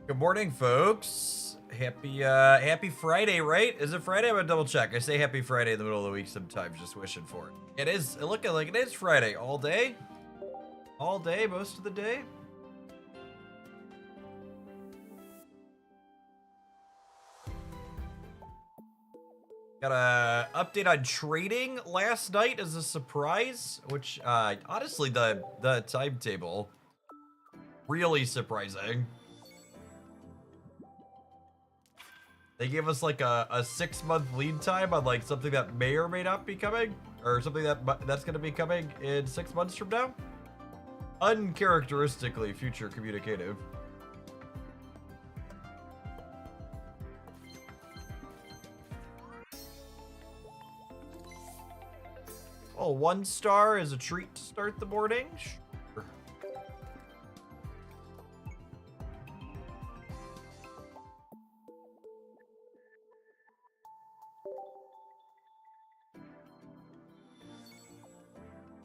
Good morning, folks. Happy Friday, right? Is it Friday? I'm gonna double check. I say happy Friday in the middle of the week sometimes, just wishing for it. It is looking like it is Friday all day. All day, most of the day. Got a update on trading last night as a surprise, which honestly the timetable really surprising. They gave us like a 6-month lead time on like something that may or may not be coming, or something that's going to be coming in 6 months from now. Uncharacteristically future communicative. Oh, 1 star is a treat to start the morning. Sure.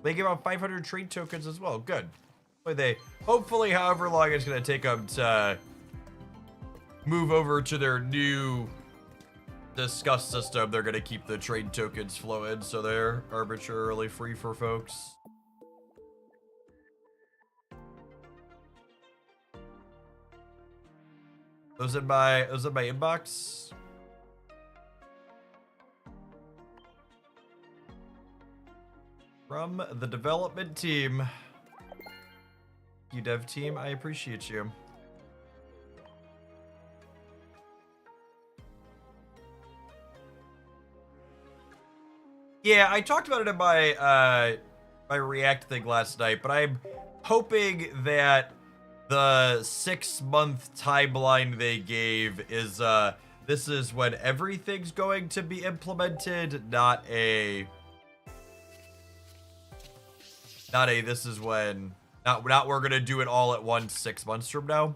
They give out 500 trade tokens as well. Good. Hopefully, however long it's going to take them to move over to their new discuss system, they're going to keep the trade tokens flowing, so they're arbitrarily free for folks. Those in my inbox. From the development team. You dev team, I appreciate you. Yeah, I talked about it in my my React thing last night, but I'm hoping that the 6-month timeline they gave is this is when everything's going to be implemented, not a this is when not we're gonna do it all at once 6 months from now.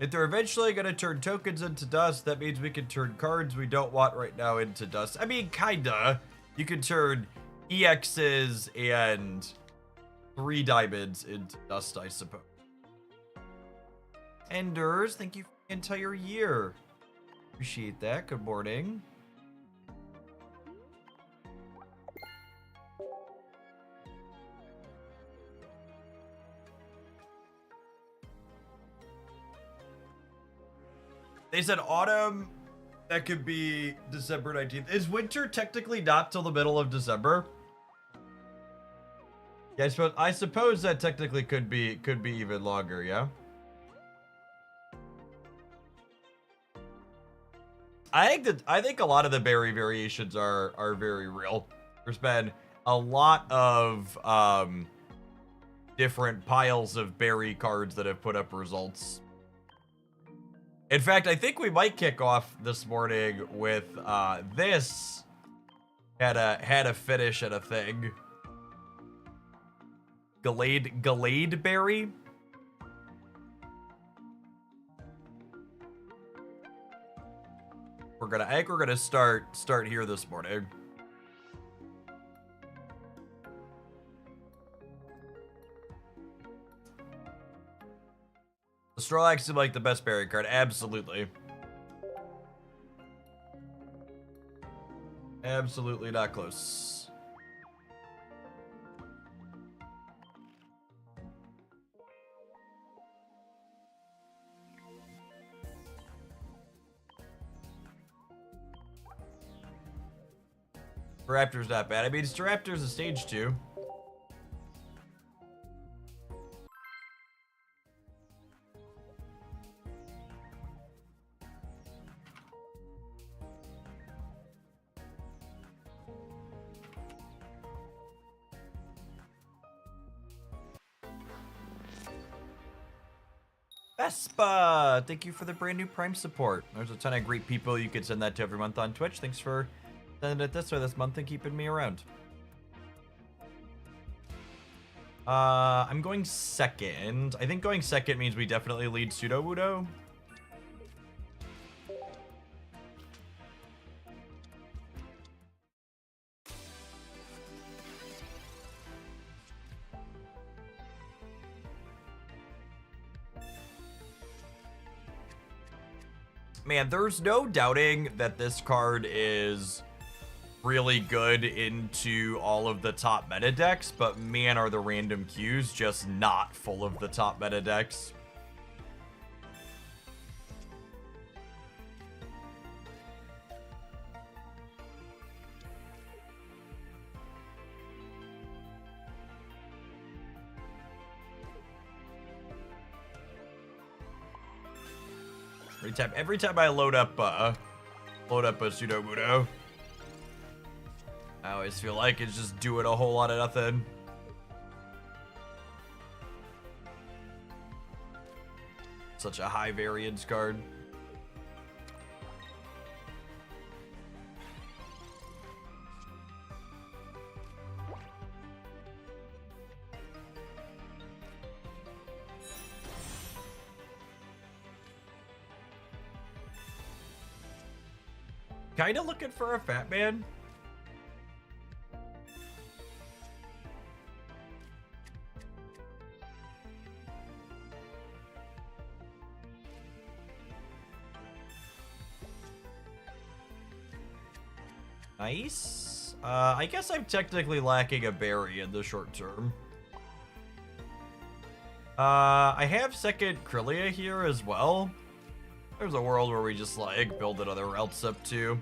If they're eventually going to turn tokens into dust, that means we can turn cards we don't want right now into dust. I mean, kinda. You can turn EXs and 3 diamonds into dust, I suppose. Enders, thank you for the entire year. Appreciate that. Good morning. They said autumn, that could be December 19th. Is winter technically not till the middle of December? Yeah, I suppose that technically could be even longer, yeah? I think a lot of the berry variations are very real. There's been a lot of different piles of berry cards that have put up results. In fact, I think we might kick off this morning with this had a finish at a thing. Gallade berry. I think we're gonna start here this morning. The Snorlax seemed like the best berry card, absolutely. Absolutely not close. Raptor's not bad. I mean, Raptor's a stage 2. Vespa, thank you for the brand new Prime support. There's a ton of great people you could send that to every month on Twitch. Thanks for sending it this way this month and keeping me around. I'm going second. I think going second means we definitely lead Sudowoodo. Man, there's no doubting that this card is really good into all of the top meta decks, but man, are the random Qs just not full of the top meta decks. Every time I load up a Sudowoodo, I always feel like it's just doing a whole lot of nothing. Such a high variance card. Kinda looking for a fat man. Nice. I guess I'm technically lacking a berry in the short term. I have second Krylia here as well. There's a world where we just like build another routes up too.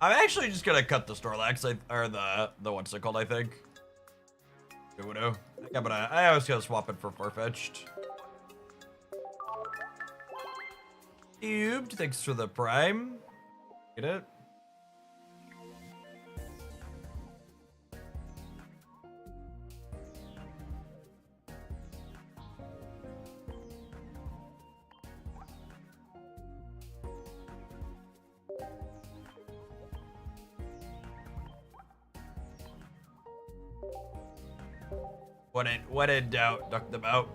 I'm actually just gonna cut the Snorlax, or the what's it called, I think. Uno. I was gonna swap it for Farfetch'd. Cubed, thanks for the prime. Get it? When in doubt, duck them out.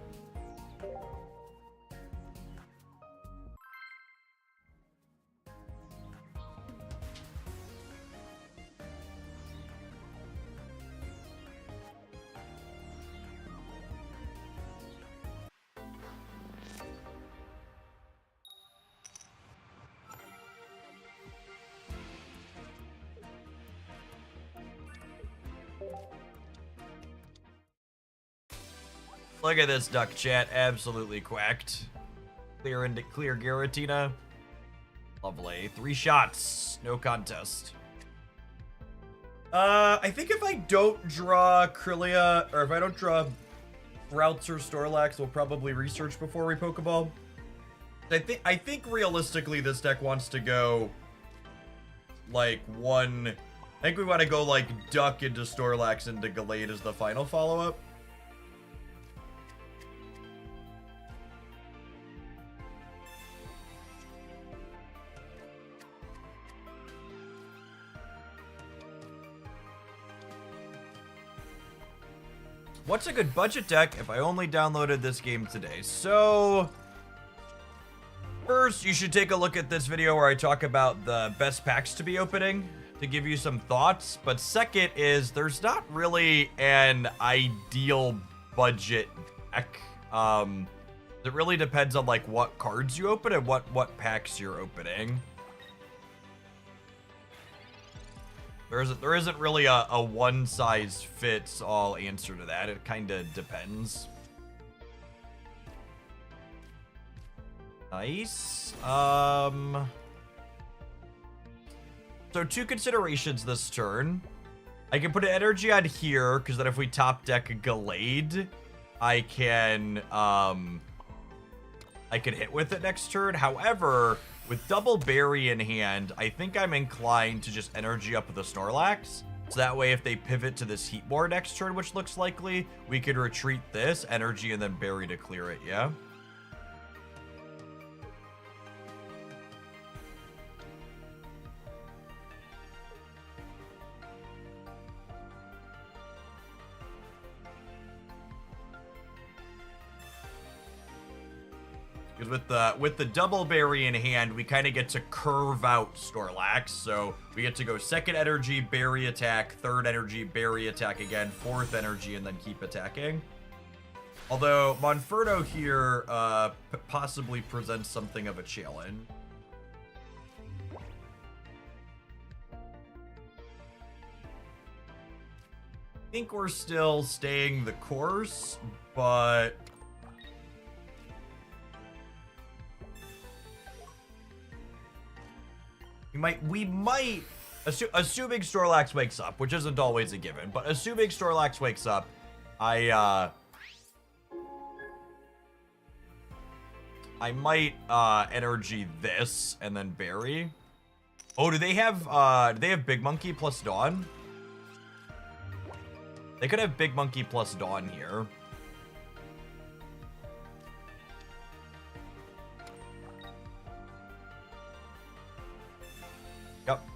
Look at this duck chat, absolutely quacked. Clear Giratina. Lovely. 3 shots, no contest. I think if I don't draw Krylia, or if I don't draw Routes or Snorlax, we'll probably research before we Pokeball. I think realistically this deck wants to go like I think we want to go like Duck into Snorlax into Gallade as the final follow-up. What's a good budget deck if I only downloaded this game today? So, first, you should take a look at this video where I talk about the best packs to be opening to give you some thoughts. But second is, there's not really an ideal budget deck. It really depends on like what cards you open and what packs you're opening. There isn't really a one-size-fits-all answer to that. It kind of depends. Nice. So 2 considerations this turn. I can put an energy on here, because then if we top deck a Gallade, I can I could hit with it next turn. However, with double berry in hand, I think I'm inclined to just energy up the Snorlax. So that way, if they pivot to this Heatmor next turn, which looks likely, we could retreat this, energy, and then berry to clear it, yeah? Because with the double berry in hand, we kind of get to curve out Snorlax. So we get to go second energy, berry attack, third energy, berry attack again, fourth energy, and then keep attacking. Although Monferno here possibly presents something of a challenge. I think we're still staying the course, but we might, assuming Snorlax wakes up, which isn't always a given, but assuming Snorlax wakes up, I might energy this and then berry. Oh, do they have Big Monkey plus Dawn? They could have Big Monkey plus Dawn here. Yep.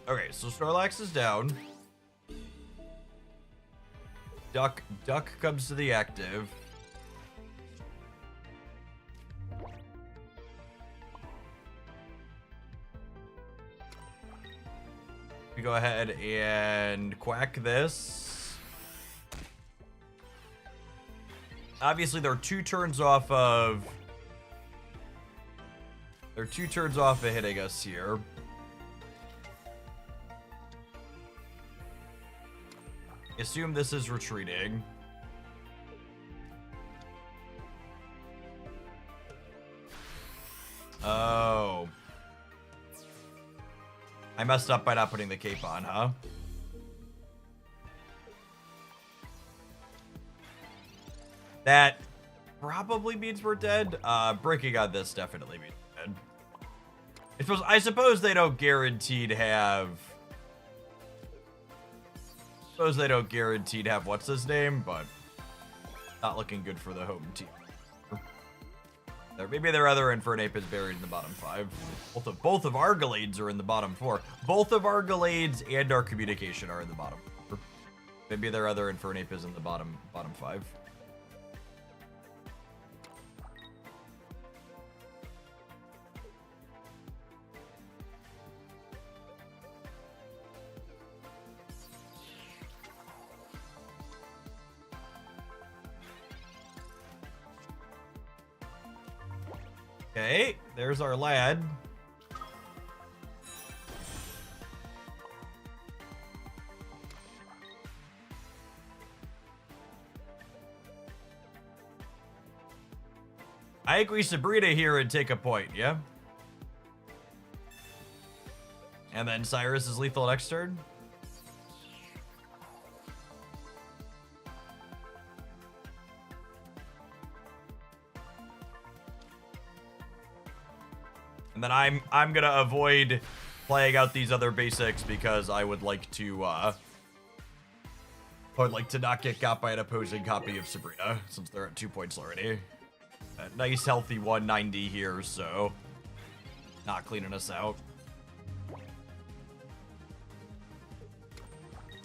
Okay, so Snorlax is down. Duck comes to the active. We go ahead and quack this. Obviously, they're two turns off of hitting us here. Assume this is retreating. Oh. I messed up by not putting the cape on, huh? That probably means we're dead. Breaking on this definitely means we're dead. I suppose they don't guarantee to have... what's his name, but not looking good for the home team. Maybe their other Infernape is buried in the bottom 5. Both of our Gallades are in the bottom 4. Both of our Gallades and our communication are in the bottom 4. Maybe their other Infernape is in the bottom 5. Okay, there's our lad. I agree Sabrina here and take a point, yeah? And then Cyrus is lethal next turn. And then I'm gonna avoid playing out these other basics because I would like to not get got by an opposing copy of Sabrina since they're at 2 points already. A nice healthy 190 here, so not cleaning us out.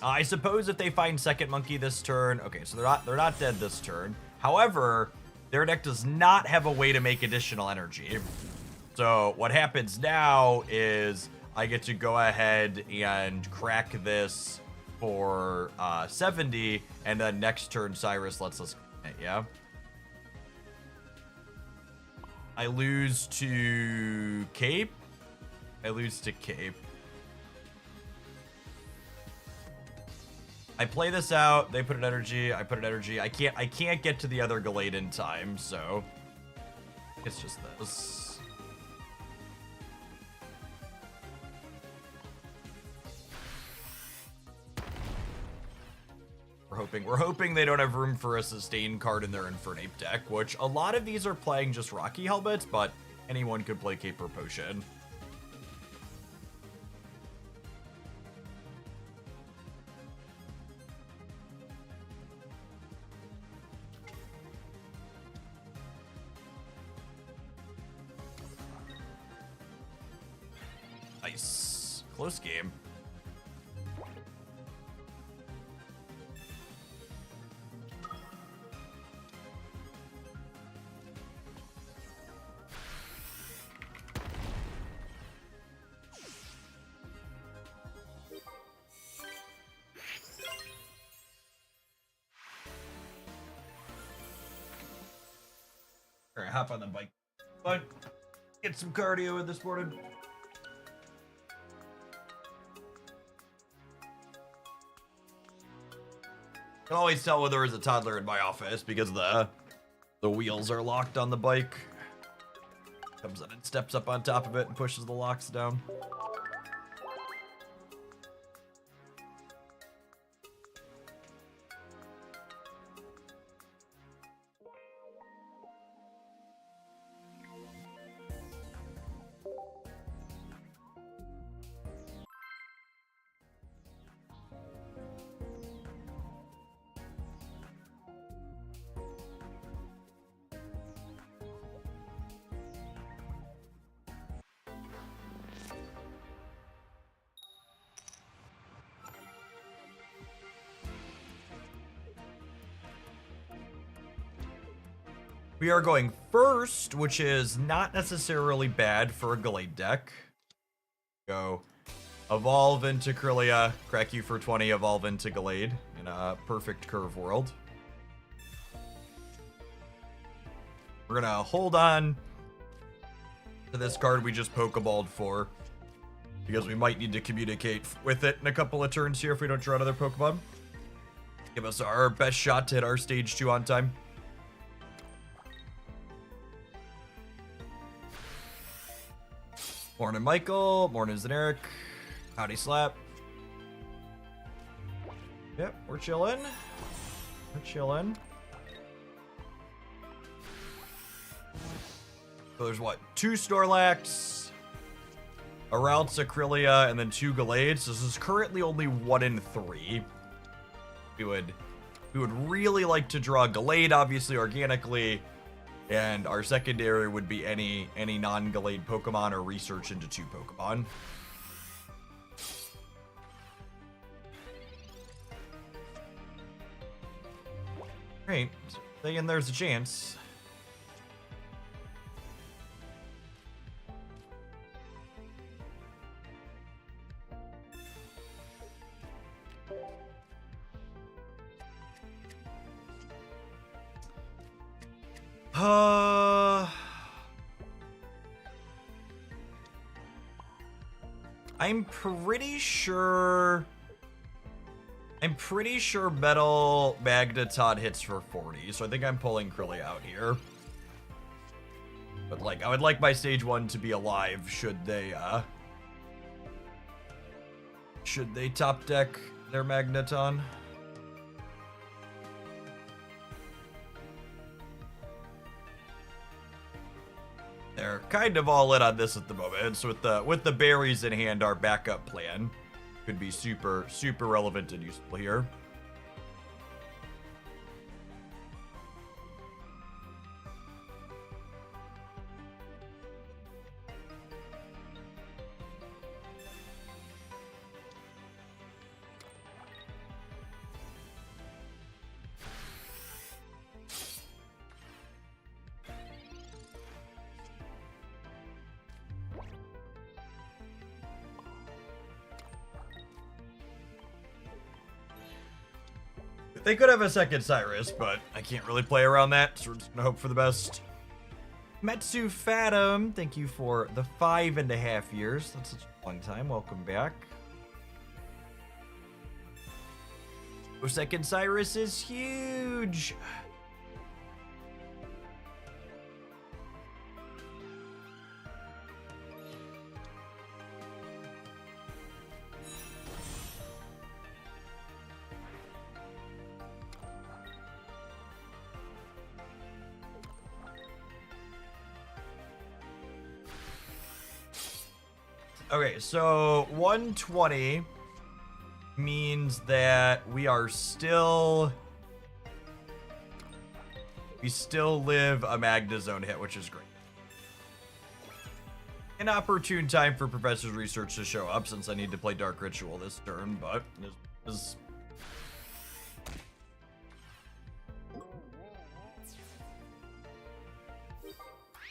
I suppose if they find second monkey this turn, okay, so they're not dead this turn. However, their deck does not have a way to make additional energy. So what happens now is I get to go ahead and crack this for 70, and then next turn Cyrus lets us clean it, yeah? I lose to Cape. I play this out. They put an energy. I put an energy. I can't get to the other Gallade in time, so It's just this. We're hoping they don't have room for a sustain card in their Infernape deck, which a lot of these are playing just Rocky Helmets, but anyone could play Caper Potion. Nice. Close game. Alright, hop on the bike. But get some cardio in this morning. I can always tell when there is a toddler in my office because the wheels are locked on the bike. Comes in and steps up on top of it and pushes the locks down. We are going first, which is not necessarily bad for a Gallade deck. Go evolve into Krylia, crack you for 20, evolve into Gallade in a perfect curve world. We're gonna hold on to this card we just Pokeballed for, because we might need to communicate with it in a couple of turns here if we don't draw another Pokemon. Give us our best shot to hit our stage 2 on time. Morning, Michael. Morning, Zeneric. Howdy, Slap. Yep, we're chilling. We're chilling. So there's what? 2 Snorlax, a Ralts, a Krylia, and then 2 Gallades. So this is currently only 1 in 3. We would really like to draw Gallade, obviously, organically. And our secondary would be any non-Gallade Pokemon or research into 2 Pokemon. Great. Thinking there's a chance. I'm pretty sure Metal Magneton hits for 40, so I think I'm pulling Krylia out here. But like, I would like my stage 1 to be alive should they top deck their Magneton. They're kind of all in on this at the moment. So with the berries in hand, our backup plan could be super relevant and useful here. They could have a second Cyrus, but I can't really play around that, so we're just gonna hope for the best. Metsu Fathom, thank you for the 5.5 years. That's such a long time. Welcome back. Oh, second Cyrus is huge. Okay, so 120 means that we still live a Magnezone hit, which is great. An opportune time for Professor's research to show up, since I need to play Dark Ritual this turn, but this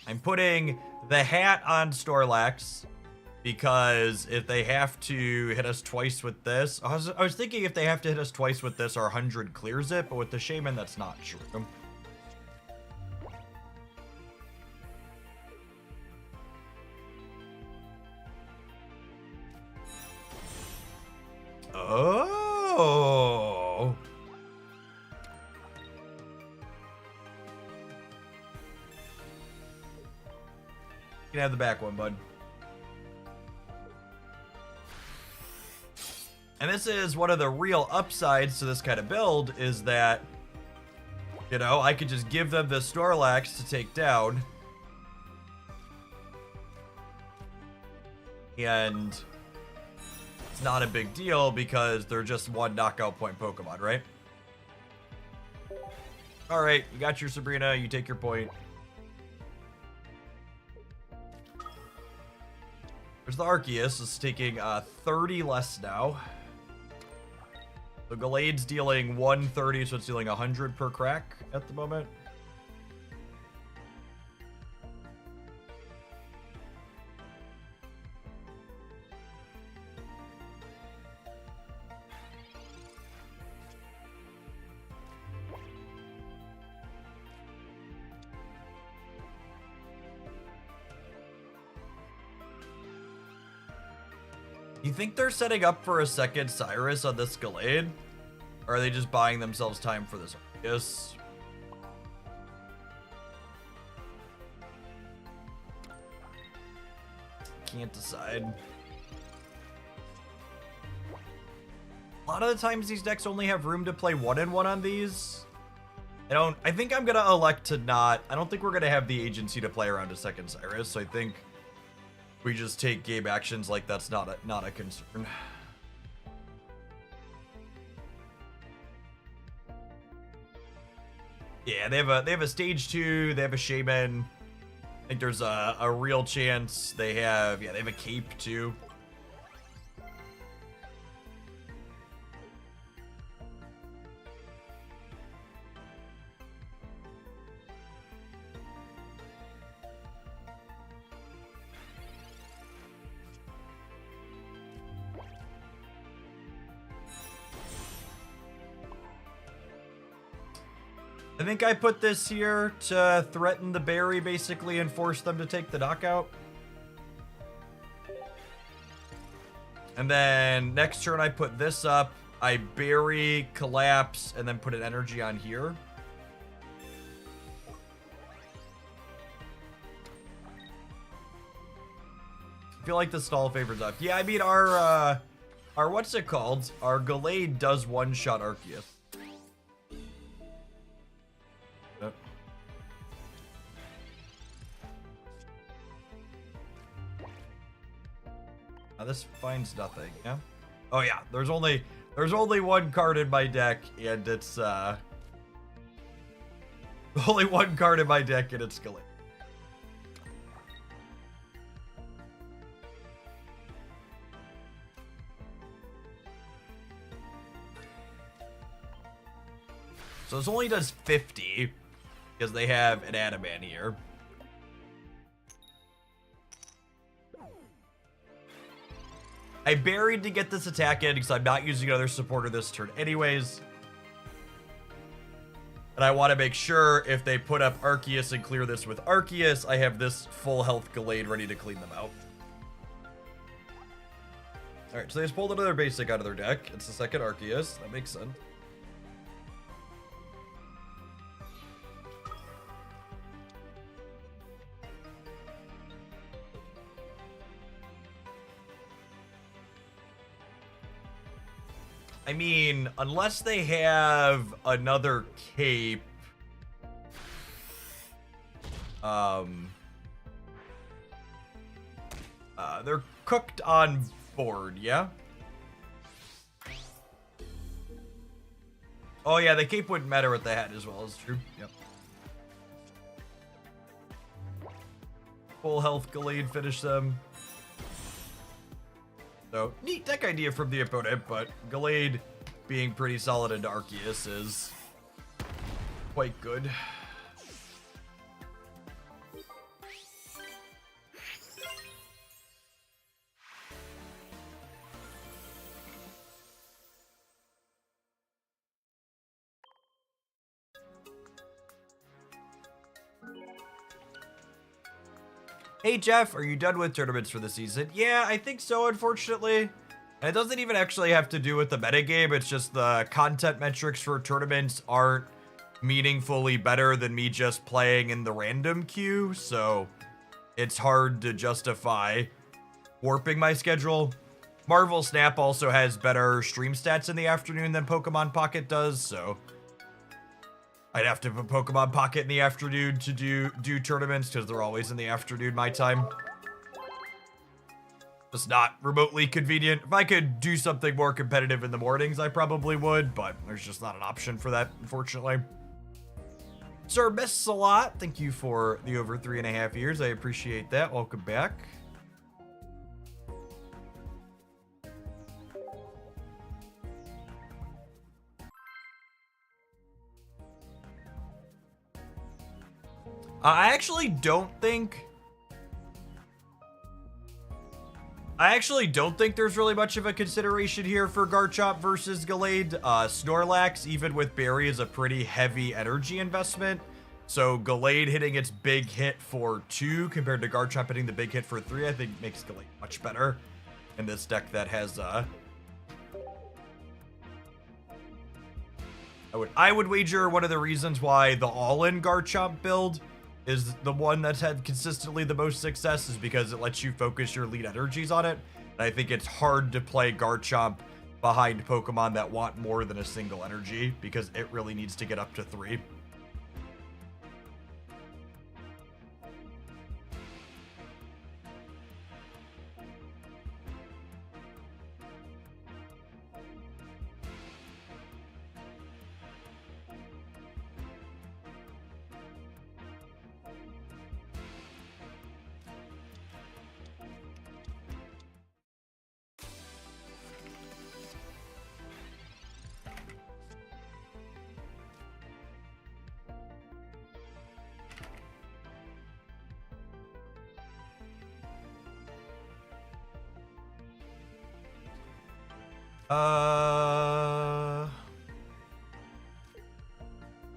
I'm putting the hat on Snorlax because if they have to hit us twice with this, I was thinking if they have to hit us twice with this, our 100 clears it, but with the Shaman, that's not true. Oh. You can have the back one, bud. And this is one of the real upsides to this kind of build, is that, you know, I could just give them the Snorlax to take down. And it's not a big deal because they're just one knockout point Pokemon, right? Alright, you got your Sabrina, you take your point. There's the Arceus, is taking 30 less now. So Gallade's dealing 130, so it's dealing 100 per crack at the moment. You think they're setting up for a second Cyrus on this Gallade? Or are they just buying themselves time for this Arceus? Can't decide. A lot of the times these decks only have room to play 1-in-1 on these. I think I'm gonna elect to not. I don't think we're gonna have the agency to play around a second Cyrus, so I think we just take game actions like that's not a concern. Yeah, they have a stage 2, they have a Shaman. I think there's a real chance they have a cape too. I think I put this here to threaten the berry, basically, and force them to take the knockout. And then next turn I put this up. I bury, collapse, and then put an energy on here. I feel like the stall favors up. Yeah, I mean, our what's it called? Our Gallade does one-shot Arceus. This finds nothing, yeah? Oh yeah, there's only one card in my deck, and it's only one card in my deck, and it's Gallade. So this only does 50 because they have an Adaman here. I buried to get this attack in because I'm not using another supporter this turn anyways. And I want to make sure if they put up Arceus and clear this with Arceus, I have this full health Gallade ready to clean them out. Alright, so they just pulled another basic out of their deck. It's the second Arceus. That makes sense. I mean, unless they have another cape, They're cooked on board, yeah? Oh yeah, the cape wouldn't matter what they had as well, it's true. Yep. Full health Gallade finish them. So, neat deck idea from the opponent, but Gallade being pretty solid into Arceus is quite good. Hey Jeff, are you done with tournaments for the season? Yeah, I think so, unfortunately. And it doesn't even actually have to do with the metagame, it's just the content metrics for tournaments aren't meaningfully better than me just playing in the random queue, so it's hard to justify warping my schedule. Marvel Snap also has better stream stats in the afternoon than Pokemon Pocket does, so I'd have to put Pokemon Pocket in the afternoon to do tournaments, because they're always in the afternoon my time. Just not remotely convenient. If I could do something more competitive in the mornings, I probably would, but there's just not an option for that, unfortunately. Sir Miss a lot, thank you for the over 3.5 years. I appreciate that. Welcome back. I actually don't think there's really much of a consideration here for Garchomp versus Gallade. Snorlax, even with Berry, is a pretty heavy energy investment. So Gallade hitting its big hit for 2 compared to Garchomp hitting the big hit for 3, I think makes Gallade much better in this deck that has I would wager one of the reasons why the all-in Garchomp build is the one that's had consistently the most success is because it lets you focus your lead energies on it. And I think it's hard to play Garchomp behind Pokemon that want more than a single energy because it really needs to get up to 3.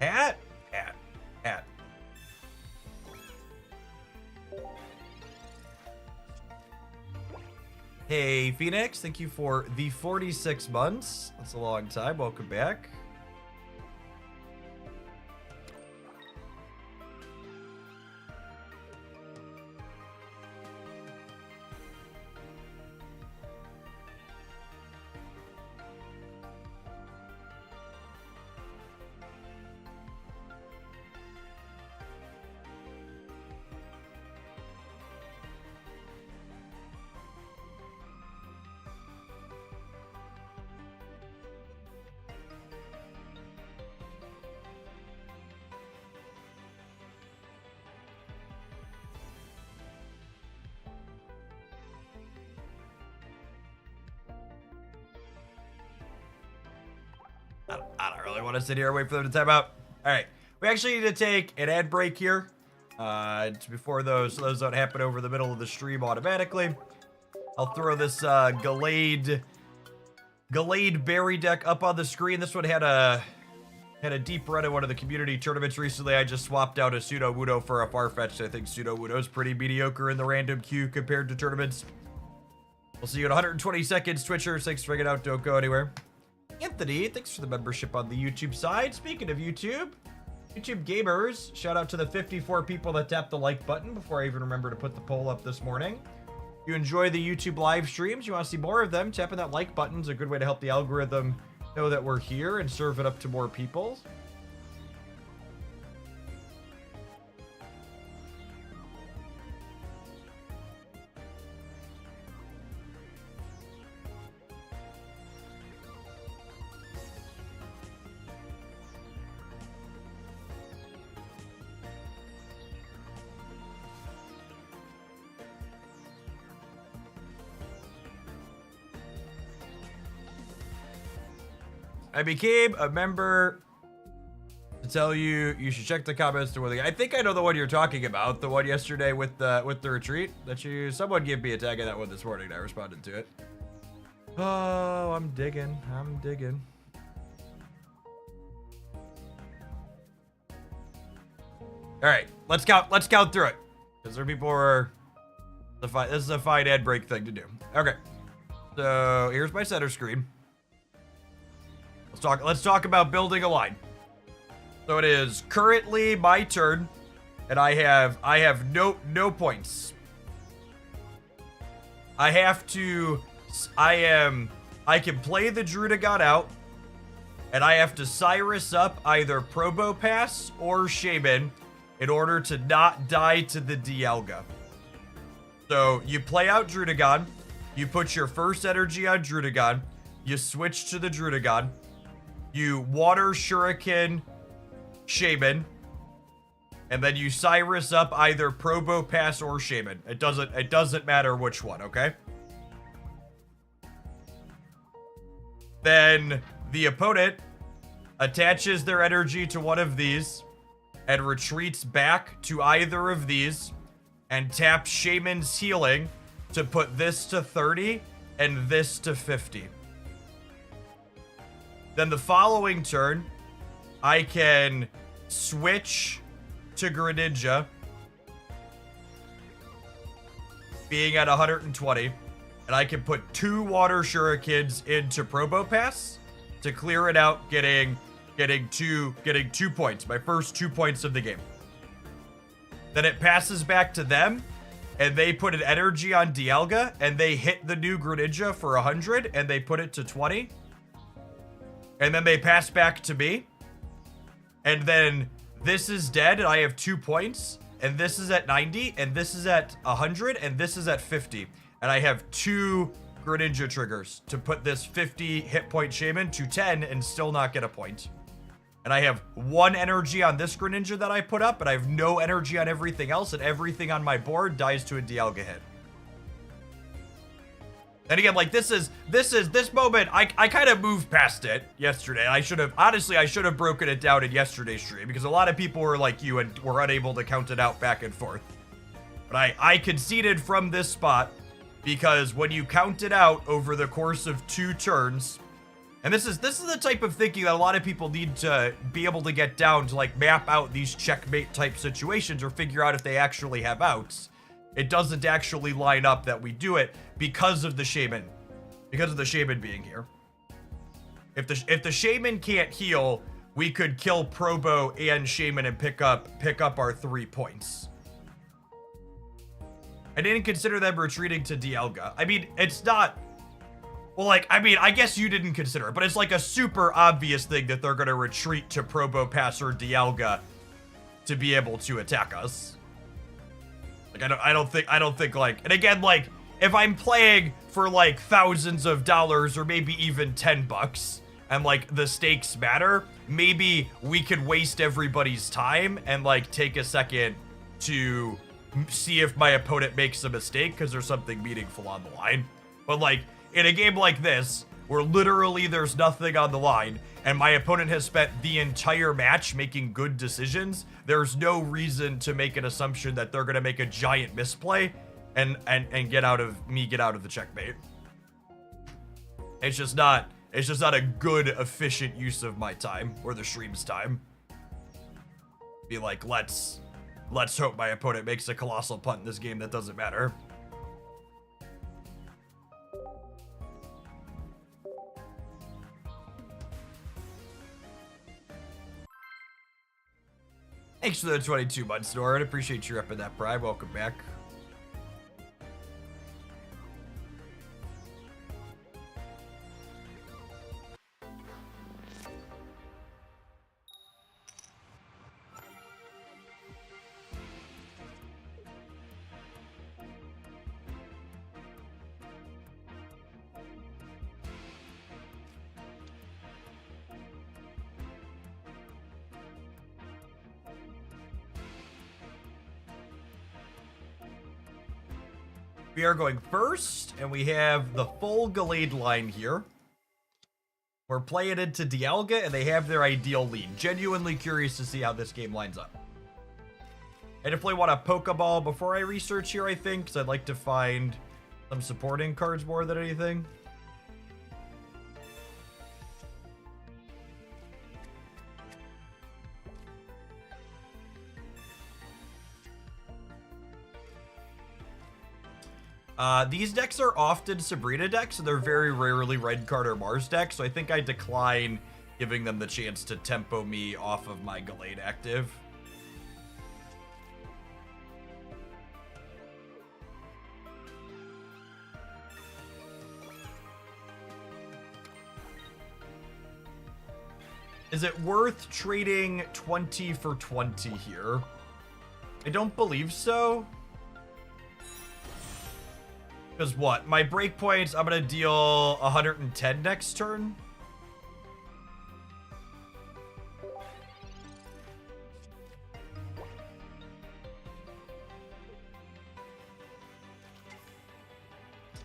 Hat. Hey, Phoenix, thank you for the 46 months. That's a long time. Welcome back. I don't really want to sit here and wait for them to time out. All right, we actually need to take an ad break here. Before those don't happen over the middle of the stream automatically. I'll throw this Gallade Berry deck up on the screen. This one had a deep run in one of the community tournaments recently. I just swapped out a Sudowoodo for a Farfetch'd. I think Sudowoodo's pretty mediocre in the random queue compared to tournaments. We'll see you in 120 seconds, Twitchers. Thanks for hanging out. Don't go anywhere. Anthony, thanks for the membership on the YouTube side. Speaking of YouTube gamers, shout out to the 54 people that tapped the like button before I even remember to put the poll up this morning. If you enjoy the YouTube live streams, you want to see more of them, tapping that like button is a good way to help the algorithm know that we're here and serve it up to more people. I became a member to tell you should check the comments to where I think I know the one you're talking about. The one yesterday with the retreat that someone gave me a tag on that one this morning and I responded to it. Oh, I'm digging. All right, let's count through it. Because there are people who are this is a fine ad break thing to do. Okay. So here's my center screen. Let's talk about building a line. So it is currently my turn, and I have no points. I can play the Drudagon out, and I have to Cyrus up either Probopass or Shaman in order to not die to the Dialga. So you play out Drudagon, you put your first energy on Drudagon, you switch to the Drudagon, you Water Shuriken Shaman, and then you Cyrus up either Probopass or Shaman. It doesn't matter which one, okay? Then the opponent attaches their energy to one of these and retreats back to either of these and taps Shaman's healing to put this to 30 and this to 50. Then the following turn, I can switch to Greninja, being at 120, and I can put 2 Water Shurikens into Probopass to clear it out, getting 2 points, my first 2 points of the game. Then it passes back to them, and they put an energy on Dialga, and they hit the new Greninja for 100, and they put it to 20. And then they pass back to me, and then this is dead, and I have 2 points, and this is at 90, and this is at 100, and this is at 50. And I have 2 Greninja triggers to put this 50 hit point Shaman to 10 and still not get a point. And I have 1 energy on this Greninja that I put up, but I have no energy on everything else, and everything on my board dies to a Dialga hit. And again, like this moment, I kind of moved past it yesterday. I should have broken it down in yesterday's stream because a lot of people were like you and were unable to count it out back and forth. But I conceded from this spot because when you count it out over the course of 2 turns, and this is the type of thinking that a lot of people need to be able to get down to, like map out these checkmate type situations or figure out if they actually have outs. It doesn't actually line up that we do it because of the Shaman being here. If the Shaman can't heal, we could kill Probo and Shaman and pick up our 3 points. I didn't consider them retreating to Dialga. I mean, it's not. Well, like, I mean, I guess you didn't consider it, but it's like a super obvious thing that they're gonna retreat to Probopass or Dialga to be able to attack us. Like, I don't think like, and again, like, if I'm playing for like thousands of dollars or maybe even $10 and like the stakes matter, maybe we could waste everybody's time and like take a second to see if my opponent makes a mistake because there's something meaningful on the line. But like in a game like this, where literally there's nothing on the line and my opponent has spent the entire match making good decisions, there's no reason to make an assumption that they're going to make a giant misplay and get out of the checkmate. It's just not a good, efficient use of my time or the stream's time. Be like, let's hope my opponent makes a colossal punt in this game that doesn't matter. Thanks for the 22 months, Nora. I appreciate you repping that pride. Welcome back. We are going first, and we have the full Gallade line here. We're playing into Dialga, and they have their ideal lead. Genuinely curious to see how this game lines up. I definitely want a Pokeball before I research here, I think, because I'd like to find some supporting cards more than anything. These decks are often Sabrina decks, and they're very rarely Red Card or Mars decks, so I think I decline giving them the chance to tempo me off of my Gallade active. Is it worth trading 20 for 20 here? I don't believe so. Because what? My breakpoints, I'm going to deal 110 next turn.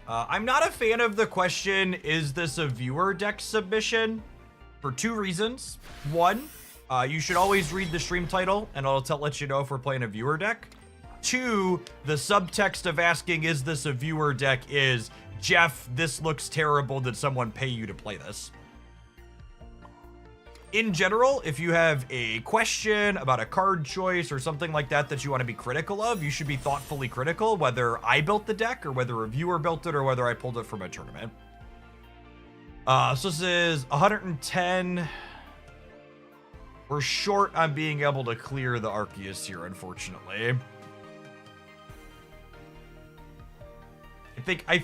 I'm not a fan of the question, is this a viewer deck submission? For two reasons. One, you should always read the stream title, and it'll let you know if we're playing a viewer deck. Two, the subtext of asking, is this a viewer deck, is, Jeff, this looks terrible. Did someone pay you to play this? In general, if you have a question about a card choice or something like that that you want to be critical of, you should be thoughtfully critical, whether I built the deck or whether a viewer built it or whether I pulled it from a tournament. So this is 110. We're short on being able to clear the Arceus here, unfortunately. I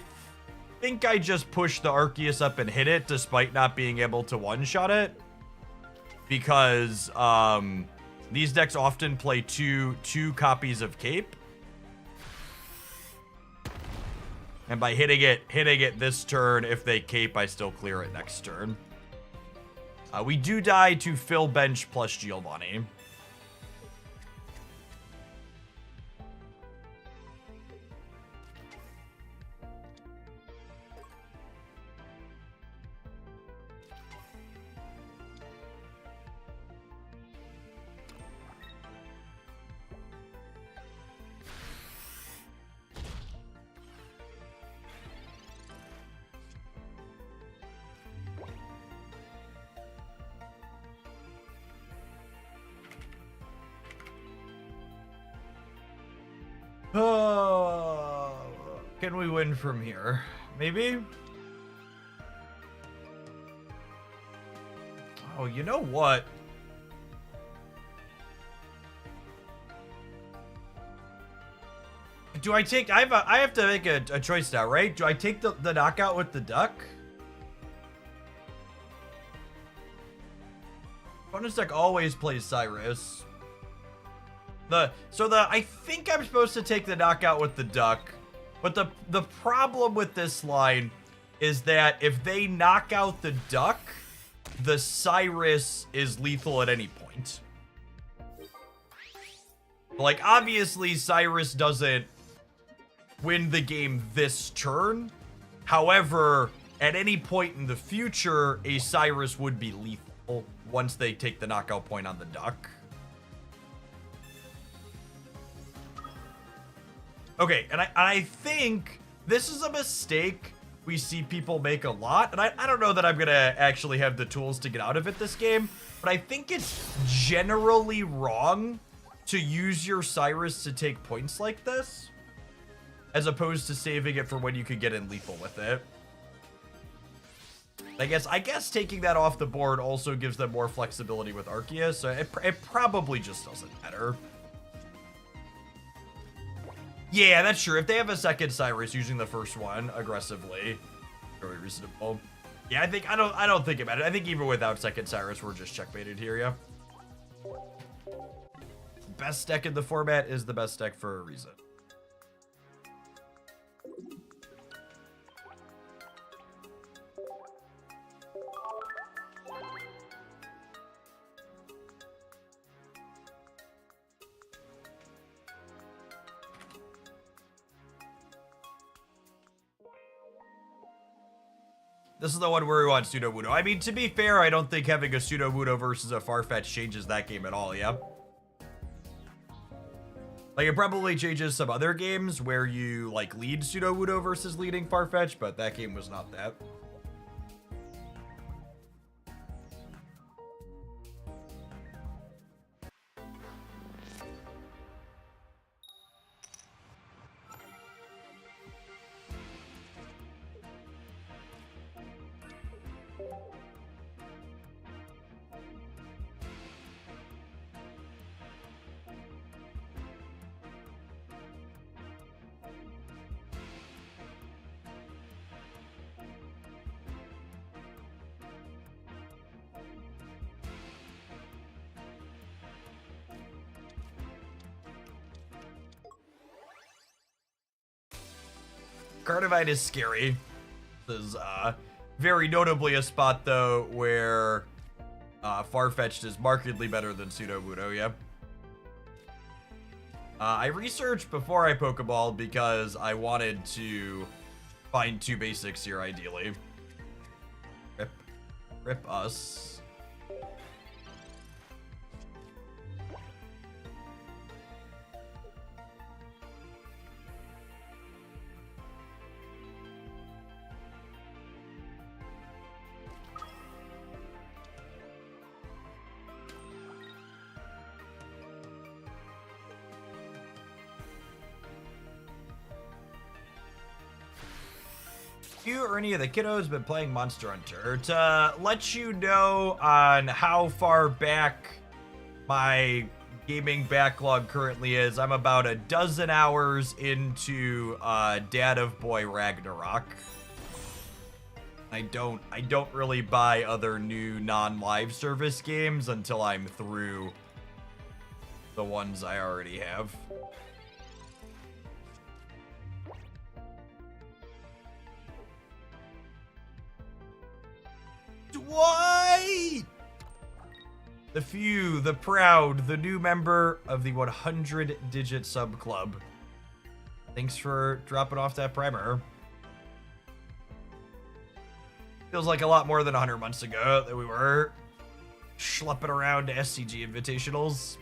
think I just pushed the Arceus up and hit it despite not being able to one-shot it. Because these decks often play two copies of Cape. And by hitting it this turn, if they Cape, I still clear it next turn. We do die to Phil Bench plus Giovanni. Oh, can we win from here? Maybe? Oh, you know what? Do I take... I have to make a choice now, right? Do I take the knockout with the duck? Bonus deck always plays Cyrus. I think I'm supposed to take the knockout with the duck, but the problem with this line is that if they knock out the duck, the Cyrus is lethal at any point. Like, obviously, Cyrus doesn't win the game this turn. However, at any point in the future, a Cyrus would be lethal once they take the knockout point on the duck. Okay, and I think this is a mistake we see people make a lot, and I don't know that I'm going to actually have the tools to get out of it this game, but I think it's generally wrong to use your Cyrus to take points like this, as opposed to saving it for when you could get in lethal with it. I guess taking that off the board also gives them more flexibility with Arceus, so it probably just doesn't matter. Yeah, that's true. If they have a second Cyrus, using the first one aggressively, very reasonable. Yeah, I don't think it matters. I think even without second Cyrus, we're just checkmated here, yeah. Best deck in the format is the best deck for a reason. This is the one where we want Sudowoodo. I mean, to be fair, I don't think having a Sudowoodo versus a Farfetch changes that game at all, yeah? Like, it probably changes some other games where you, like, lead Sudowoodo versus leading Farfetch, but that game was not that. Carnivine is scary. This is very notably a spot, though, where Farfetch'd is markedly better than Sudowoodo, yeah? I researched before I Pokeball because I wanted to find 2 basics here, ideally. Rip us. You or any of the kiddos been playing Monster Hunter? To let you know on how far back my gaming backlog currently is, I'm about a dozen hours into Dad of Boy Ragnarok. I don't really buy other new non-live service games until I'm through the ones I already have. Dwight! The few, the proud, the new member of the 100-digit sub club. Thanks for dropping off that primer. Feels like a lot more than 100 months ago that we were schlepping around to SCG invitationals.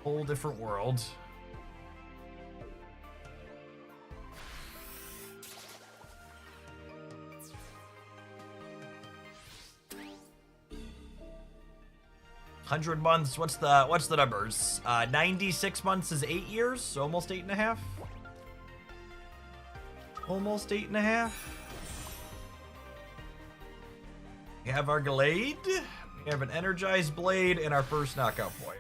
Whole different world. $100 months. What's the numbers? 96 months is 8 years, so almost 8.5. Almost 8.5. We have our Gallade. We have an Energized Blade and our first knockout point.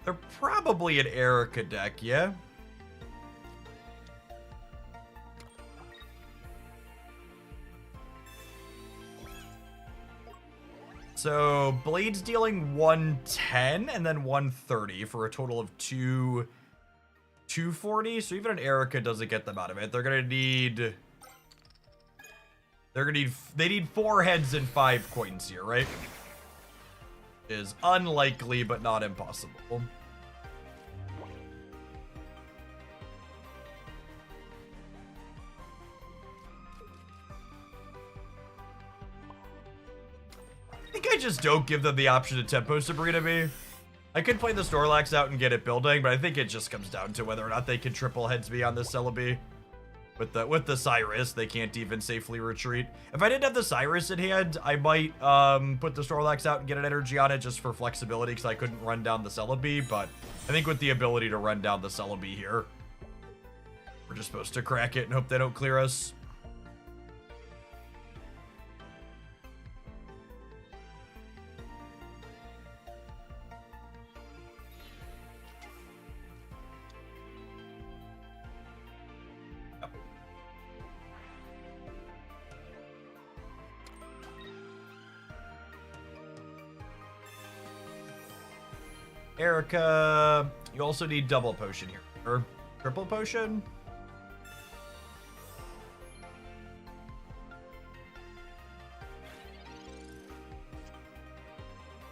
They're probably an Erica deck, yeah? So, Blade's dealing 110 and then 130 for a total of 240. So even an Erica doesn't get them out of it. They need 4 heads and 5 coins here, right? Is unlikely, but not impossible. I think I just don't give them the option to tempo Sabrina me. I could play the Snorlax out and get it building, but I think it just comes down to whether or not they can triple heads me on this Celebi. With the Cyrus, they can't even safely retreat. If I didn't have the Cyrus in hand, I might put the Snorlax out and get an energy on it just for flexibility because I couldn't run down the Celebi, but I think with the ability to run down the Celebi here, we're just supposed to crack it and hope they don't clear us. Erica, you also need double potion here. Or triple potion?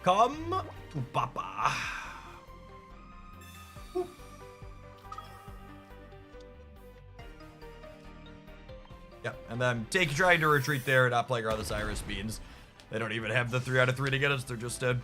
Come to Papa. Whoop. Yep, and then trying to retreat there and not playing around the Cyrus Beans. They don't even have the 3 out of 3 to get us, they're just dead.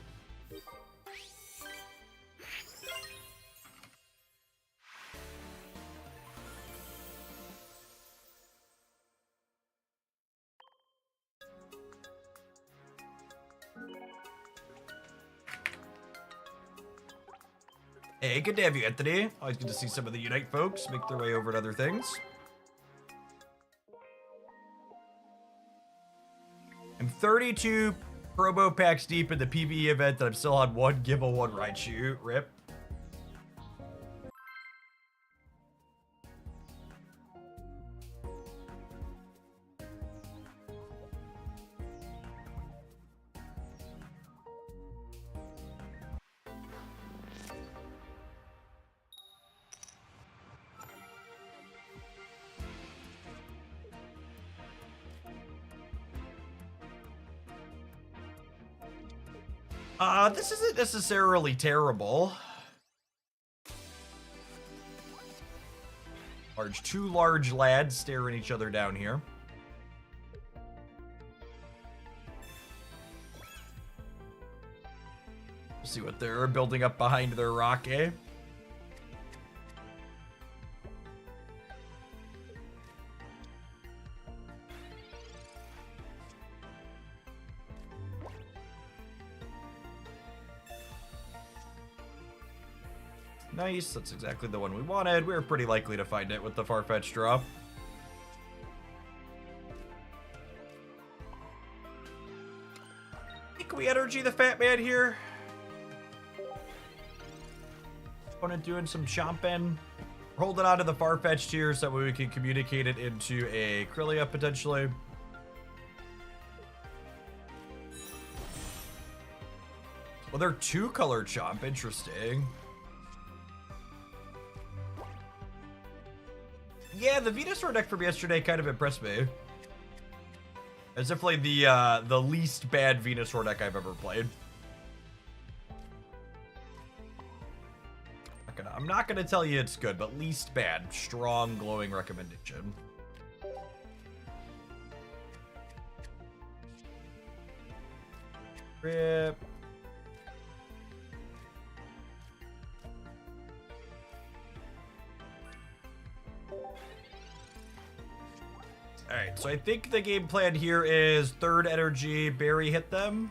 Hey, good to have you, Anthony. Always good to see some of the Unite folks make their way over to other things. I'm 32 promo packs deep in the PvE event and I'm still on 1 Gible, 1 Raichu. Rip. This isn't necessarily terrible. Two large lads staring each other down here. See what they're building up behind their rock, eh? Nice, that's exactly the one we wanted. We were pretty likely to find it with the Farfetch'd drop. Can we energy the fat man here? Opponent doing some chomping. We're holding on to the Farfetch'd here so that we can communicate it into a Krylia potentially. Well, they're 2-color chomp, interesting. Yeah, the Venusaur deck from yesterday kind of impressed me. It's definitely the least bad Venusaur deck I've ever played. I'm not gonna tell you it's good, but least bad. Strong, glowing recommendation. Rip. Alright, so I think the game plan here is 3rd energy, Berry hit them.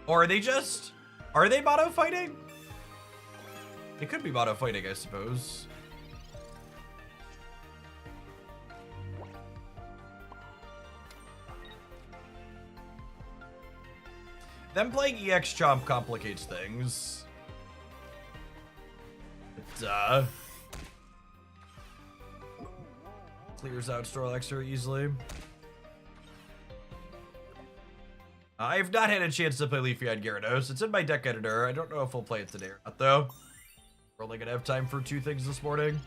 Or are they mono fighting? It could be mono fighting, I suppose. Them playing EX Chomp complicates things. Clears out Snorlax very easily. I've not had a chance to play Leafy on Gyarados. It's in my deck editor. I don't know if we'll play it today or not, though. We're only gonna have time for 2 things this morning.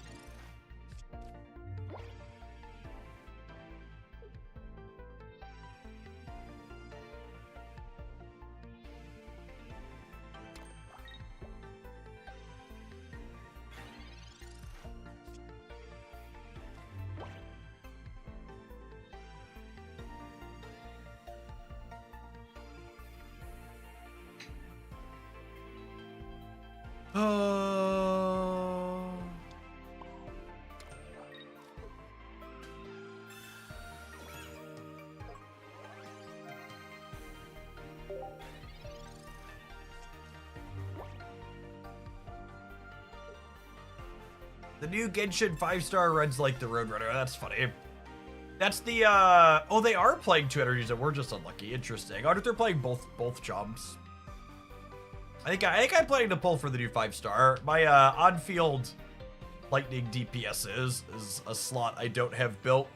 The new Genshin 5-star runs like the Roadrunner. That's funny. That's the, oh, they are playing 2 energies and we're just unlucky. Interesting. I wonder if they're playing both jumps. I think I'm planning to pull for the new 5-star. My, on-field lightning DPS is a slot I don't have built.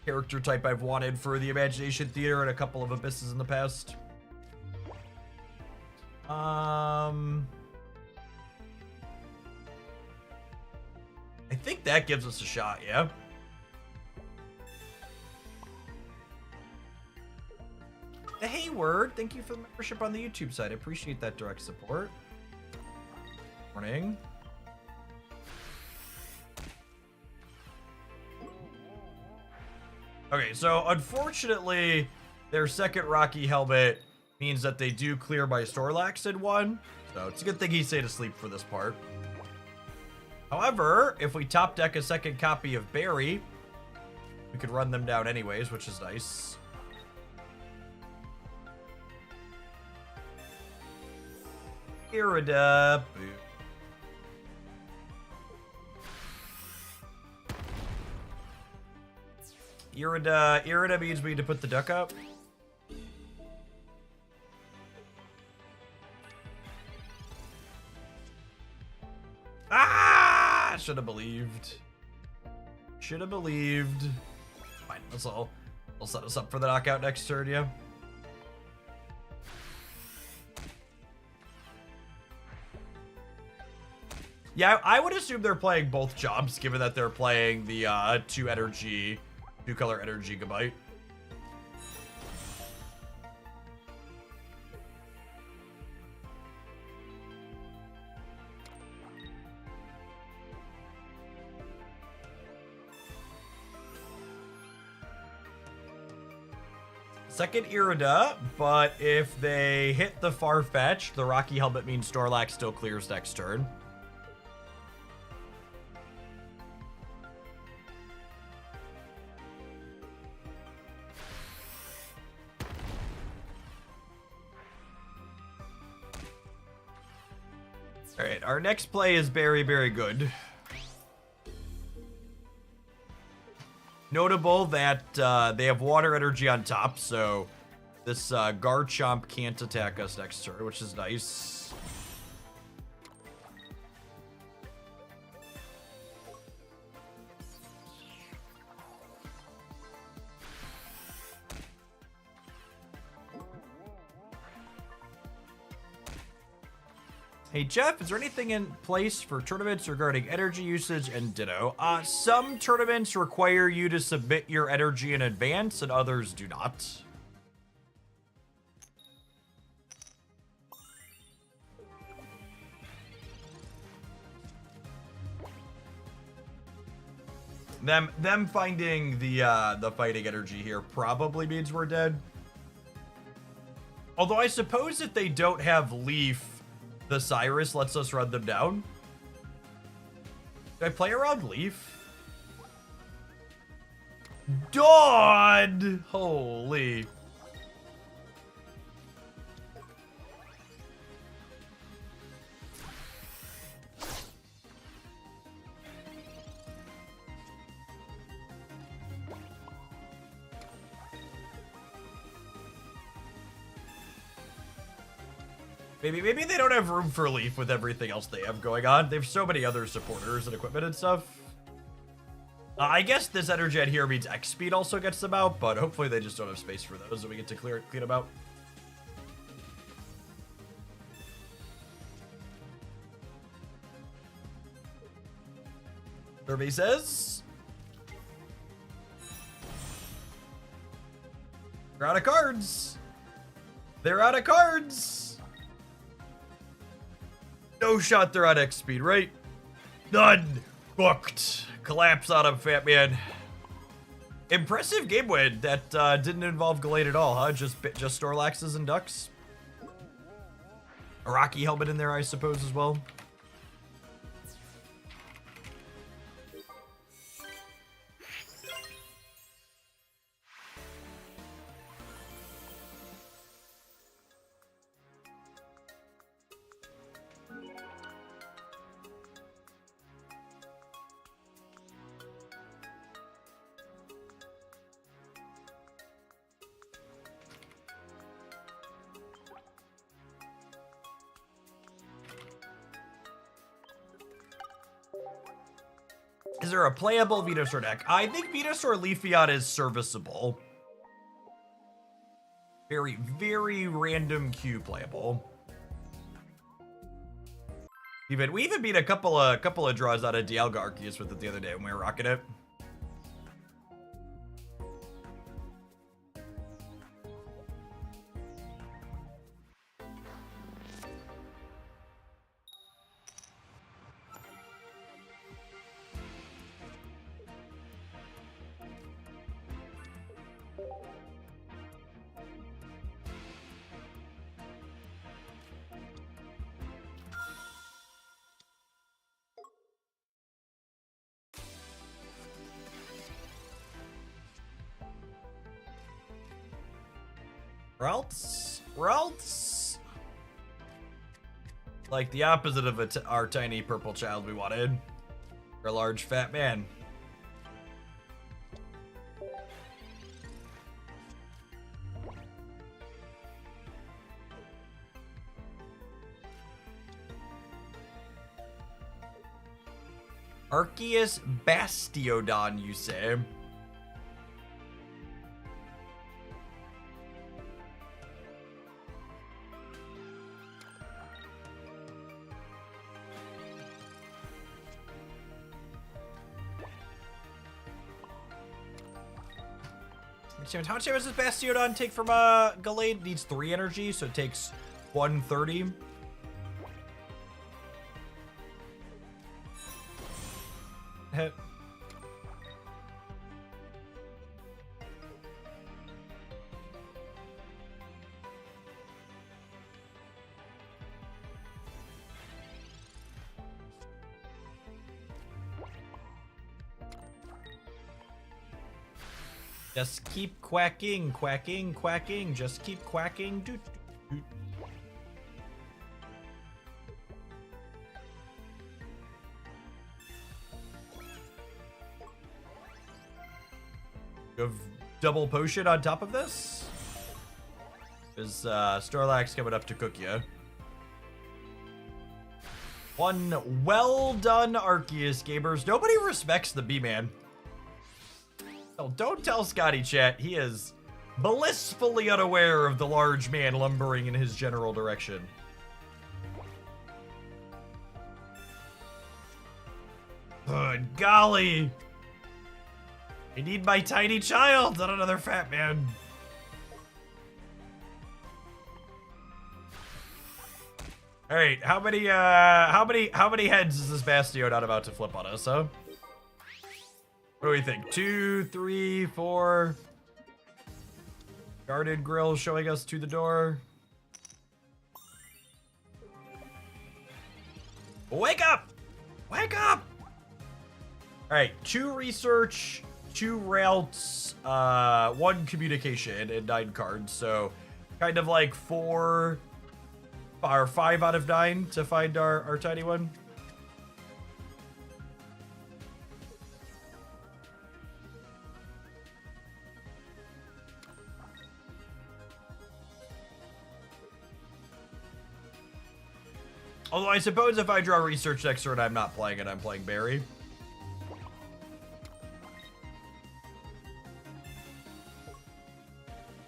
character type I've wanted for the Imagination Theater and a couple of Abysses in the past. I think that gives us a shot, yeah? The Hayward, thank you for the membership on the YouTube side. I appreciate that direct support. Morning. Okay, so unfortunately, their second Rocky Helmet means that they do clear my Snorlax in one. So it's a good thing he stayed asleep for this part. However, if we top deck a second copy of Barry, we could run them down anyways, which is nice. Irida. Irida means we need to put the duck up. Ah! Should have believed. Should have believed. Fine, that's all. We'll set us up for the knockout next turn, yeah. Yeah, I would assume they're playing both jobs, given that they're playing the two color energy Gigabyte. Second Irida, but if they hit the Farfetch, the Rocky Helmet means Snorlax still clears next turn. Alright, our next play is very, very good. Notable that they have water energy on top, so this Garchomp can't attack us next turn, which is nice. Hey Jeff, is there anything in place for tournaments regarding energy usage and ditto? Some tournaments require you to submit your energy in advance and others do not. Them finding the fighting energy here probably means we're dead. Although I suppose if they don't have Leaf, the Cyrus lets us run them down. Do I play around Leaf? Dawn! Holy. Maybe they don't have room for Leaf with everything else they have going on. They have so many other supporters and equipment and stuff. I guess this energy out here means X speed also gets them out, but hopefully they just don't have space for those and we get to clean them out. Survey says they're out of cards. They're out of cards. No shot, they're on X speed, right? None. Booked. Collapse on him, fat man. Impressive game win that didn't involve Gallade at all, huh? Just Snorlaxes and Ducks. A Rocky Helmet in there, I suppose, as well. Is there a playable Venusaur deck? I think Venusaur Leafeon is serviceable. Very, very random Q playable. We even beat a couple of draws out of Dialga Arceus with it the other day when we were rocking it. Ralts. Like the opposite of our tiny purple child we wanted. Or a large fat man. Arceus Bastiodon, you say? How much damage does Bastiodon take from Gallade? Needs 3 energy, so it takes 130. Hit. Just keep quacking, quacking, quacking. Just keep quacking. Doot, doot, doot. You have double potion on top of this? Is Starlax coming up to cook you? One well done, Arceus gamers. Nobody respects the B-Man. Oh, don't tell Scotty Chat. He is blissfully unaware of the large man lumbering in his general direction. Good golly. I need my tiny child, not another fat man. All right, how many heads is this Bastiodon about to flip on us, huh? What do we think? 2, 3, 4. Guarded grill showing us to the door. Wake up! Wake up! All right, 2 research, 2 routes, 1 communication, and 9 cards. So kind of like 4 or 5 out of 9 to find our tiny one. Although I suppose if I draw research next turn, I'm not playing it, I'm playing Barry.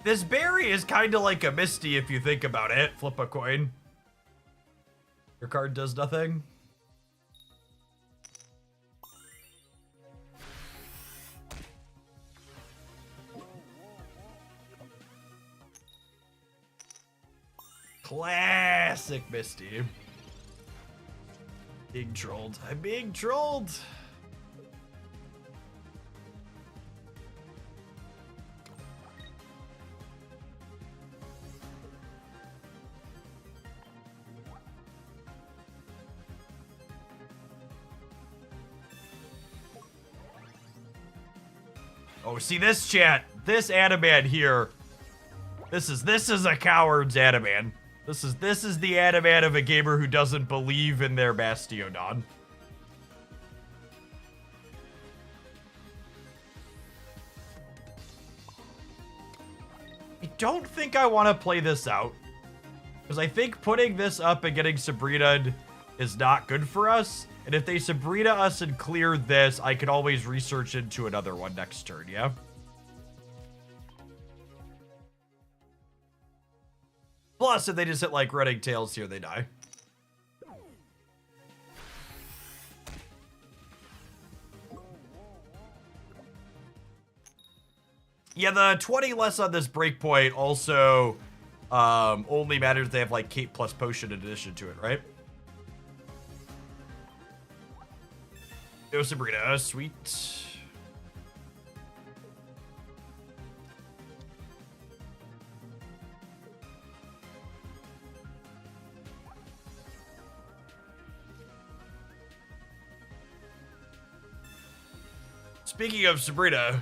This Barry is kind of like a Misty if you think about it. Flip a coin. Your card does nothing. Classic Misty. Being trolled. I'm being trolled. Oh, see this chat. This Adaman here. This is a coward's Adaman. This is the Adaman of a gamer who doesn't believe in their Bastiodon. I don't think I want to play this out. Because I think putting this up and getting Sabrina is not good for us. And if they Sabrina us and clear this, I can always research into another one next turn, yeah? Plus, if they just hit, like, Running Tails here, they die. Yeah, the 20 less on this breakpoint also only matters if they have, like, Cape plus Potion in addition to it, right? Yo, Sabrina, sweet. Speaking of Sabrina,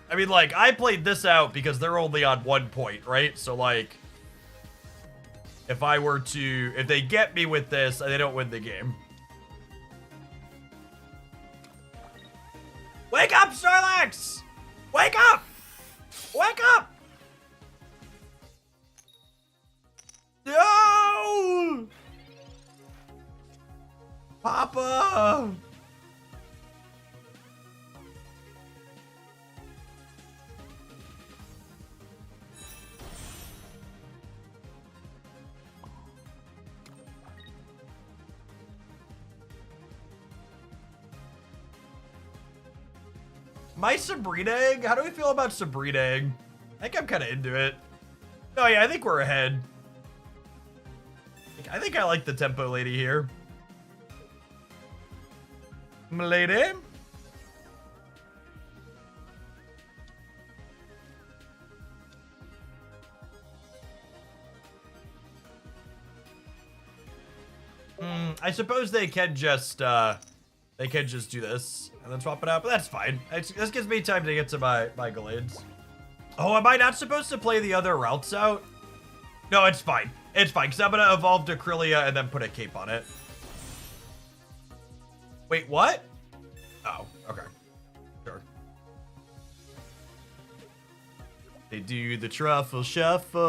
I mean, like, I played this out because they're only on 1 point, right? So, like, if they get me with this, they don't win the game. Wake up, Snorlax! Wake up! Wake up! No! Papa! My Sabrina egg? How do we feel about Sabrina egg? I think I'm kind of into it. Oh yeah, I think we're ahead. I think I like the tempo lady here. Milady? I suppose they can just do this and then swap it out, but that's fine. This gives me time to get to my Gallades. Oh, am I not supposed to play the other routes out? No, it's fine. It's fine, because I'm going to evolve to Krylia and then put a cape on it. Wait, what? Oh, okay. Sure. They do the truffle shuffle.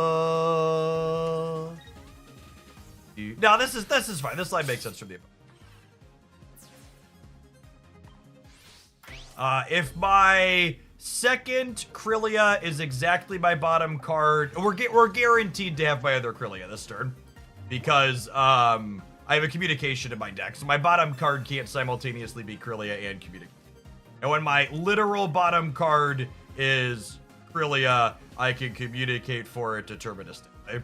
No, this is fine. This line makes sense for me. If my second Krylia is exactly my bottom card, we're guaranteed to have my other Krylia this turn because I have a communication in my deck, so my bottom card can't simultaneously be Krylia and communicate. And when my literal bottom card is Krylia, I can communicate for it deterministically.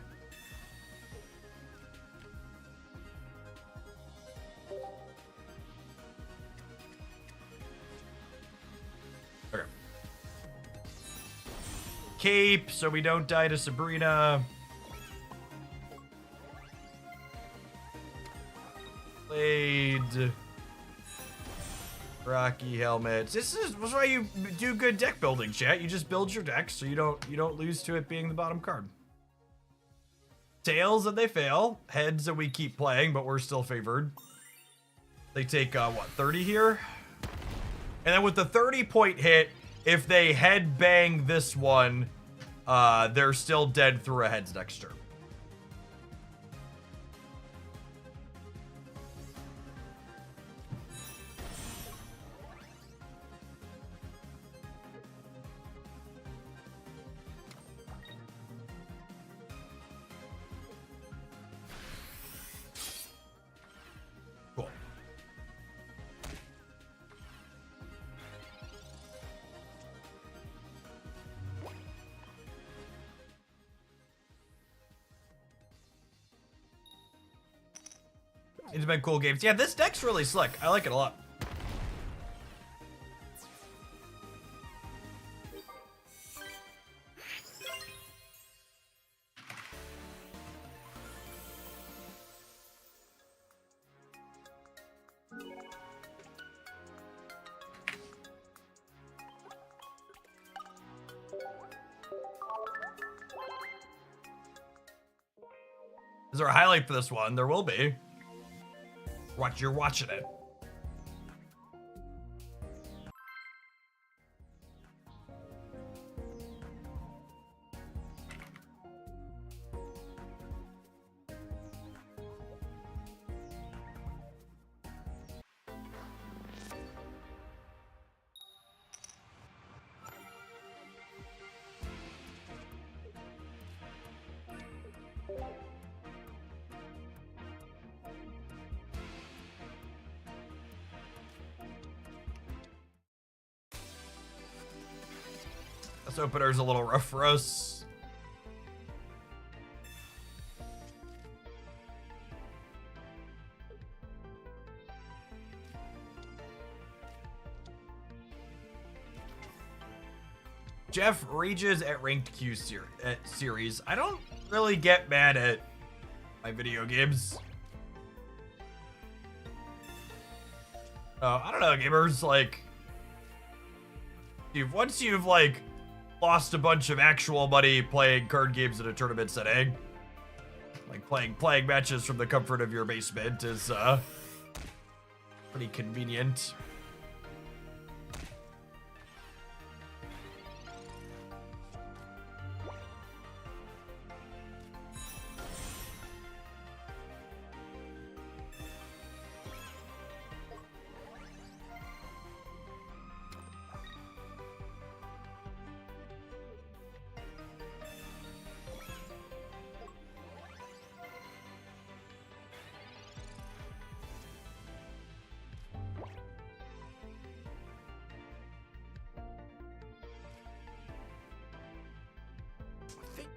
Cape, so we don't die to Sabrina. Blade. Rocky helmets. This is why you do good deck building, chat. You just build your deck so you don't lose to it being the bottom card. Tails and they fail. Heads and we keep playing, but we're still favored. They take what, 30 here? And then with the 30-point hit, if they head bang this one, they're still dead through a heads next turn. Cool. It's been cool games. Yeah, this deck's really slick. I like it a lot. Is there a highlight for this one? There will be. You're watching it. This opener's a little rough for us. Jeff rages at ranked Q series. I don't really get mad at my video games. I don't know, gamers, like, once you've like lost a bunch of actual money playing card games in a tournament setting, like playing matches from the comfort of your basement is pretty convenient.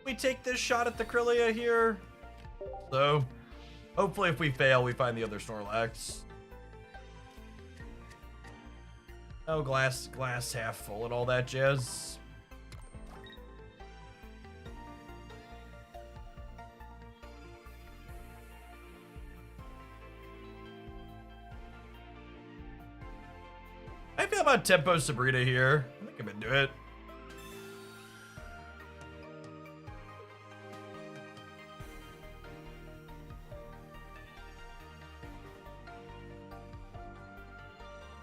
We take this shot at the Krylia here. So, hopefully if we fail, we find the other Snorlax. Oh, glass half full and all that jazz. I feel about Tempo Sabrina here. I think I'm into it.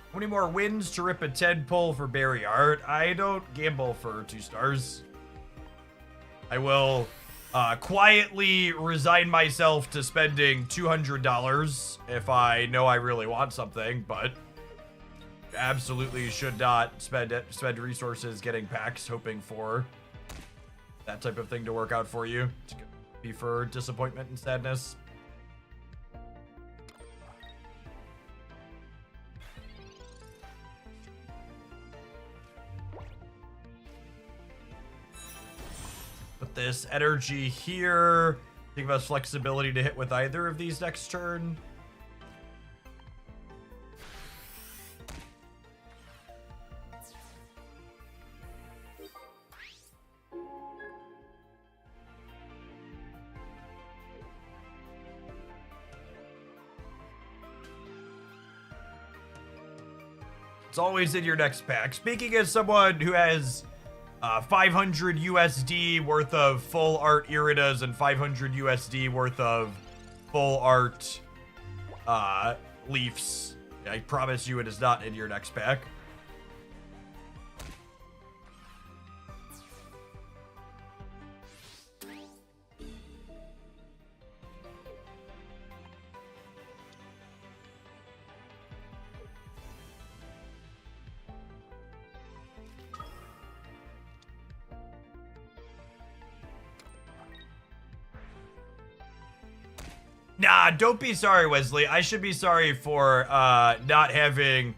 How many more wins to rip a 10 pull for Barry Art? I don't gamble for 2 stars. I will quietly resign myself to spending $200 if I know I really want something, but absolutely should not spend resources getting packs hoping for that type of thing to work out for you. It's gonna be for disappointment and sadness. Put this energy here. Think about flexibility to hit with either of these next turn. It's always in your next pack. Speaking as someone who has 500 USD worth of full art Iridas and 500 USD worth of full art Leafs, I promise you it is not in your next pack. Nah, don't be sorry, Wesley. I should be sorry for not having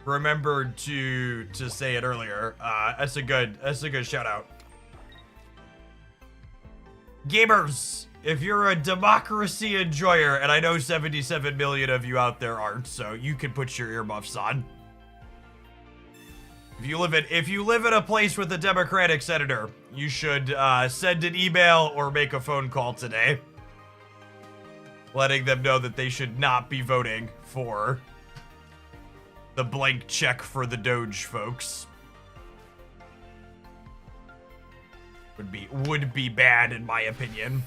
remembered to say it earlier. That's a good shout out. Gamers, if you're a democracy enjoyer, and I know 77 million of you out there aren't, so you can put your earmuffs on. If you live in a place with a Democratic senator, you should send an email or make a phone call today, letting them know that they should not be voting for the blank check for the Doge folks. Would be bad in my opinion.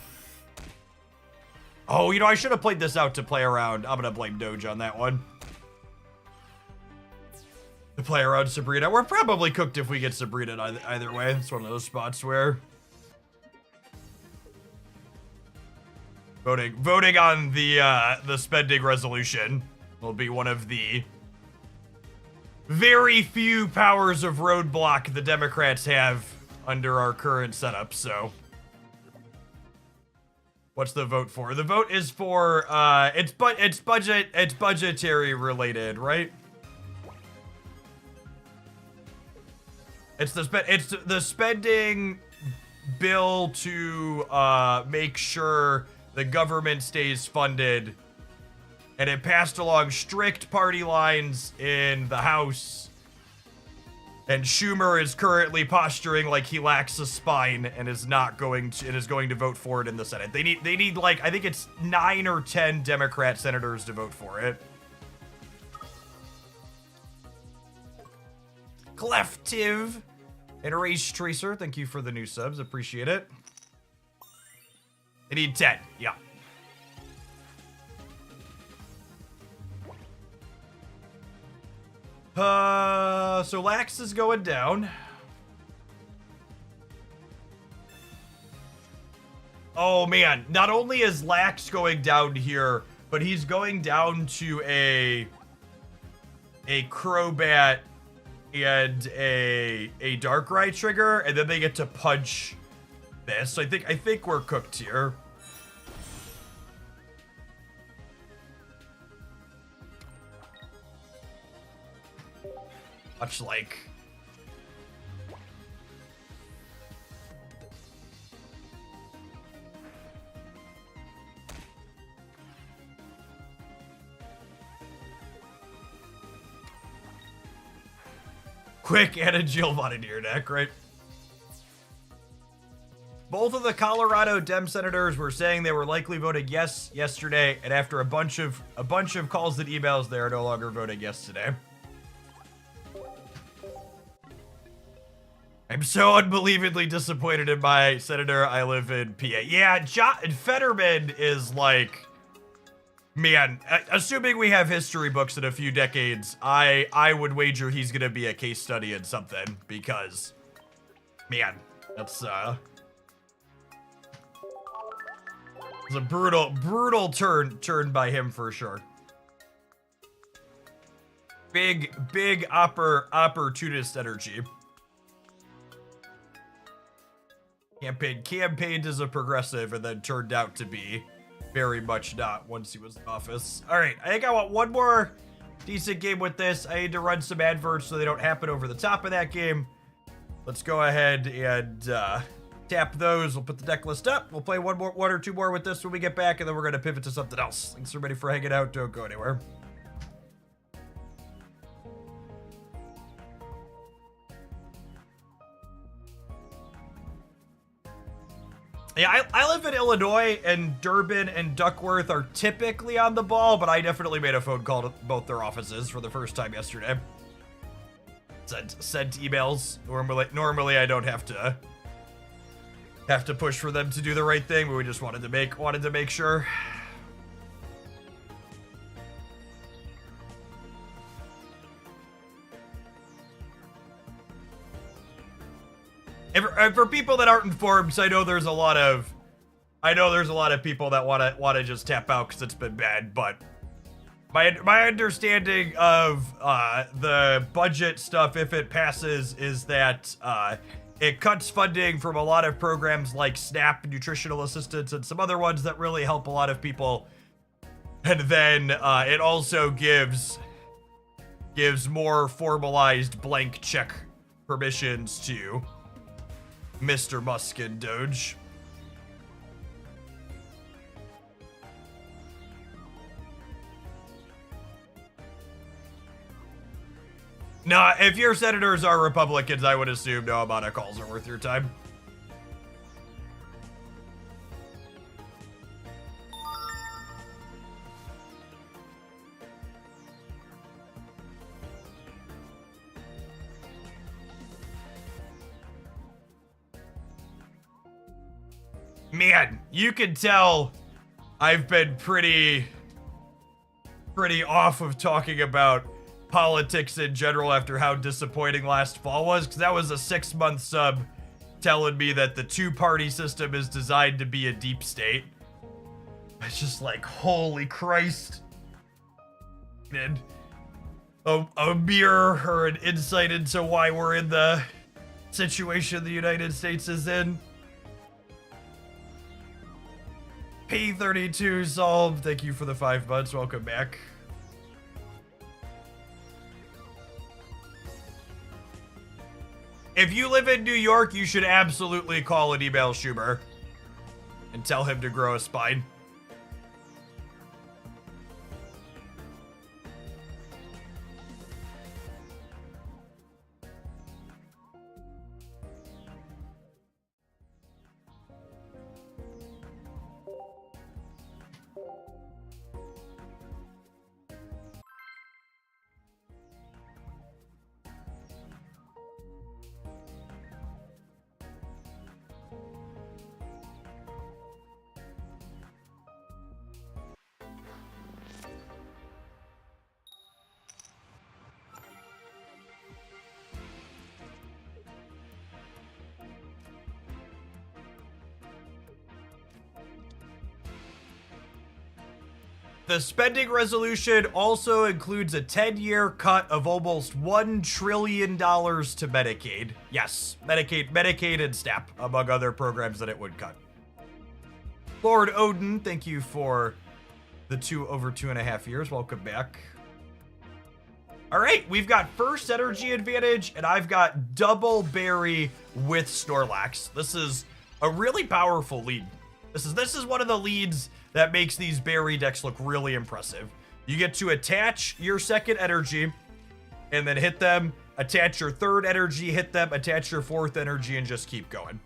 Oh, you know, I should have played this out to play around. I'm gonna blame Doge on that one. To play around Sabrina. We're probably cooked if we get Sabrina either way. It's one of those spots where voting on the spending resolution will be one of the very few powers of roadblock the Democrats have under our current setup. So, what's the vote for? The vote is for it's budgetary related, right? It's the spending bill to make sure the government stays funded, and it passed along strict party lines in the House. And Schumer is currently posturing like he lacks a spine and is going to vote for it in the Senate. They need like, I think it's 9 or 10 Democrat senators to vote for it. Cleftive and Race Tracer, thank you for the new subs, appreciate it. They need 10, yeah. So Lax is going down. Oh man, not only is Lax going down here, but he's going down to a Crobat and a Darkrai trigger, and then they get to punch this. So I think we're cooked here. Much like quick and a Giovanni to your neck, right? Both of the Colorado Dem senators were saying they were likely voting yes yesterday, and after a bunch of calls and emails, they are no longer voting yes today. I'm so unbelievably disappointed in my senator. I live in PA. Yeah, Fetterman is like, man, assuming we have history books in a few decades, I would wager he's gonna be a case study in something, because, man, that's it's a brutal turn by him for sure. Big opportunist energy. Campaigned as a progressive and then turned out to be very much not once he was in office. All right, I think I want one more decent game with this. I need to run some adverts so they don't happen over the top of that game. Let's go ahead and tap those. We'll put the deck list up. We'll play one or two more with this when we get back, and then we're going to pivot to something else. Thanks everybody for hanging out. Don't go anywhere. Yeah, I live in Illinois, and Durbin and Duckworth are typically on the ball, but I definitely made a phone call to both their offices for the first time yesterday. Sent emails. Normally I don't have to push for them to do the right thing, but we just wanted to make sure. And for people that aren't informed, so I know there's a lot of people that want to just tap out because it's been bad, but my understanding of the budget stuff, if it passes, is that it cuts funding from a lot of programs like SNAP, nutritional assistance, and some other ones that really help a lot of people, and then it also gives more formalized blank check permissions to Mr. Musk and Doge. Nah, if your senators are Republicans, I would assume no amount of calls are worth your time. Man, you can tell I've been pretty off of talking about politics in general after how disappointing last fall was, because that was a 6-month sub telling me that the two-party system is designed to be a deep state. It's just like, holy Christ. And a mirror or an insight into why we're in the situation the United States is in. P32 solved. Thank you for the 5 months. Welcome back. If you live in New York, you should absolutely call and email Schumer and tell him to grow a spine. The spending resolution also includes a 10-year cut of almost $1 trillion to Medicaid. Yes, Medicaid and SNAP, among other programs that it would cut. Lord Odin, thank you for the over 2.5 years. Welcome back. All right, we've got first energy advantage, and I've got double berry with Snorlax. This is a really powerful lead. This is one of the leads that makes these berry decks look really impressive. You get to attach your second energy and then hit them, attach your third energy, hit them, attach your fourth energy, and just keep going.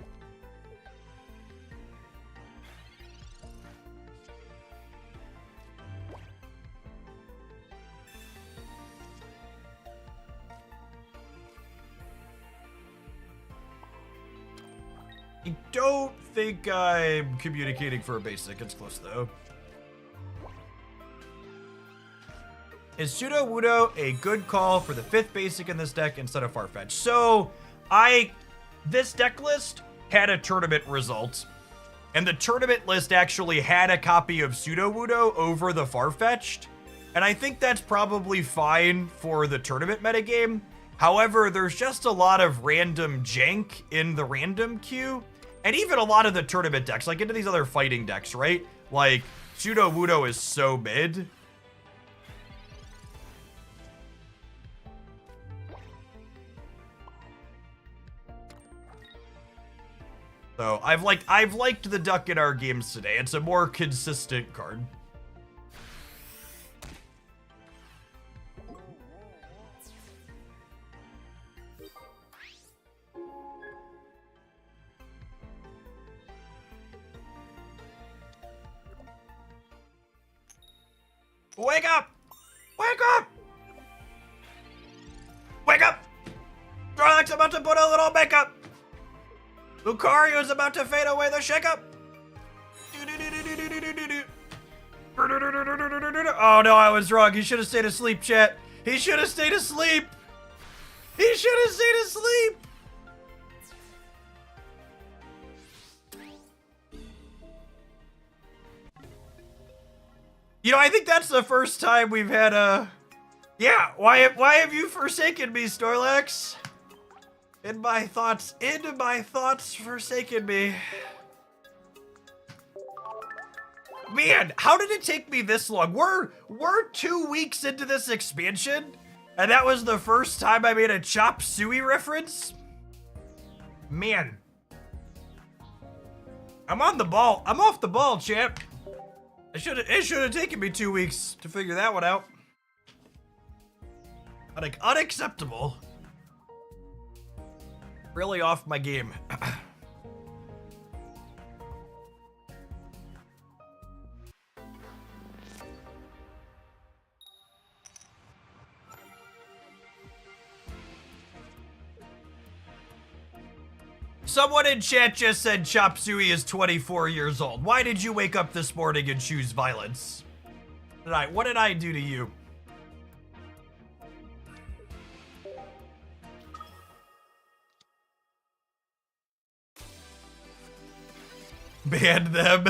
I don't think I'm communicating for a basic. It's close though. Is Sudowoodo a good call for the 5th basic in this deck instead of Farfetch? So this deck list had a tournament result, and the tournament list actually had a copy of Sudowoodo over the Farfetched, and I think that's probably fine for the tournament metagame. However, there's just a lot of random jank in the random queue. And even a lot of the tournament decks, like into these other fighting decks, right? Like, Sudowoodo is so mid. So, I've liked the duck in our games today. It's a more consistent card. Wake up! Wake up! Wake up! Snorlax about to put a little makeup! Lucario's about to fade away the shakeup! Oh no, I was wrong. He should have stayed asleep, chat. He should have stayed asleep! He should have stayed asleep! You know, I think that's the first time we've had a... Yeah, why have you forsaken me, Snorlax? In my thoughts, forsaken me. Man, how did it take me this long? We're 2 weeks into this expansion, and that was the first time I made a Chop Suey reference? Man. I'm on the ball. I'm off the ball, champ. It should have taken me 2 weeks to figure that one out. Unacceptable. Really off my game. Someone in chat just said Chop Suey is 24 years old. Why did you wake up this morning and choose violence? What did I do to you? Ban them.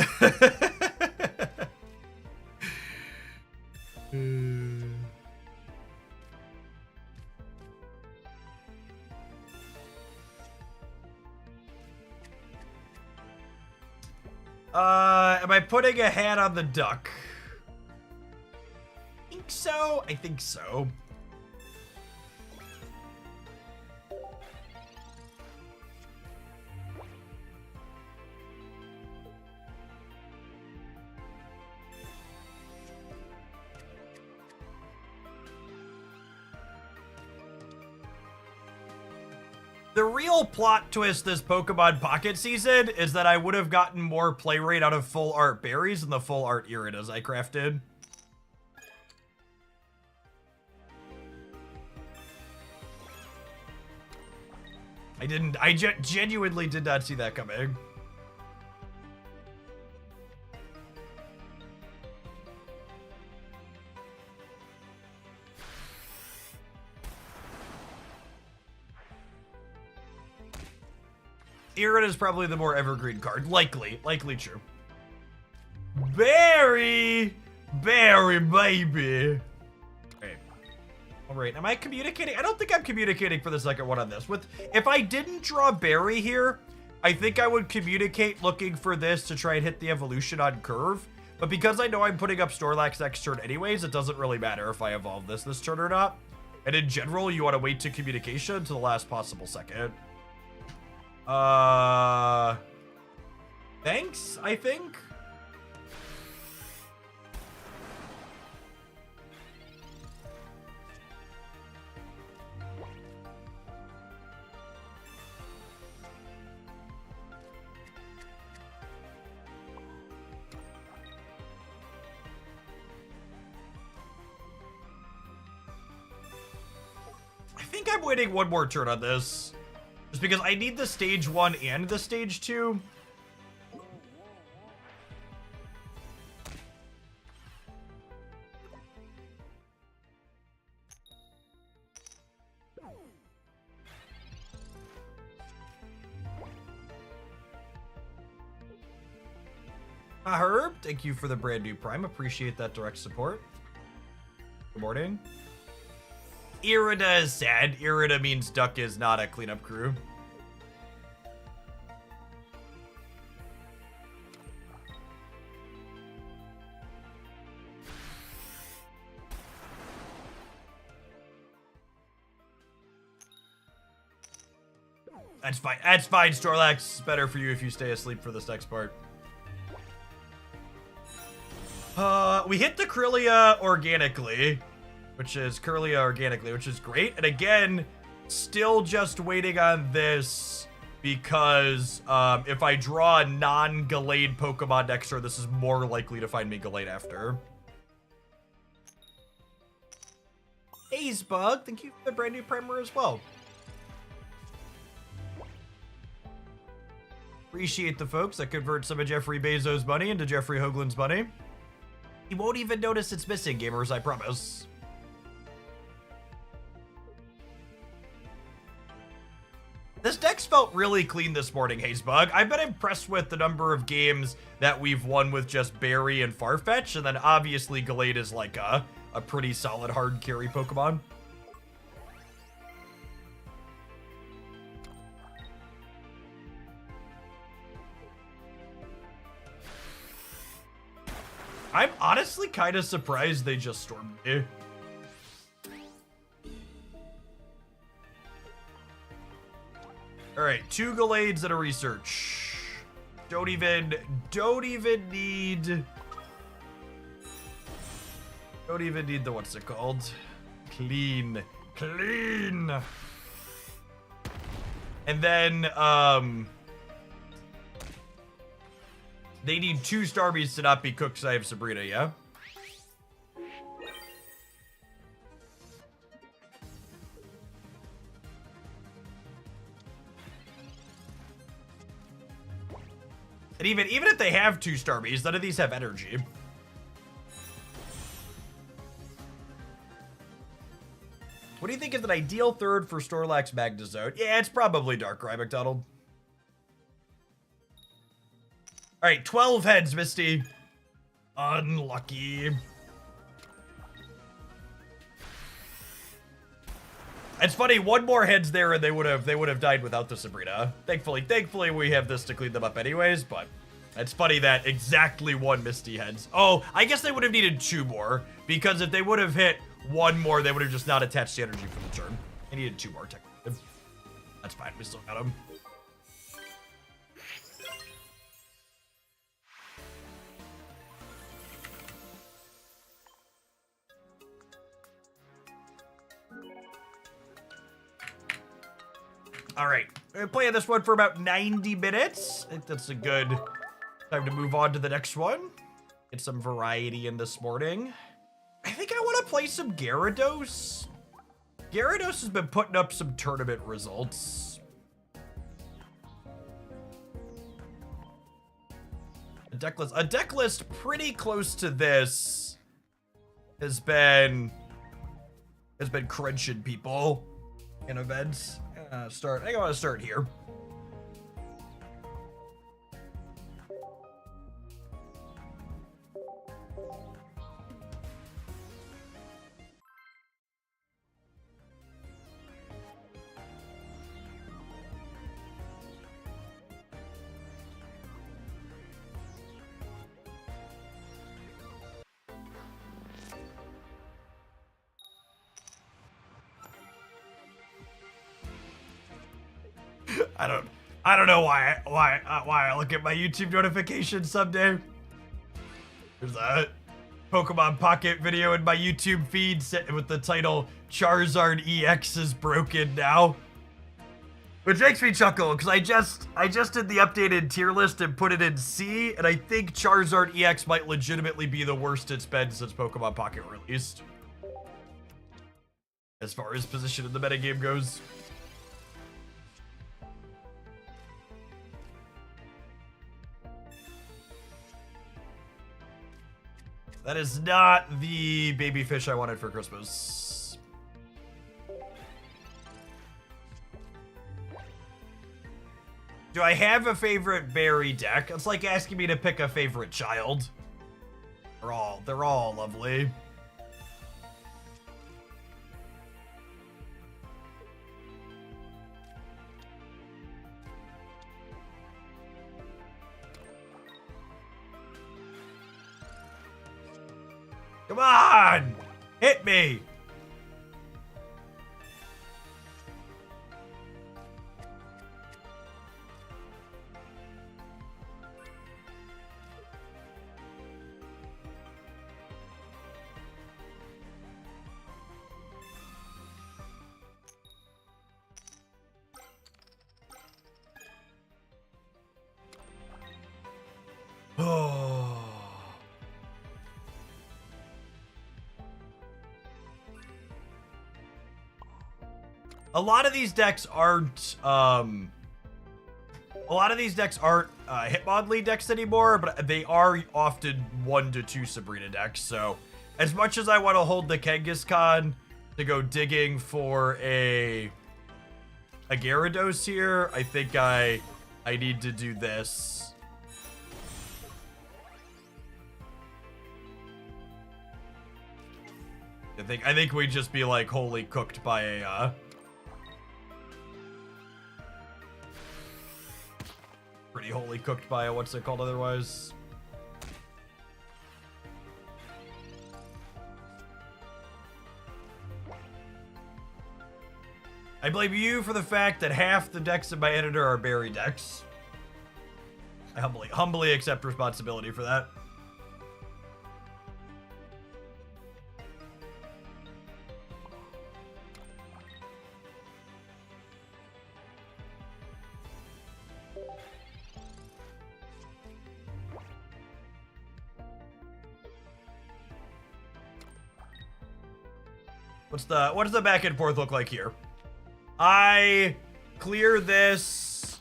Am I putting a hat on the duck? I think so. The real plot twist this Pokemon Pocket season is that I would have gotten more play rate out of full art berries than the full art Gyarados I crafted. I genuinely did not see that coming. Gyarados is probably the more evergreen card. Likely true. Barry, baby. Okay. All right, am I communicating? I don't think I'm communicating for the second one on this. If I didn't draw Barry here, I think I would communicate looking for this to try and hit the evolution on curve. But because I know I'm putting up Snorlax next turn anyways, it doesn't really matter if I evolve this turn or not. And in general, you want to wait to communication to the last possible second. Thanks, I think. I think I'm waiting one more turn on this. Just because I need the stage 1 and the stage 2. Herb, thank you for the brand new Prime. Appreciate that direct support. Good morning. Irida is sad. Irida means Duck is not a cleanup crew. That's fine. That's fine, Snorlax. It's better for you if you stay asleep for this next part. We hit the Kirlia organically. Which is which is great. And again, still just waiting on this because if I draw a non-Gallade Pokemon next turn, this is more likely to find me Gallade after. Hazebug, thank you for the brand new primer as well. Appreciate the folks that convert some of Jeffrey Bezos' money into Jeffrey Hoagland's money. You won't even notice it's missing, gamers, I promise. This deck's felt really clean this morning, Hazebug. I've been impressed with the number of games that we've won with just Barry and Farfetch, and then obviously Gallade is like a pretty solid hard carry Pokemon. I'm honestly kind of surprised they just stormed me. All right, 2 Gallades and a research. Don't even need the, what's it called? Clean. And then, they need 2 Starmies to not be cooked because I have Sabrina, yeah? And even if they have 2 Starmies, none of these have energy. What do you think is an ideal third for Snorlax Magnezone? Yeah, it's probably Darkrai, McDonald. All right, 12 heads, Misty. Unlucky. It's funny, 1 more heads there and they would have died without the Sabrina. Thankfully we have this to clean them up anyways, but it's funny that exactly 1 Misty heads. Oh, I guess they would have needed 2 more, because if they would have hit 1 more, they would have just not attached the energy for the turn. They needed 2 more technically. That's fine, we still got them. All right, I'm gonna play this one for about 90 minutes. I think that's a good time to move on to the next one. Get some variety in this morning. I think I want to play some Gyarados. Gyarados has been putting up some tournament results. A deck list pretty close to this has been crunching people in events. I think I want to start here. I don't know why I look at my YouTube notifications someday. There's a Pokemon Pocket video in my YouTube feed with the title Charizard EX is broken now. Which makes me chuckle because I just did the updated tier list and put it in C, and I think Charizard EX might legitimately be the worst it's been since Pokemon Pocket released. As far as position in the metagame goes. That is not the baby fish I wanted for Christmas. Do I have a favorite berry deck? It's like asking me to pick a favorite child. They're all lovely. Come on! Hit me! Oh. A lot of these decks aren't Hitmonlee decks anymore, but they are often 1 to 2 Sabrina decks. So as much as I want to hold the Kangaskhan to go digging for a Gyarados here, I think I need to do this. I think we'd just be like wholly cooked by a pretty wholly cooked by a, what's it called otherwise? I blame you for the fact that half the decks in my editor are berry decks. I humbly accept responsibility for that. What does the back and forth look like here? I clear this.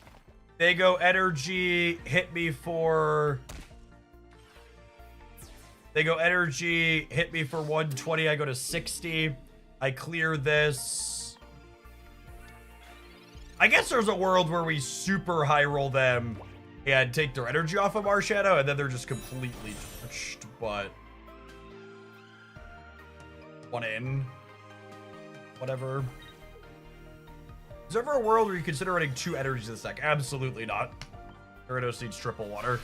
They go energy, hit me for... They go energy, hit me for 120, I go to 60. I clear this. I guess there's a world where we super high roll them and take their energy off of Marshadow, and then they're just completely torched, but... One in. Whatever. Is there ever a world where you consider running 2 energies in this deck? Absolutely not. Gyarados needs triple water.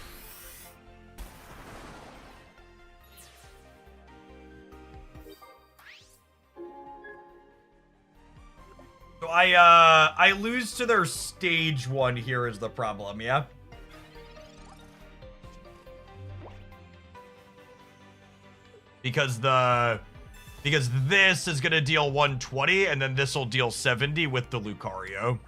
So I lose to their stage 1 here is the problem, yeah? Because this is gonna deal 120, and then this will deal 70 with the Lucario.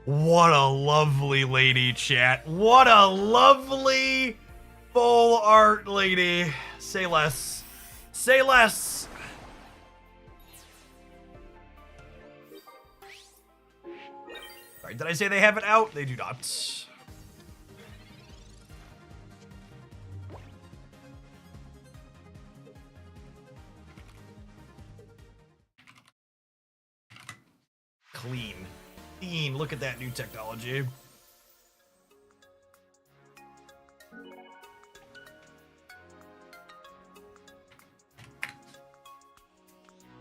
What a lovely lady, chat. What a lovely full art lady. Say less. Say less. All right, did I say they have it out? They do not. Clean. Clean. Look at that new technology.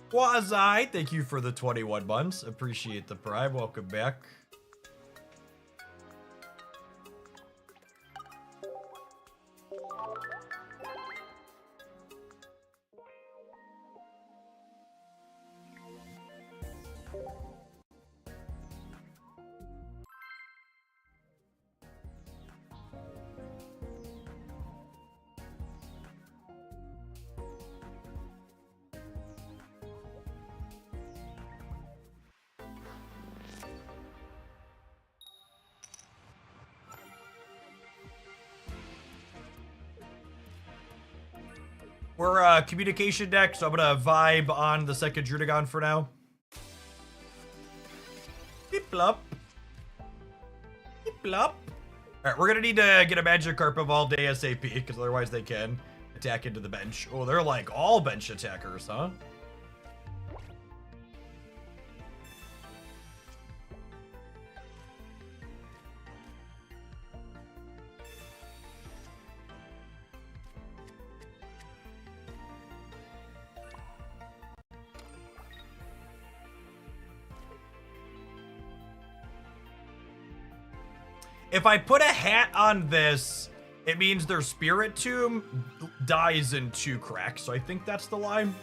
Quasi, thank you for the 21 months. Appreciate the prime. Welcome back. We're communication deck, so I'm gonna vibe on the second Drudagon for now. Beep blop. Beep blop. Alright, we're gonna need to get a Magikarp evolved ASAP, because otherwise they can attack into the bench. Oh, they're like all bench attackers, huh? If I put a hat on this, it means their Spirit Tomb dies in 2 cracks. So I think that's the line.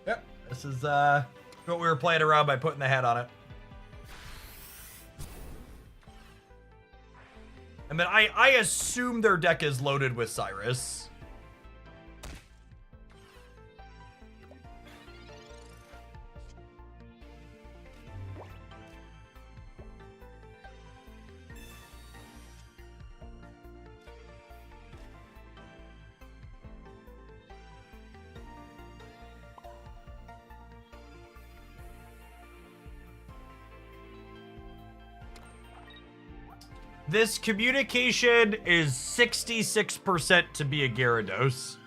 Yep, this is what we were playing around by putting the hat on it. And then I assume their deck is loaded with Cyrus. This communication is 66% to be a Gyarados.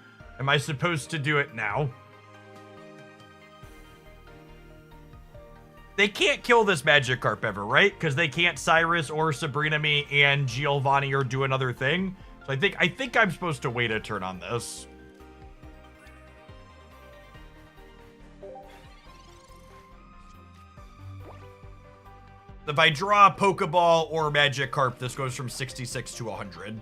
Am I supposed to do it now? They can't kill this Magikarp ever, right? Because they can't Cyrus or Sabrina me and Giovanni or do another thing. So I think I'm supposed to wait a turn on this. If I draw a Pokeball or Magikarp, this goes from 66 to 100.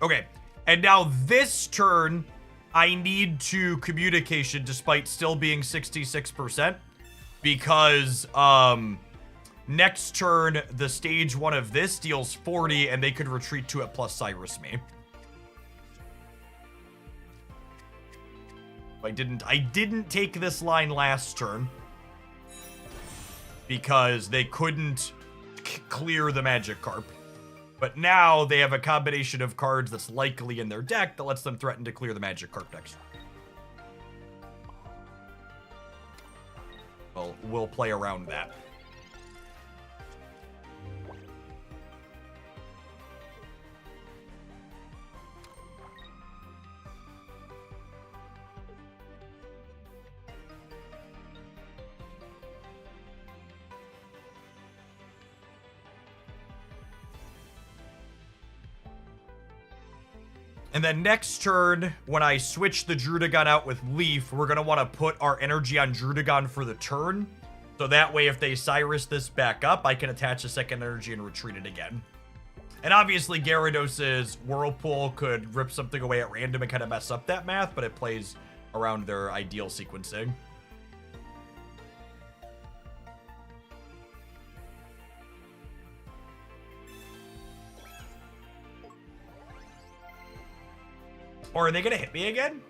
Okay, and now this turn, I need to communication despite still being 66%, because, next turn, the stage 1 of this deals 40, and they could retreat to it plus Cyrus me. I didn't take this line last turn because they couldn't clear the Magikarp. But now they have a combination of cards that's likely in their deck that lets them threaten to clear the Magikarp next turn. Well, we'll play around that. And then next turn, when I switch the Drudagon out with Leaf, we're going to want to put our energy on Drudagon for the turn. So that way, if they Cyrus this back up, I can attach a second energy and retreat it again. And obviously, Gyarados' Whirlpool could rip something away at random and kind of mess up that math, but it plays around their ideal sequencing. Or are they going to hit me again?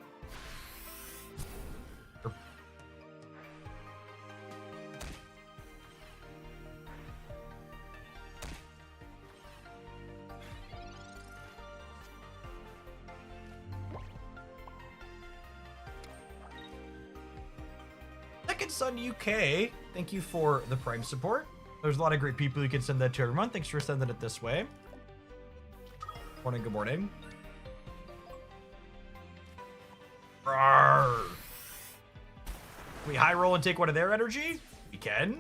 Second Son UK, thank you for the Prime support. There's a lot of great people you can send that to every month. Thanks for sending it this way. Morning, good morning. Rawr. Can we high roll and take one of their energy? We can.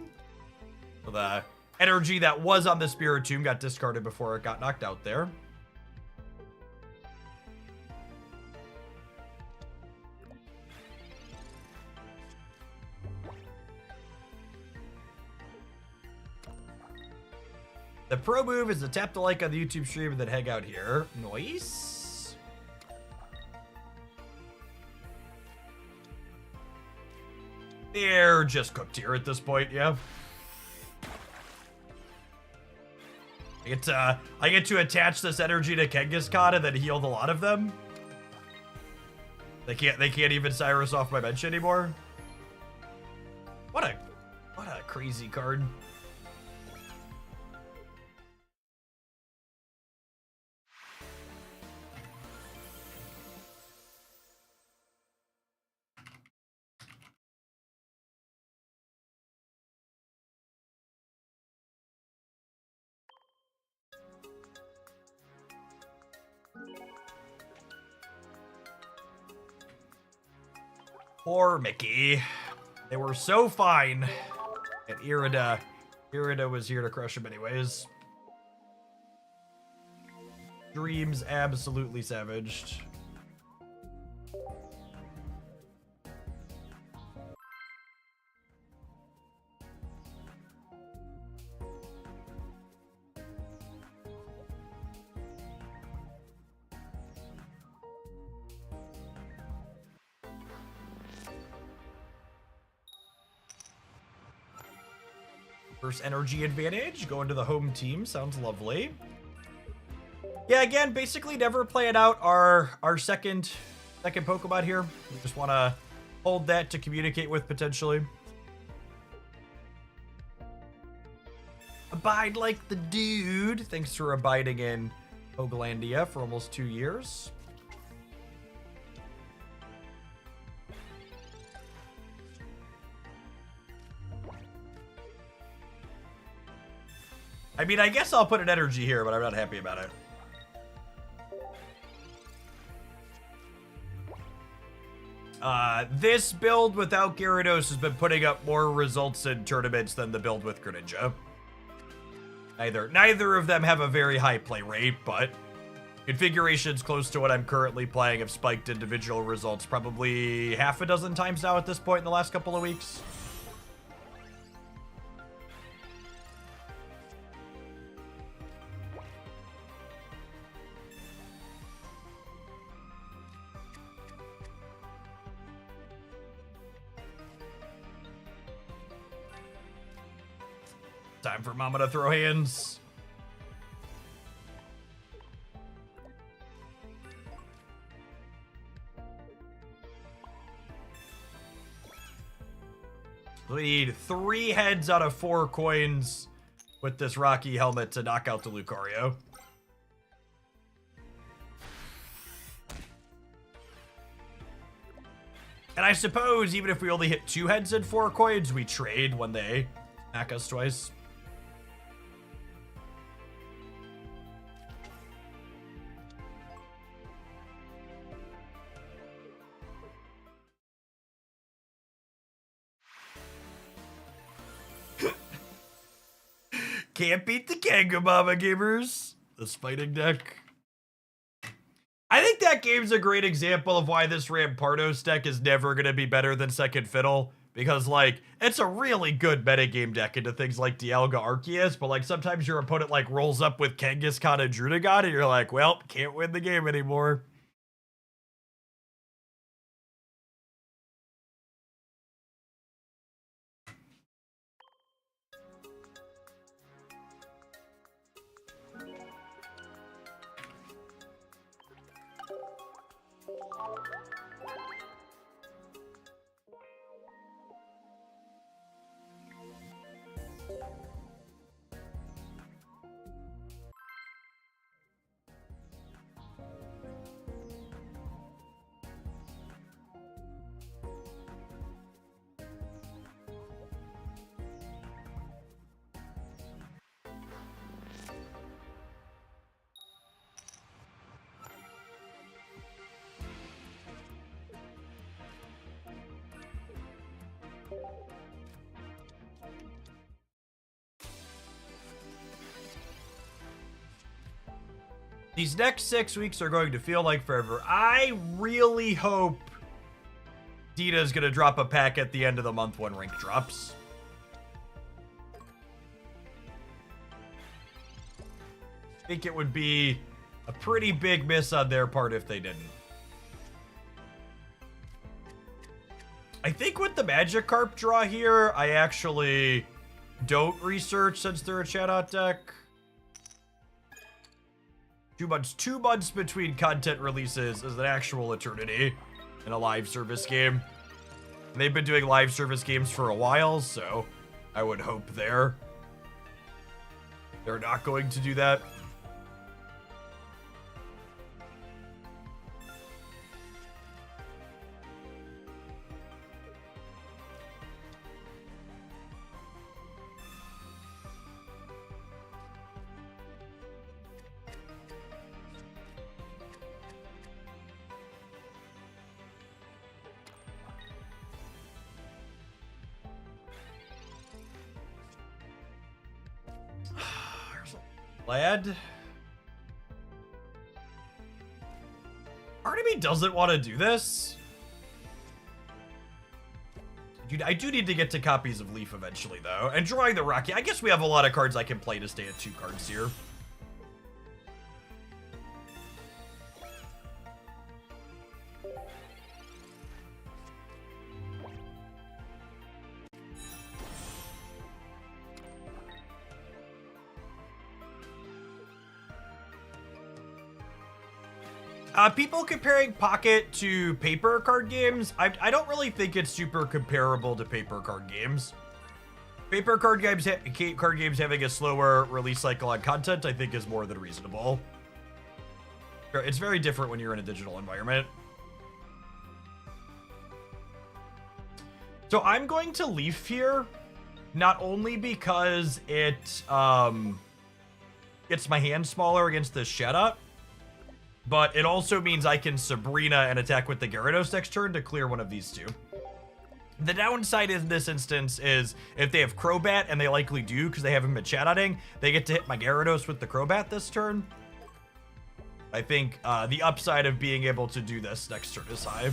So the energy that was on the Spiritomb got discarded before it got knocked out there. The pro move is to tap the like on the YouTube stream and then hang out here. Nice. They're just cooked here at this point, yeah. I get to attach this energy to Kangaskhan and then heal a lot of them. They can't even Cyrus off my bench anymore. What a crazy card. Poor Mickey. They were so fine. And Irida was here to crush him anyways. Dreams absolutely savaged. First energy advantage, going to the home team, sounds lovely. Yeah, again, basically never playing out our second Pokemon here. We just want to hold that to communicate with potentially. Abide like the dude. Thanks for abiding in Hoaglandia for almost 2 years. I mean, I guess I'll put an energy here, but I'm not happy about it. This build without Gyarados has been putting up more results in tournaments than the build with Greninja. Neither of them have a very high play rate, but configurations close to what I'm currently playing have spiked individual results probably half a dozen times now at this point in the last couple of weeks. Time for Mama to throw hands. We need 3 heads out of 4 coins with this Rocky helmet to knock out the Lucario. And I suppose even if we only hit 2 heads and 4 coins, we trade when they knock us twice. Can't beat the Kangumama gamers. This fighting deck. I think that game's a great example of why this Rampardos deck is never going to be better than Second Fiddle. Because, like, it's a really good metagame deck into things like Dialga Arceus, but, like, sometimes your opponent, like, rolls up with Kangaskhan and Drudagon, and you're like, well, can't win the game anymore. These next 6 weeks are going to feel like forever. I really hope Dita's going to drop a pack at the end of the month when rank drops. I think it would be a pretty big miss on their part if they didn't. I think with the Magikarp draw here, I actually don't research since they're a Chatot deck. 2 months between content releases is an actual eternity in a live service game. And they've been doing live service games for a while, so I would hope they're not going to do that. Lad. Part of me doesn't want to do this. Dude, I do need to get to copies of Leaf eventually, though. And drawing the Rocky. I guess we have a lot of cards I can play to stay at 2 cards here. People comparing Pocket to paper card games, I don't really think it's super comparable to paper card games. Paper card games having a slower release cycle on content, I think, is more than reasonable. It's very different when you're in a digital environment. So I'm going to Leaf here, not only because it gets my hand smaller against the Shadow, but it also means I can Sabrina and attack with the Gyarados next turn to clear one of these 2. The downside in this instance is if they have Crobat, and they likely do because they haven't been Chatot-ing, they get to hit my Gyarados with the Crobat this turn. I think the upside of being able to do this next turn is high.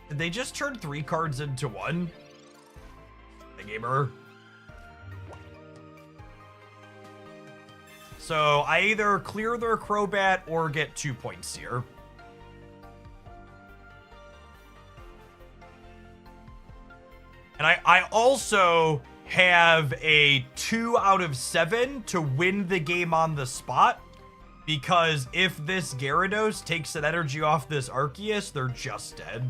Did they just turn 3 cards into 1? The gamer. So I either clear their Crobat or get 2 points here. And I also have a 2 out of 7 to win the game on the spot. Because if this Gyarados takes an energy off this Arceus, they're just dead.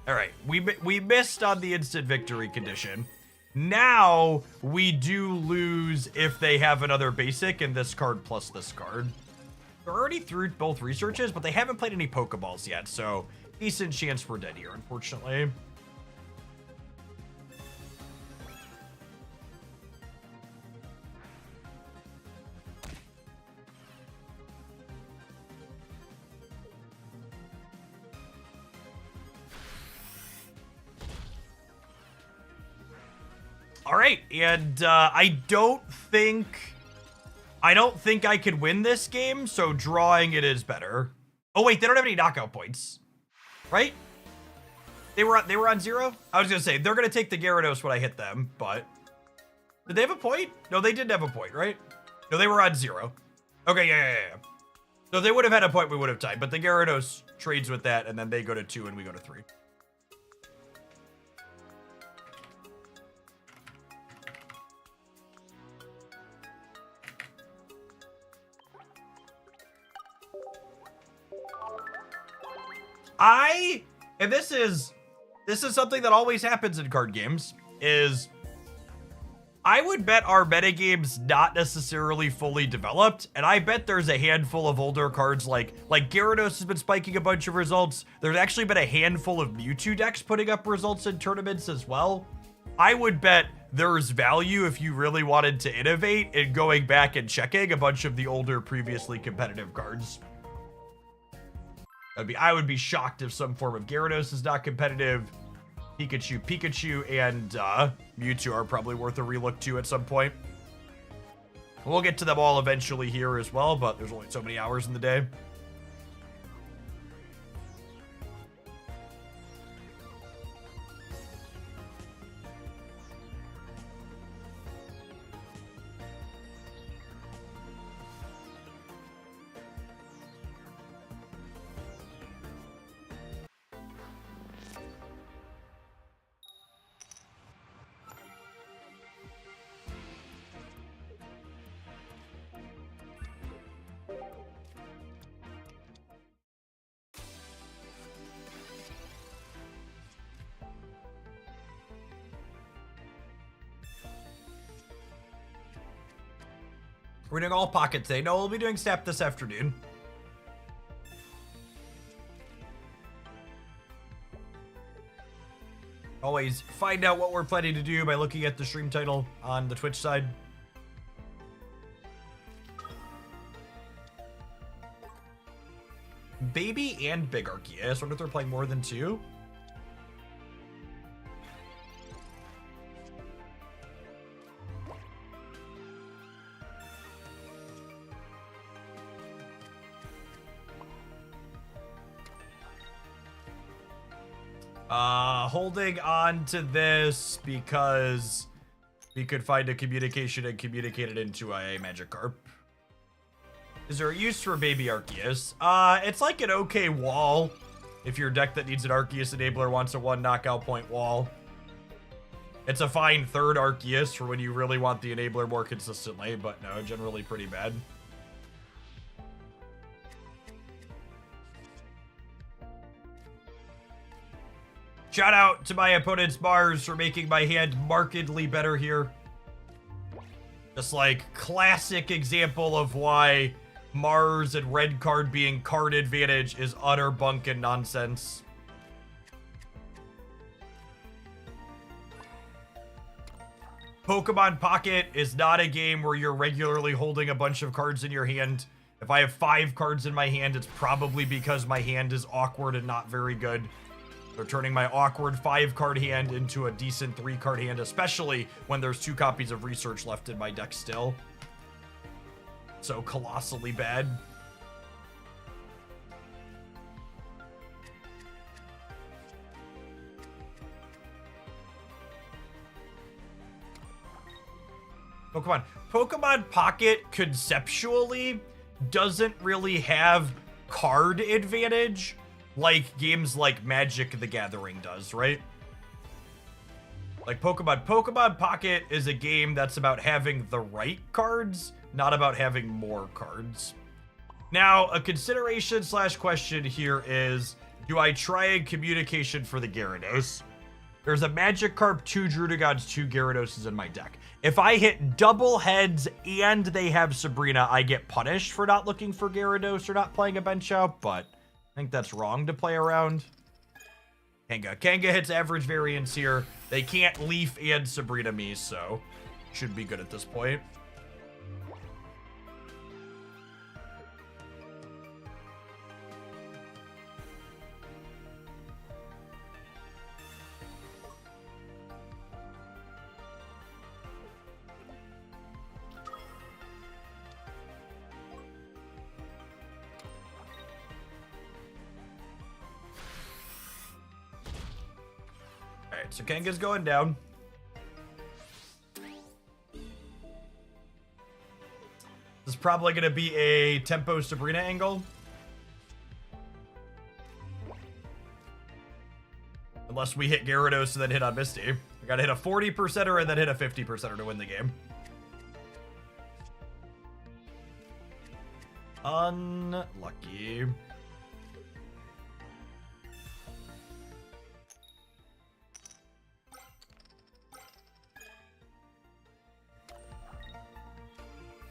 All right, we missed on the instant victory condition. Now we do lose if they have another basic and this card plus this card. They're already through both researches, but they haven't played any Pokeballs yet, so decent chance we're dead here, unfortunately. All right, and I don't think I could win this game, so drawing it is better. Oh wait, they don't have any knockout points, right? They were on 0. I was gonna say they're gonna take the Gyarados when I hit them, but did they have a point? No, they didn't have a point, right? No, they were on 0. Okay, yeah. So if they would have had a point, we would have tied. But the Gyarados trades with that, and then they go to 2 and we go to 3. And this is something that always happens in card games, is I would bet our metagame's not necessarily fully developed, and I bet there's a handful of older cards like Gyarados has been spiking a bunch of results. There's actually been a handful of Mewtwo decks putting up results in tournaments as well. I would bet there's value if you really wanted to innovate in going back and checking a bunch of the older previously competitive cards. I would be shocked if some form of Gyarados is not competitive. Pikachu, and Mewtwo are probably worth a relook to at some point. We'll get to them all eventually here as well, but there's only so many hours in the day. We're doing all pocket today. No, we'll be doing Snap this afternoon. Always find out what we're planning to do by looking at the stream title on the Twitch side. Baby and Big Arceus. I wonder if they're playing more than 2. Holding on to this because we could find a communication and communicate it into a Magikarp. Is there a use for Baby Arceus? It's like an okay wall. If your deck that needs an Arceus enabler wants a 1 knockout point wall. It's a fine third Arceus for when you really want the enabler more consistently, but no, generally pretty bad. Shout out to my opponent's Mars for making my hand markedly better here. Just like classic example of why Mars and red card being card advantage is utter bunk and nonsense. Pokemon Pocket is not a game where you're regularly holding a bunch of cards in your hand. If I have 5 cards in my hand, it's probably because my hand is awkward and not very good. They're turning my awkward 5-card hand into a decent 3-card hand, especially when there's 2 copies of Research left in my deck still. So colossally bad. Pokemon Pocket conceptually doesn't really have card advantage like games like Magic the Gathering does, right? Like Pokemon Pocket is a game that's about having the right cards, not about having more cards. Now, a consideration / question here is, do I try a communication for the Gyarados? There's a Magikarp, 2 Druddigons, 2 Gyaradoses in my deck. If I hit double heads and they have Sabrina, I get punished for not looking for Gyarados or not playing a bench out, but I think that's wrong to play around. Kanga hits average variance here. They can't Leaf and Sabrina me, so should be good at this point. right, so Kanga's going down. This is probably going to be a Tempo Sabrina angle. Unless we hit Gyarados and then hit on Misty. We gotta hit a 40%er and then hit a 50%er to win the game. Unlucky.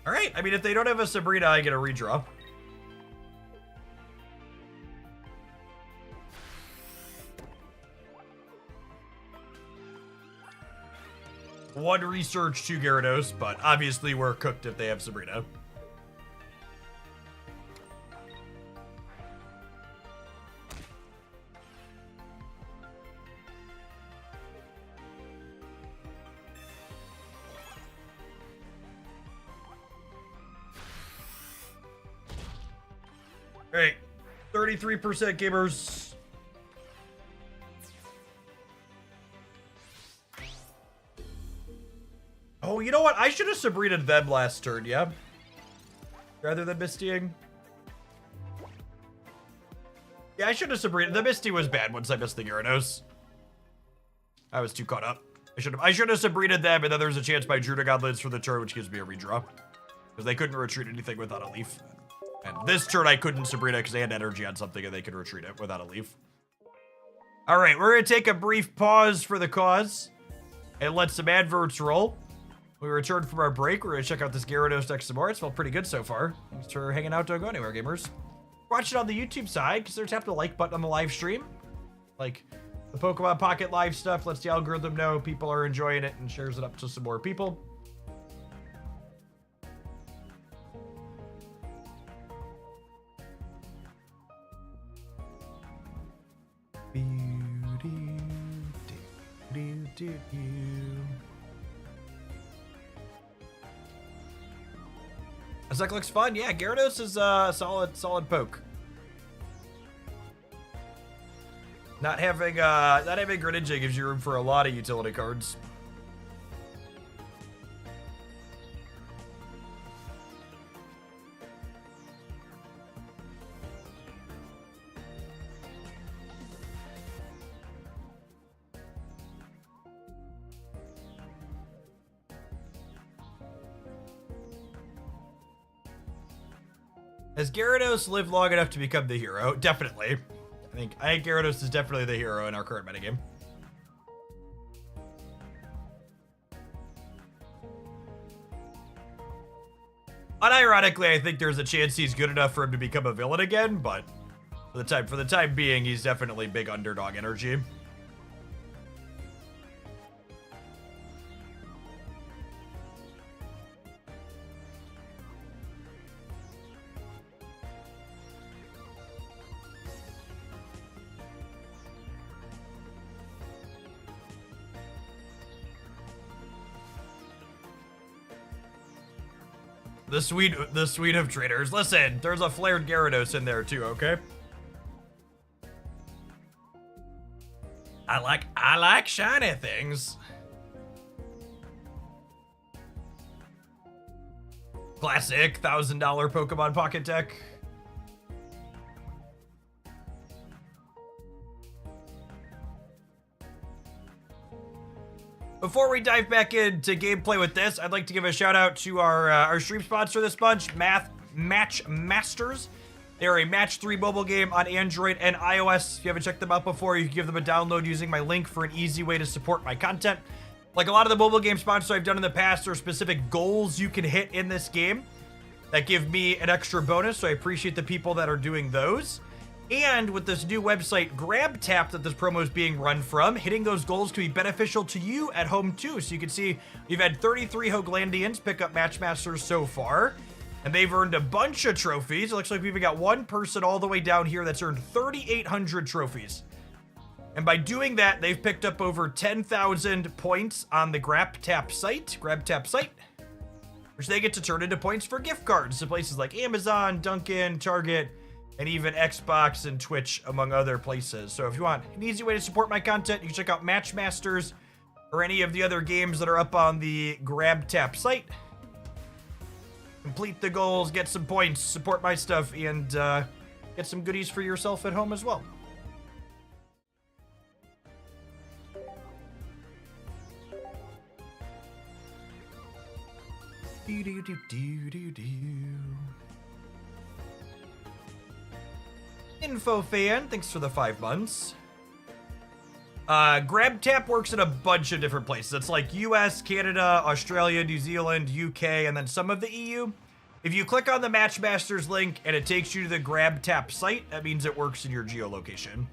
Alright, I mean, if they don't have a Sabrina, I get a redraw. One research to Gyarados, but obviously we're cooked if they have Sabrina. Alright, 33% gamers. Oh, you know what? I should have Sabrina'd them last turn, yeah? Rather than Mistying. Yeah, I should have Sabrina. The Misty was bad once I missed the Gyarados. I was too caught up. I should have Sabrina'd them, and then there's a chance my Drew to Godlids for the turn, which gives me a redraw. Because they couldn't retreat anything without a leaf. And this turn I couldn't Sabrina because they had energy on something and they could retreat it without a leaf. Alright, we're going to take a brief pause for the cause. And let some adverts roll. We return from our break. We're going to check out this Gyarados deck some more. It's felt pretty good so far. Thanks for hanging out. Don't go anywhere, gamers. Watch it on the YouTube side, because there's tap the like button on the live stream. Like the Pokemon Pocket Live stuff lets the algorithm know people are enjoying it and shares it up to some more people. This deck looks fun. Yeah, Gyarados is a solid poke. Not having Greninja gives you room for a lot of utility cards. Has Gyarados lived long enough to become the hero? Definitely. I think Gyarados is definitely the hero in our current metagame. Unironically, I think there's a chance he's good enough for him to become a villain again, but for the time being, he's definitely big underdog energy. The suite of traitors. Listen, there's a flared Gyarados in there too, okay? I like shiny things. Classic $1,000 Pokemon Pocket deck. Before we dive back into gameplay with this, I'd like to give a shout out to our stream sponsor this bunch, Match Masters. They're a Match 3 mobile game on Android and iOS. If you haven't checked them out before, you can give them a download using my link for an easy way to support my content. Like a lot of the mobile game sponsors I've done in the past, there are specific goals you can hit in this game that give me an extra bonus, so I appreciate the people that are doing those. And with this new website, GrabTap, that this promo is being run from, hitting those goals can be beneficial to you at home too. So you can see we've had 33 Hoaglandians pick up Matchmasters so far, and they've earned a bunch of trophies. It looks like we've even got one person all the way down here that's earned 3,800 trophies. And by doing that, they've picked up over 10,000 points on the GrabTap site, which they get to turn into points for gift cards to places like Amazon, Dunkin', Target, and even Xbox and Twitch, among other places. So if you want an easy way to support my content, you can check out Matchmasters or any of the other games that are up on the GrabTap site. Complete the goals, get some points, support my stuff, and get some goodies for yourself at home as well. Info fan, thanks for the 5 months. GrabTap works in a bunch of different places. It's like US, Canada, Australia, New Zealand, UK, and then some of the EU. If you click on the Matchmasters link and it takes you to the GrabTap site, that means it works in your geolocation.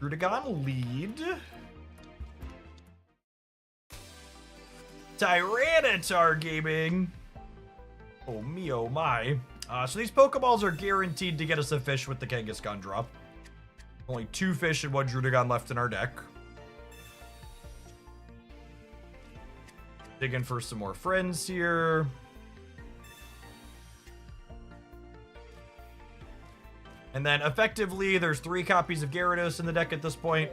Drudagon lead. Tyranitar Gaming. Oh me, oh my. So these Pokeballs are guaranteed to get us a fish with the Kangaskhan drop. Only 2 fish and 1 Drudagon left in our deck. Digging for some more friends here. And then effectively, there's 3 copies of Gyarados in the deck at this point.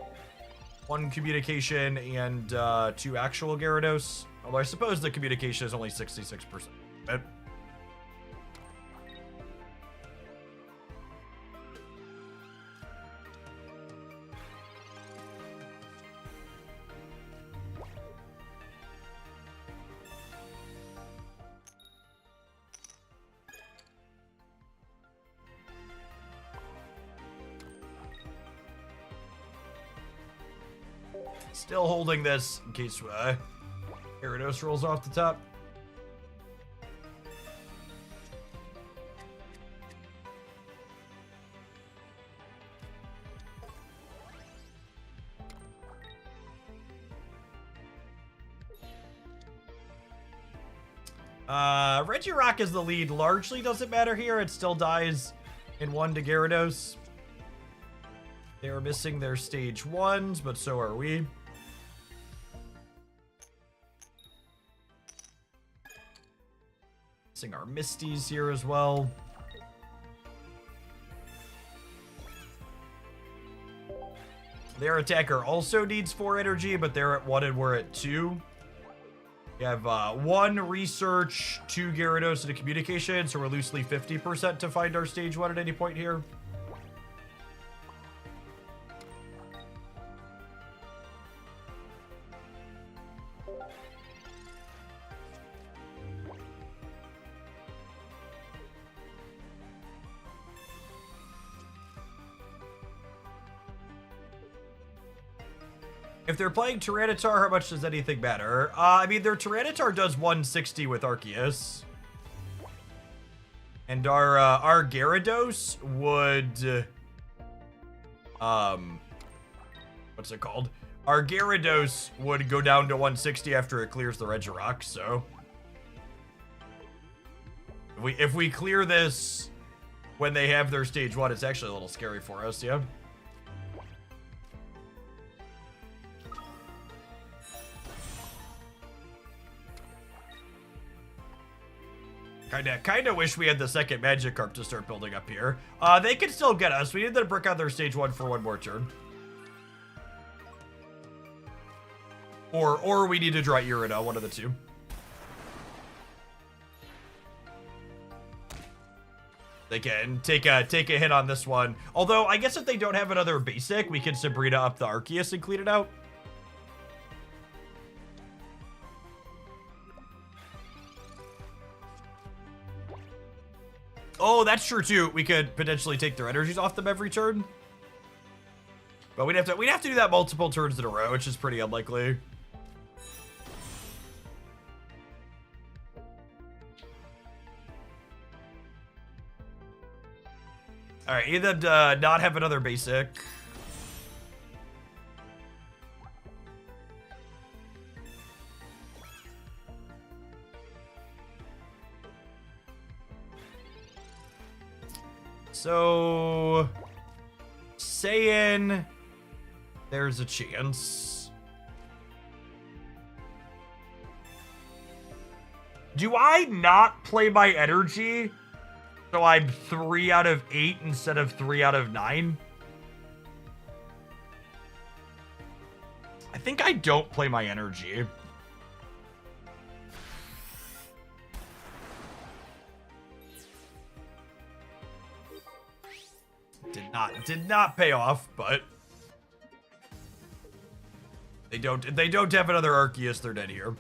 1 communication and 2 actual Gyarados. Although I suppose the communication is only 66%. But still holding this in case Gyarados rolls off the top. Regirock is the lead. Largely doesn't matter here. It still dies in 1 to Gyarados. They are missing their stage 1s, but so are we. Missing our Misties here as well. Their attacker also needs 4 energy, but they're at 1 and we're at 2. We have 1 research, 2 Gyarados, and a communication, so we're loosely 50% to find our stage 1 at any point here. If they're playing Tyranitar, how much does anything matter? I mean, their Tyranitar does 160 with Arceus. And our Gyarados would... what's it called? Our Gyarados would go down to 160 after it clears the Regirock, so... If we clear this when they have their stage 1, it's actually a little scary for us, yeah? Kinda wish we had the second Magikarp to start building up here. They can still get us. We need them to break out their stage 1 for 1 more turn. Or we need to draw Irida, one of the 2. They can take a hit on this one. Although, I guess if they don't have another basic, we can Sabrina up the Arceus and clean it out. Oh, that's true too. We could potentially take their energies off them every turn. But we'd have to do that multiple turns in a row, which is pretty unlikely. Alright, either not have another basic. So, saying there's a chance. Do I not play my energy? So I'm 3 out of 8 instead of 3 out of 9? I think I don't play my energy. Did not pay off, but they don't have another Arceus, they're dead here.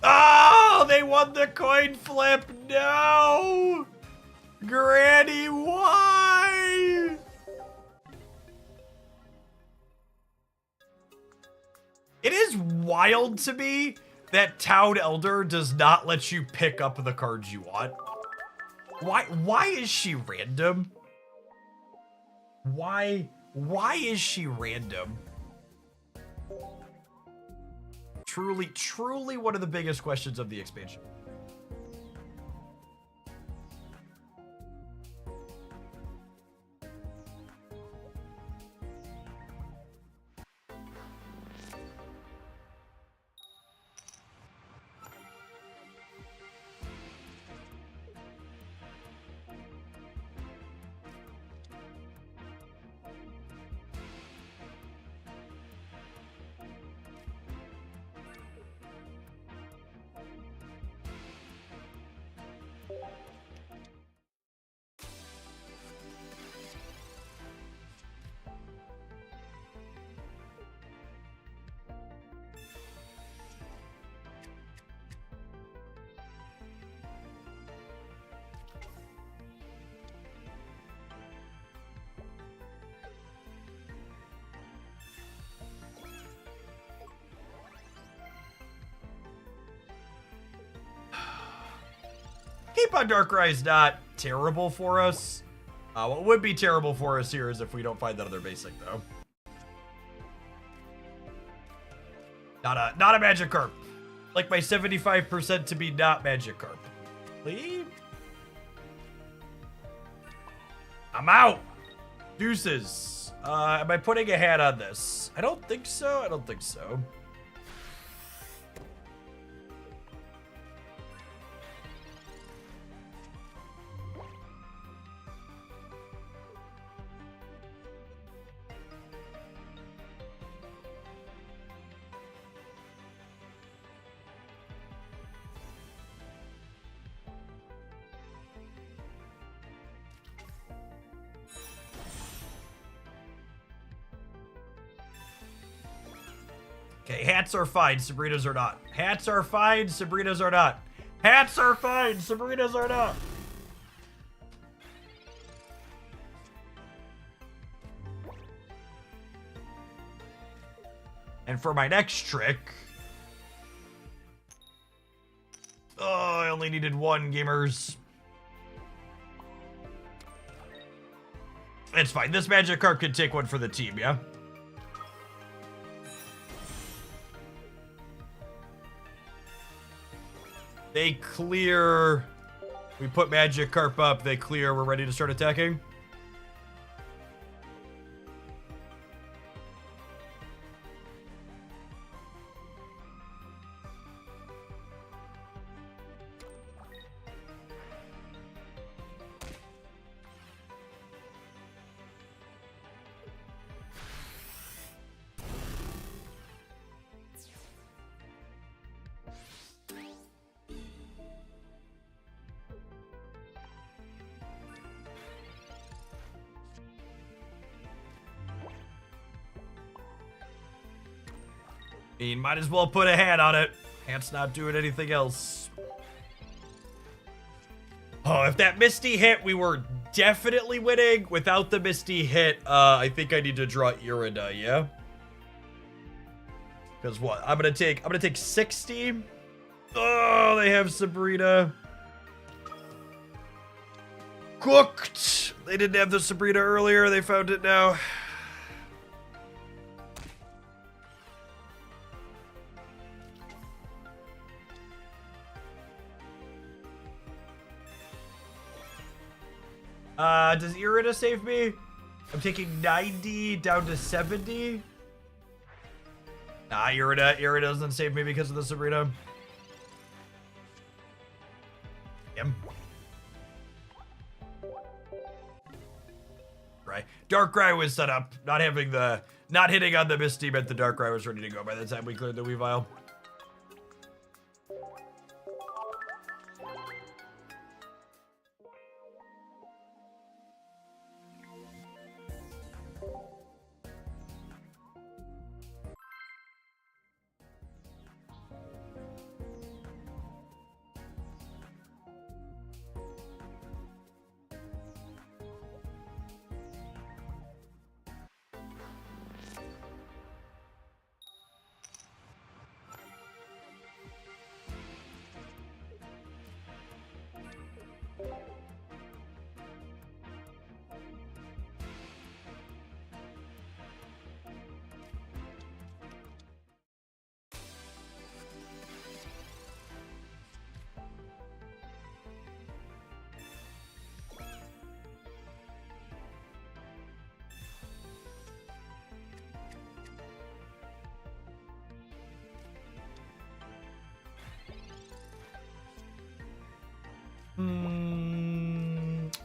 Oh, they won the coin flip. No! Granny, why? It is wild to me that Town Elder does not let you pick up the cards you want. Why is she random? Why is she random? Truly one of the biggest questions of the expansion. Keep on Darkrai is not terrible for us. What would be terrible for us here is if we don't find that other basic, though. Not a Magikarp. Like my 75% to be not Magikarp. Please? I'm out. Deuces. Am I putting a hat on this? I don't think so. I don't think so. Okay, hats are fine, Sabrinas are not. Hats are fine, Sabrinas are not. Hats are fine, Sabrinas are not. And for my next trick... Oh, I only needed one, gamers. It's fine. This Magikarp can take one for the team, yeah? They clear. We put Magikarp up. They clear. We're ready to start attacking. Might as well put a hat on it. Hat's not doing anything else. Oh, if that Misty hit, we were definitely winning. Without the Misty hit, I think I need to draw Irida, yeah? Because what? I'm gonna take 60. Oh, they have Sabrina. Cooked. They didn't have the Sabrina earlier. They found it now. Does Irida save me? I'm taking 90 down to 70. Nah, Irida doesn't save me because of the Sabrina. Yep. Right. Darkrai was set up. Not hitting on the Misty meant the Darkrai was ready to go by the time we cleared the Weavile.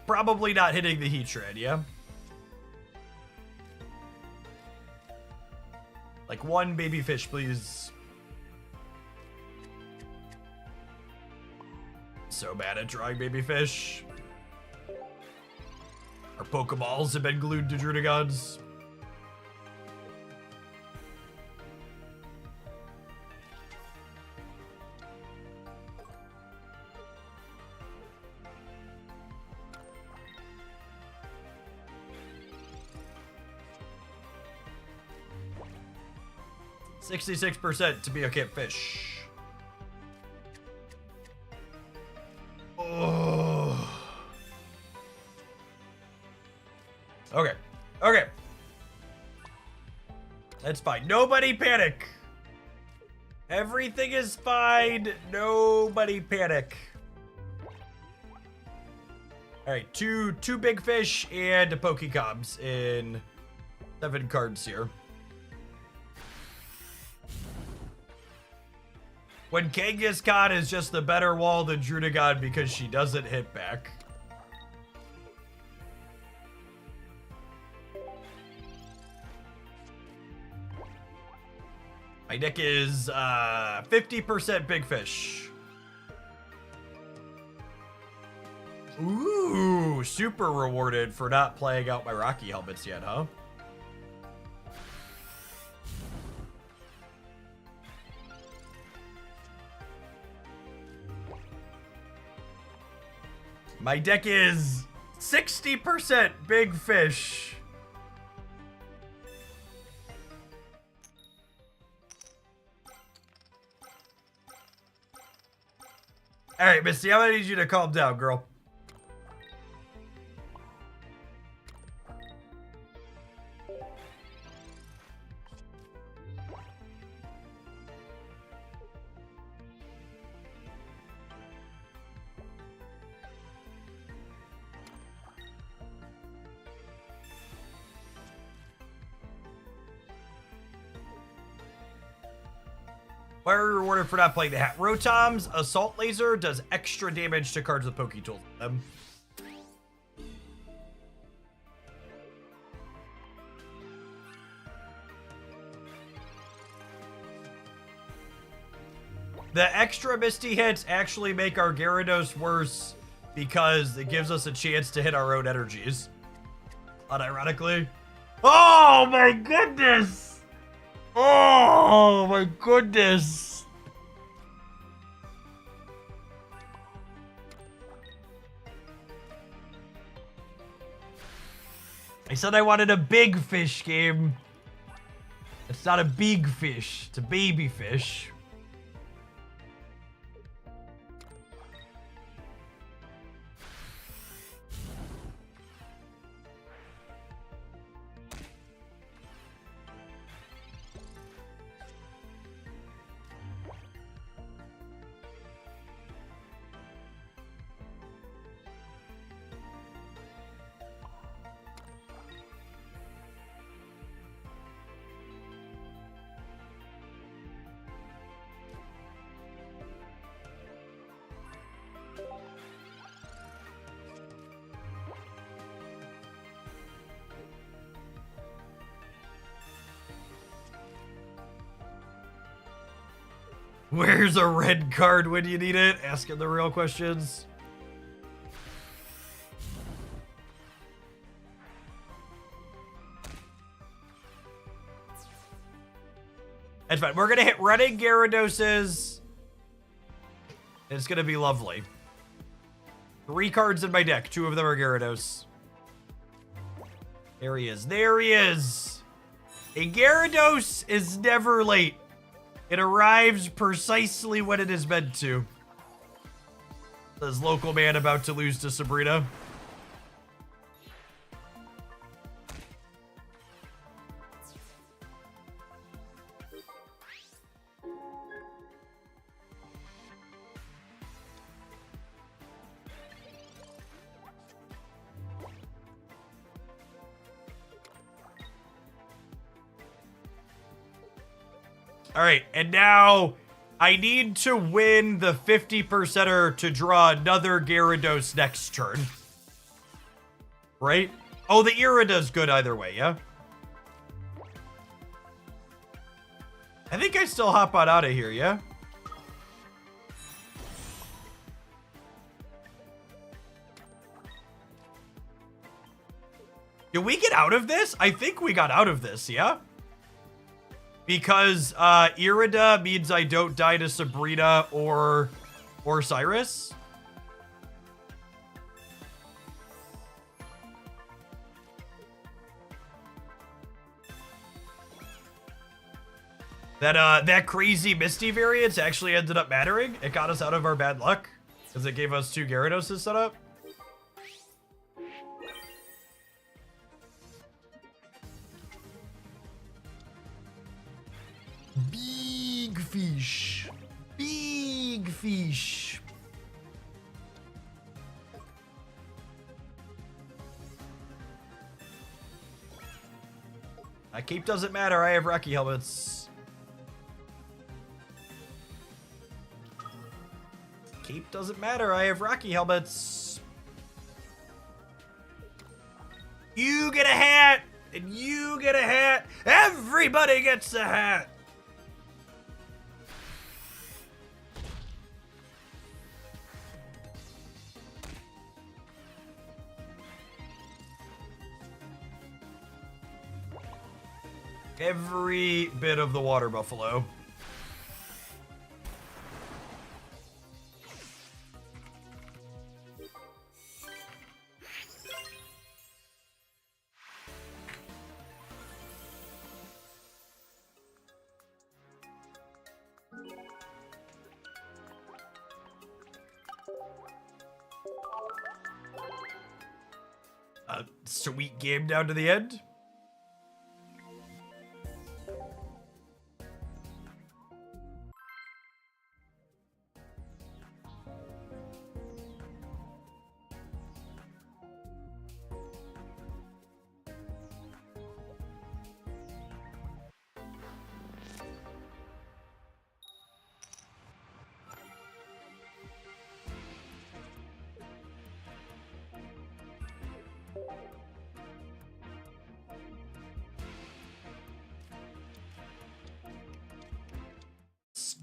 Probably not hitting the Heat Shred, yeah? Like one baby fish, please. So bad at drawing baby fish. Our Pokeballs have been glued to Druddigons. %66% to be a camp fish. Oh. Okay. Okay. That's fine. Nobody panic. Everything is fine. Nobody panic. All right, two big fish and a Pokecoms in 7 cards here. When Kangaskhan is just the better wall than Druddigon because she doesn't hit back. My deck is 50% big fish. Ooh, super rewarded for not playing out my Rocky helmets yet, huh? My deck is 60% big fish. All right, Misty, I'm gonna need you to calm down, girl. Why are we rewarded for not playing the hat? Rotom's Assault Laser does extra damage to cards with Poké Tools. The extra Misty hits actually make our Gyarados worse because it gives us a chance to hit our own energies. Unironically. Oh my goodness! Oh my goodness! I said I wanted a big fish game. It's not a big fish, it's a baby fish. Where's a red card when you need it? Asking the real questions. That's fine. We're gonna hit running Gyaradoses. It's gonna be lovely. 3 cards in my deck. 2 of them are Gyarados. There he is. There he is. A Gyarados is never late. It arrives precisely when it is meant to. Says local man about to lose to Sabrina. All right, and now I need to win the 50%er to draw another Gyarados next turn. Right? Oh, the Irida's good either way, yeah? I think I still hop on out of here, yeah? Did we get out of this? I think we got out of this, yeah? Because Irida means I don't die to Sabrina or Cyrus. That crazy Misty variance actually ended up mattering. It got us out of our bad luck because it gave us 2 Gyarados set up. Big fish. Big fish. My cape doesn't matter. I have Rocky helmets. Cape doesn't matter. I have Rocky helmets. You get a hat. And you get a hat. Everybody gets a hat. Every bit of the water buffalo. A sweet game down to the end.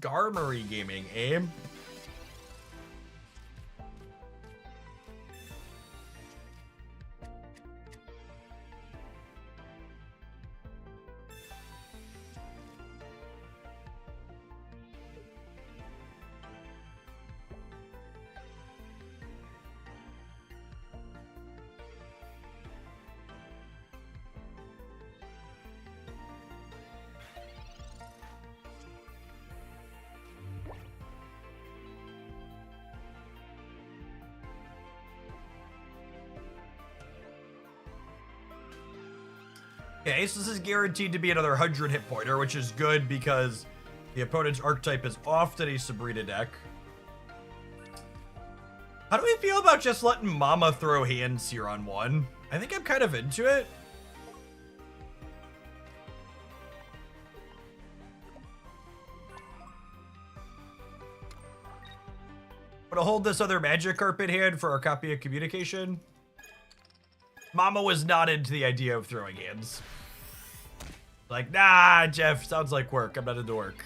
Skarmory Gaming, eh? Okay, so this is guaranteed to be another 100 hit pointer, which is good because the opponent's archetype is often a Sabrina deck. How do we feel about just letting Mama throw hands here on 1? I think I'm kind of into it. I'm gonna hold this other Magic Carpet hand for our copy of Communication. Mama was not into the idea of throwing hands. Like, nah, Jeff, sounds like work. I'm not into work.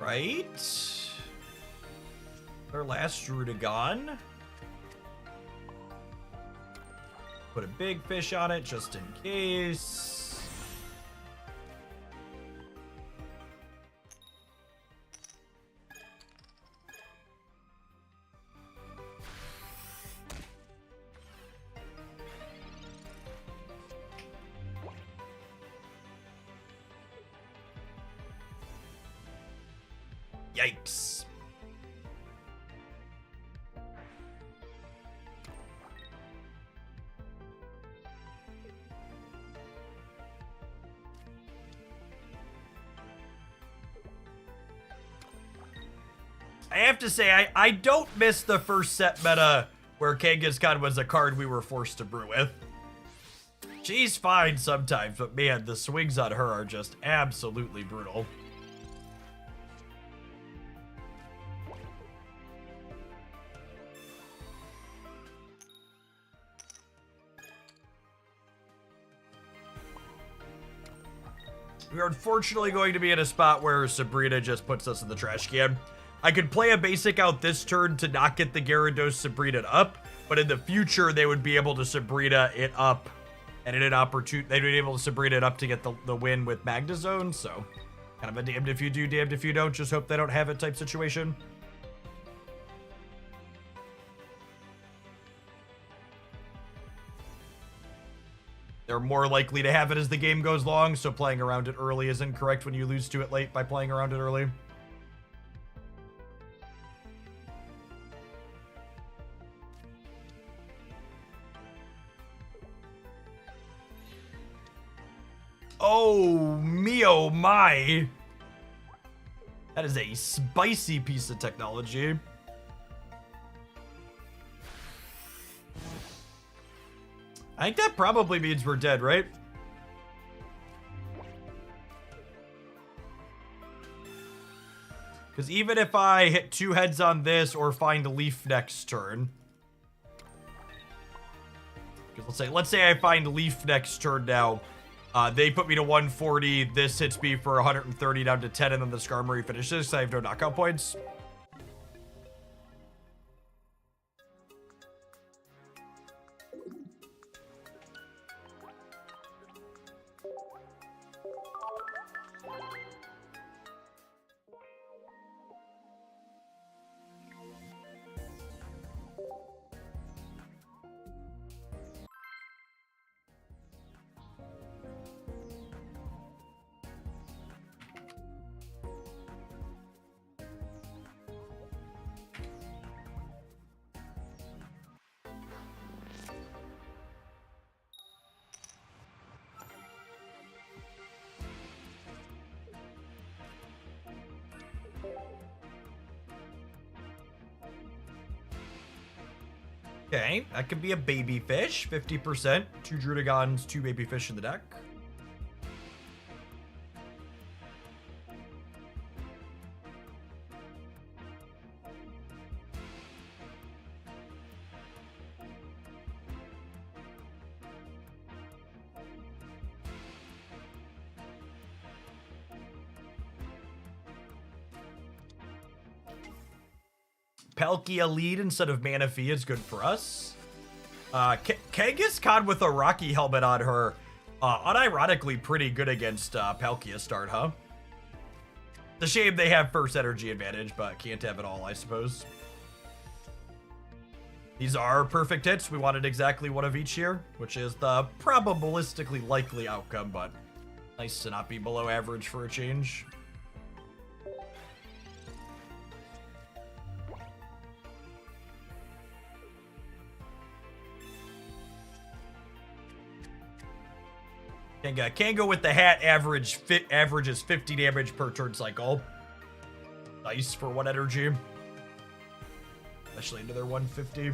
right. Our last Druidagon. Put a big fish on it just in case. Yikes. I have to say, I don't miss the first set meta where Kangaskhan was a card we were forced to brew with. She's fine sometimes, but man, the swings on her are just absolutely brutal. We are unfortunately going to be in a spot where Sabrina just puts us in the trash can. I could play a basic out this turn to not get the Gyarados Sabrina up, but in the future they would be able to Sabrina it up, and in an opportunity they'd be able to Sabrina it up to get the win with Magnezone. So, kind of a damned if you do, damned if you don't. Just hope they don't have it type situation. They're more likely to have it as the game goes long, so playing around it early is incorrect when you lose to it late by playing around it early. Oh, me oh my. That is a spicy piece of technology. I think that probably means we're dead, right? Because even if I hit 2 heads on this or find a leaf next turn. Because let's say I find leaf next turn now. They put me to 140. This hits me for 130 down to 10, and then the Skarmory finishes. So I have no knockout points. Okay, that could be a baby fish, 50%. 2 Drudagons, 2 baby fish in the deck. Palkia lead instead of Manaphy is good for us. Kangaskhan with a Rocky helmet on her. Unironically pretty good against Palkia start, huh? It's a shame they have first energy advantage, but can't have it all, I suppose. These are perfect hits. We wanted exactly one of each here, which is the probabilistically likely outcome, but nice to not be below average for a change. Kango with the hat averages 50 damage per turn cycle. Nice for 1 energy. Especially into their 150.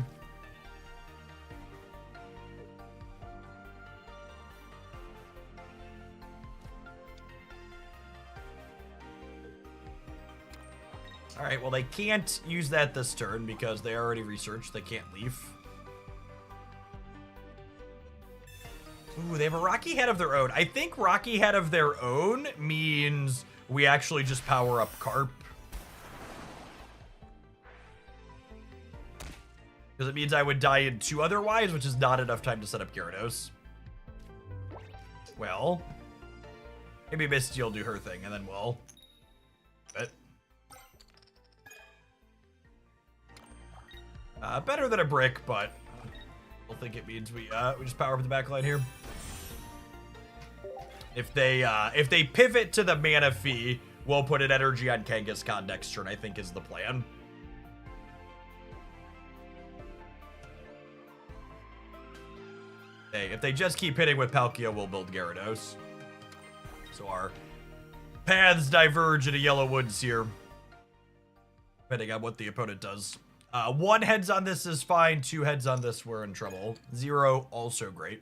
Alright, well they can't use that this turn because they already researched. They can't leave. Ooh, they have a Rocky Head of their own. I think Rocky Head of their own means we actually just power up Carp. Because it means I would die in 2 otherwise, which is not enough time to set up Gyarados. Well, maybe Misty will do her thing, and then we'll... But... better than a brick, but I don't think it means we just power up the back line here. If they pivot to the mana fee, we'll put an energy on Kangaskhan next turn, I think is the plan. Hey, if they just keep hitting with Palkia, we'll build Gyarados. So our paths diverge in a yellow woods here. Depending on what the opponent does. 1 heads on this is fine. 2 heads on this, we're in trouble. 0, also great.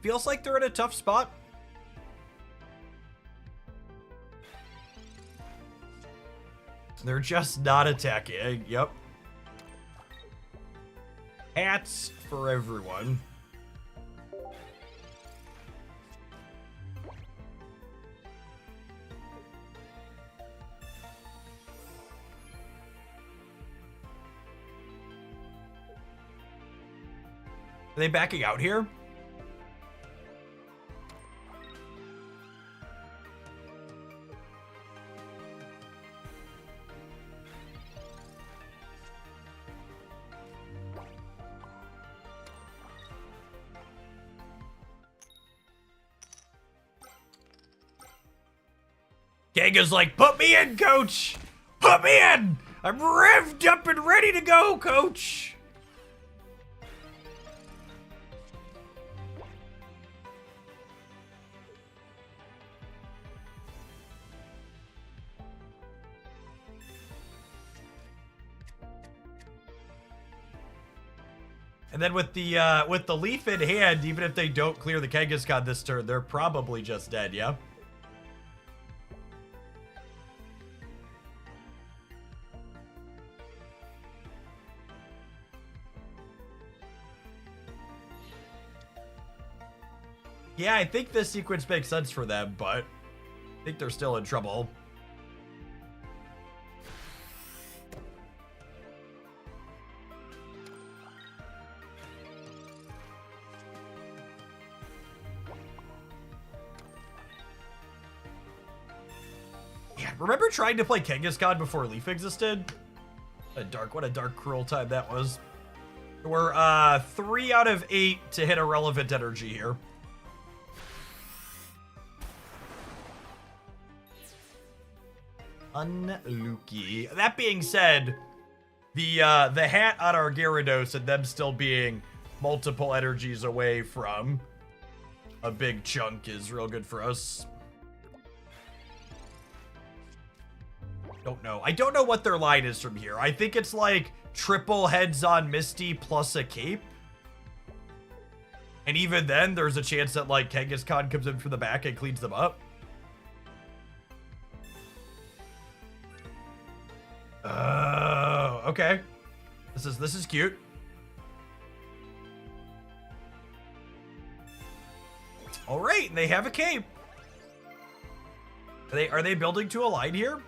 Feels like they're in a tough spot. They're just not attacking. Yep. Hats for everyone. Are they backing out here? Kanga's like, put me in, coach! Put me in! I'm revved up and ready to go, coach! And then with the leaf in hand, even if they don't clear the Kangaskhan this turn, they're probably just dead, yeah? Yeah, I think this sequence makes sense for them, but I think they're still in trouble. Yeah, remember trying to play Kangaskhan before Leaf existed? What a dark, cruel time that was. We're 3 out of 8 to hit a relevant energy here. Unlucky. That being said, the hat on our Gyarados and them still being multiple energies away from a big chunk is real good for us. Don't know. I don't know what their line is from here. I think it's like triple heads on Misty plus a cape. And even then, there's a chance that like Kangaskhan comes in from the back and cleans them up. Oh, okay. This is cute. All right, they have a cape. Are they building to a line here?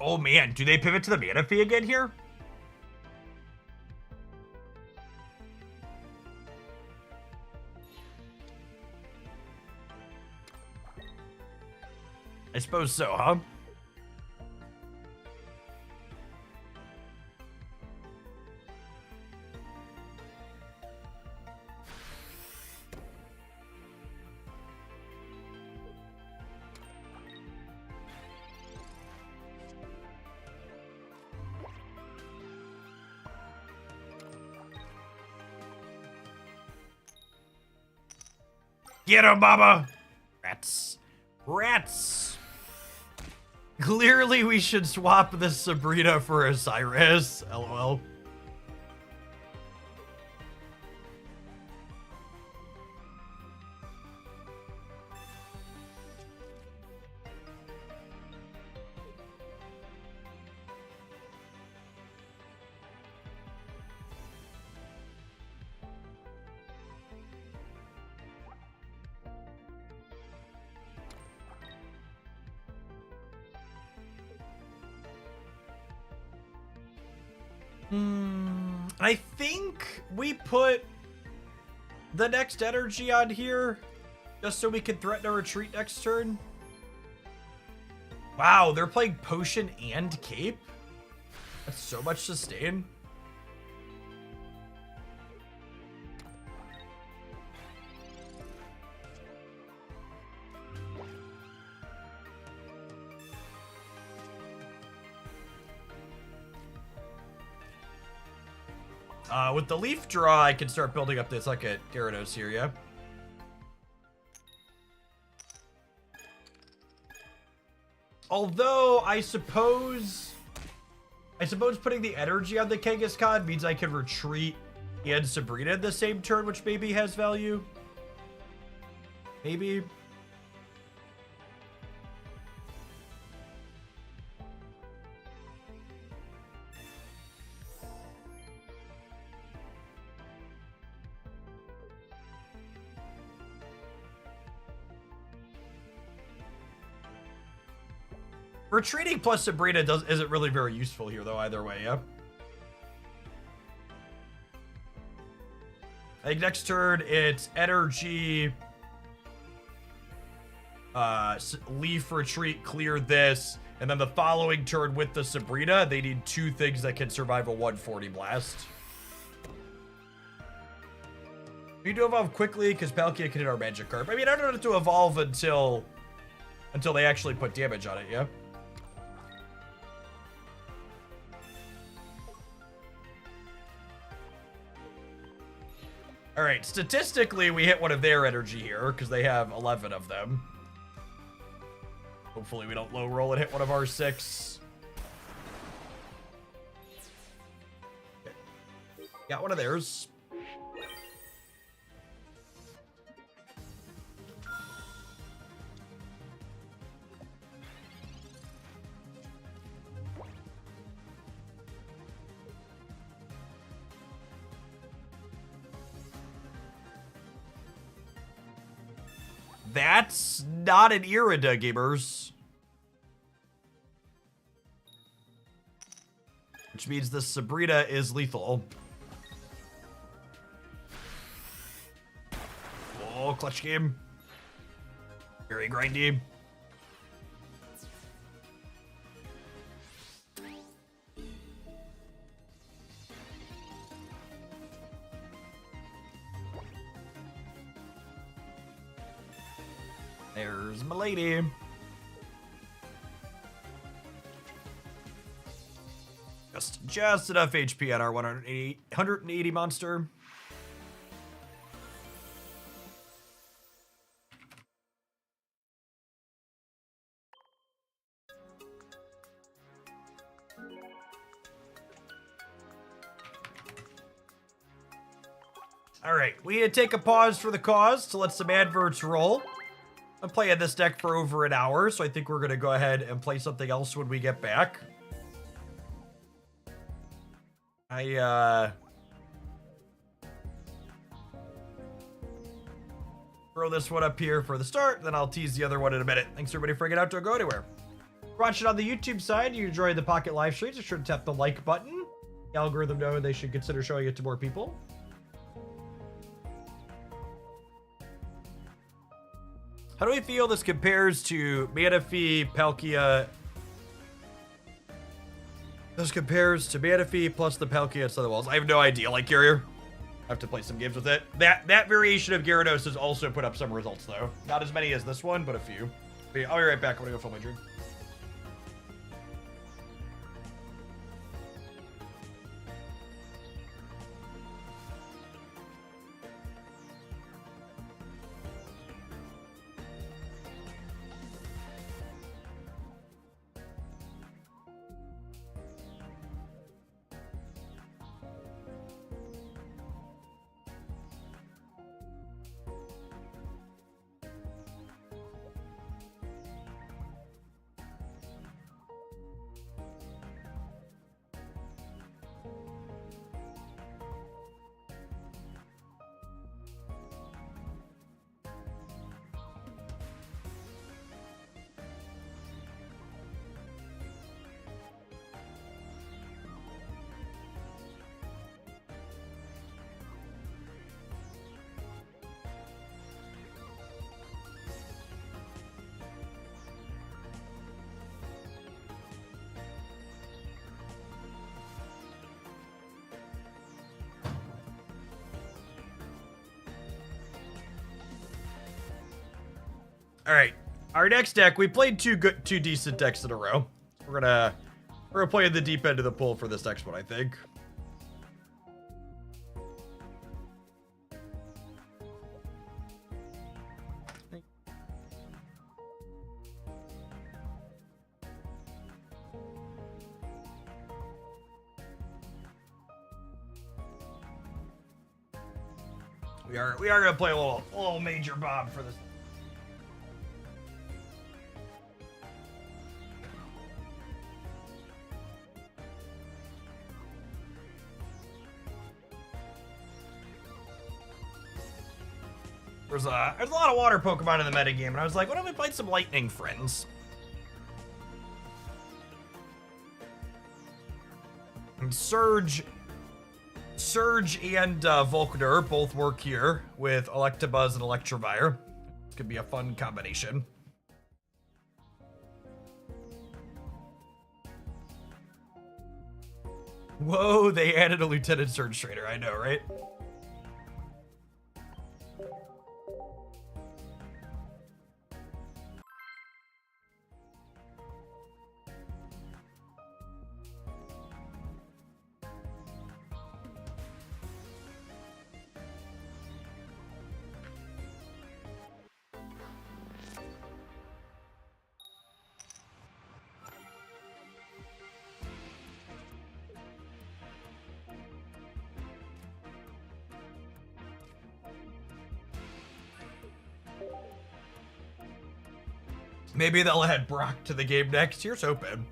Oh man, do they pivot to the mana fee again here? I suppose so, huh? Get him, Baba! Rats. Rats! Clearly, we should swap this Sabrina for a Cyrus. LOL. I think we put the next energy on here just so we can threaten a retreat next turn. Wow, they're playing Potion and Cape? That's so much sustain. With the leaf draw, I can start building up this like a Gyarados here, yeah? Although, I suppose putting the energy on the Kangaskhan means I can retreat and Sabrina in the same turn, which maybe has value. Maybe. Retreating plus Sabrina isn't really very useful here, though, either way, yeah? I think next turn, it's energy, leaf, retreat, clear this, and then the following turn with the Sabrina, they need 2 things that can survive a 140 blast. We need to evolve quickly, because Palkia can hit our Magikarp. I mean, I don't want it to evolve until they actually put damage on it, yeah? All right, statistically, we hit one of their energy here because they have 11 of them. Hopefully we don't low roll and hit one of our 6. Okay. Got one of theirs. That's not an Irida, gamers. Which means the Sabrina is lethal. Oh, clutch game. Very grindy. There's my lady. Just enough HP on our 180 monster. All right, we need to take a pause for the cause to let some adverts roll. I'm playing this deck for over an hour, so I think we're going to go ahead and play something else when we get back. Throw this one up here for the start, then I'll tease the other one in a minute. Thanks everybody for hanging out. Don't go anywhere. If you're watching on the YouTube side, you enjoy the Pocket live streams, be sure to tap the like button. The algorithm know they should consider showing it to more people. How do we feel this compares to Manaphy, Palkia? This compares to Manaphy plus the Palkia at Southern Walls. I have no idea, like Carrier. I have to play some games with it. That variation of Gyarados has also put up some results, though. Not as many as this one, but a few. But yeah, I'll be right back. I'm gonna go fill my drink. All right, our next deck. We played two decent decks in a row. We're gonna play in the deep end of the pool for this next one, I think. We are gonna play a little Major Bob for this. There's a lot of water Pokemon in the metagame, and I was like, why don't we play some lightning friends? And Surge and Volkner both work here with Electabuzz and Electivire. This could be a fun combination. Whoa, they added a Lieutenant Surge Trainer. I know, right? Maybe they'll add Brock to the game next. Here's hoping.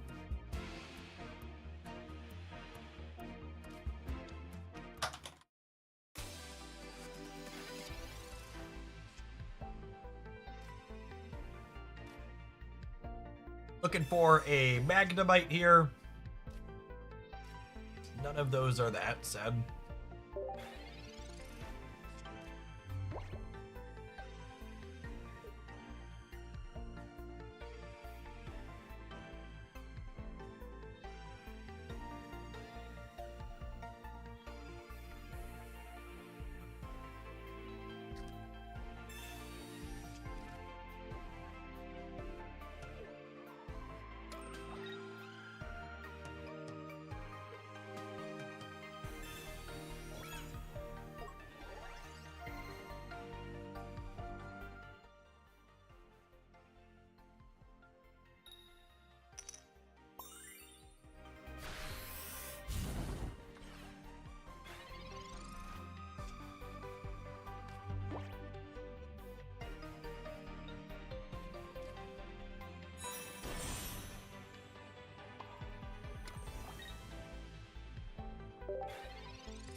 Looking for a Magnemite here. None of those are that sad.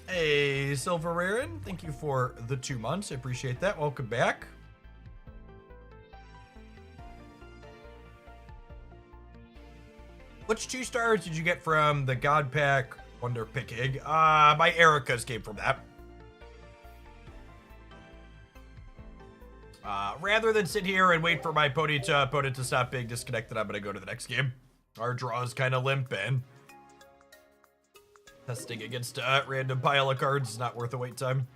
Hey, Silver Rarin, thank you for the 2 months. I appreciate that. Welcome back. Which 2 stars did you get from the God Pack Wonder Picking? My Erica's came from that. Rather than sit here and wait for my opponent to stop being disconnected, I'm gonna go to the next game. Our draw is kind of limping. Testing against a random pile of cards is not worth the wait time.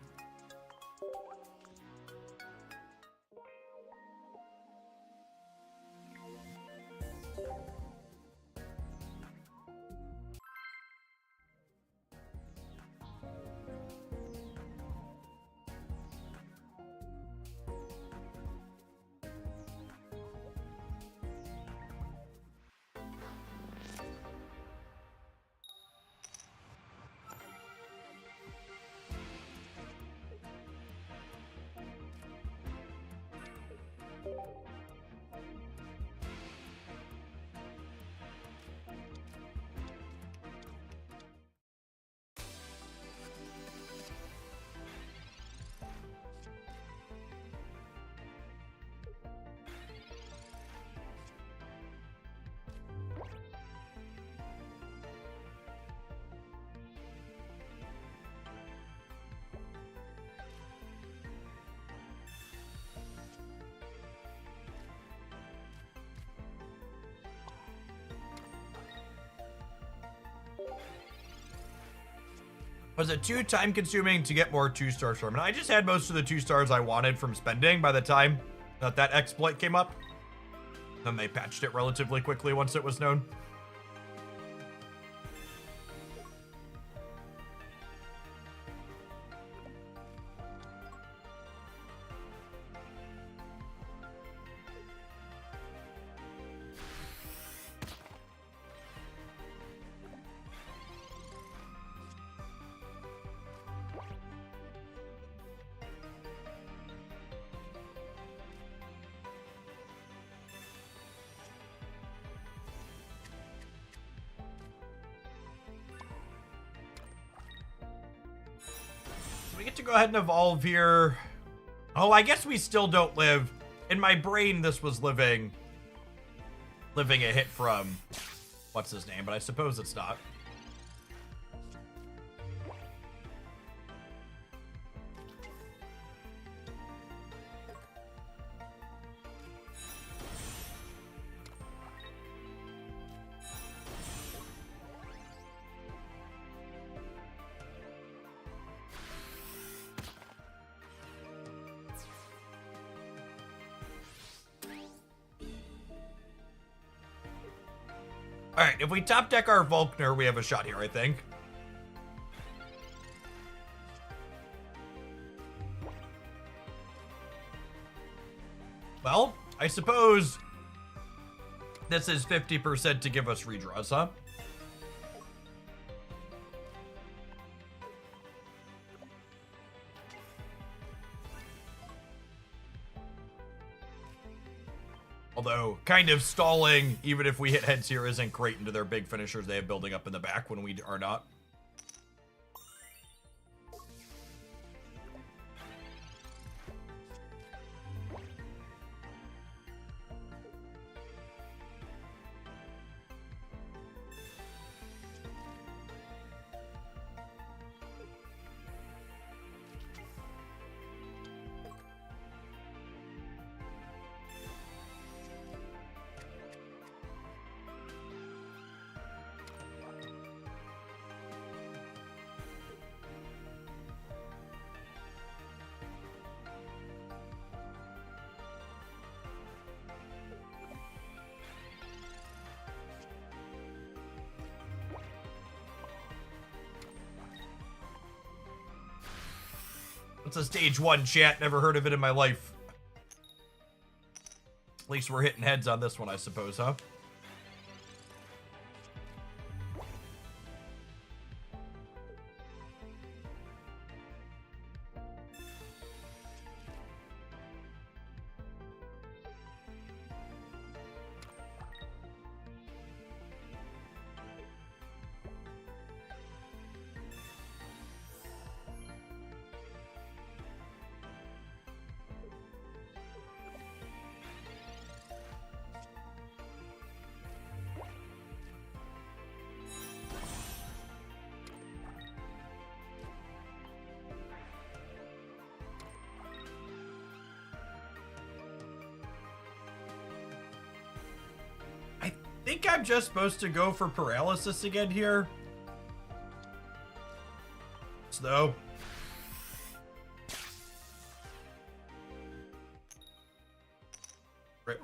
Was it too time consuming to get more 2 stars from it? I just had most of the 2 stars I wanted from spending by the time that exploit came up. Then they patched it relatively quickly once it was known. We get to go ahead and evolve here. Oh, I guess we still don't live. In my brain, this was living a hit from what's his name, but I suppose it's not. All right, if we top deck our Volkner, we have a shot here, I think. Well, I suppose this is 50% to give us redraws, huh? Although, kind of stalling, even if we hit heads here, isn't great into their big finishers they have building up in the back when we are not. It's a stage 1, chat. Never heard of it in my life. At least we're hitting heads on this one, I suppose, huh? I think I'm just supposed to go for paralysis again here. Snow. Rip.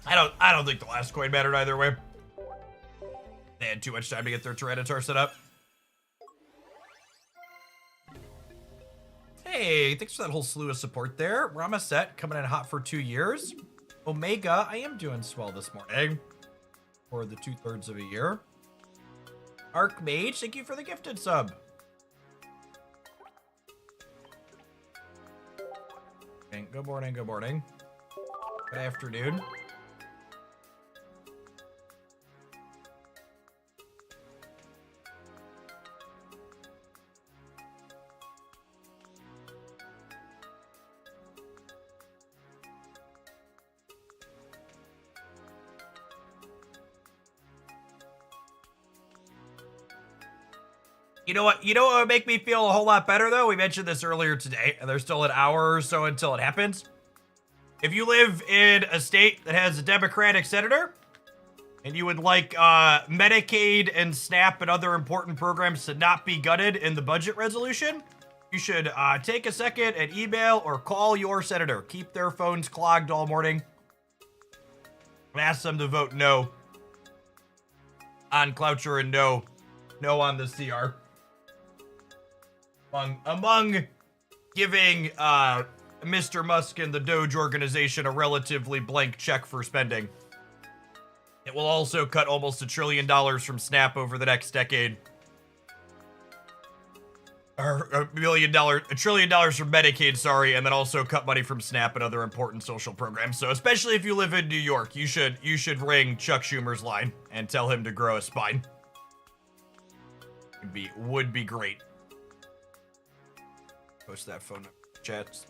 I don't think the last coin mattered either way. They had too much time to get their Tyranitar set up. Hey, thanks for that whole slew of support there. Ramaset coming in hot for 2 years. Omega, I am doing swell this morning for the 2/3 of a year. Archmage, thank you for the gifted sub. Okay, good morning, good morning. Good afternoon. You know what? You know what would make me feel a whole lot better, though? We mentioned this earlier today, and there's still an hour or so until it happens. If you live in a state that has a Democratic senator, and you would like Medicaid and SNAP and other important programs to not be gutted in the budget resolution, you should take a second and email or call your senator. Keep their phones clogged all morning. And ask them to vote no on Cloucher and no on the CR. Among giving Mr. Musk and the Doge organization a relatively blank check for spending. It will also cut almost $1 trillion from SNAP over the next decade. Or $1 trillion from Medicaid, sorry, and then also cut money from SNAP and other important social programs. So especially if you live in New York, you should ring Chuck Schumer's line and tell him to grow a spine. Would be great. Post that phone number in chats.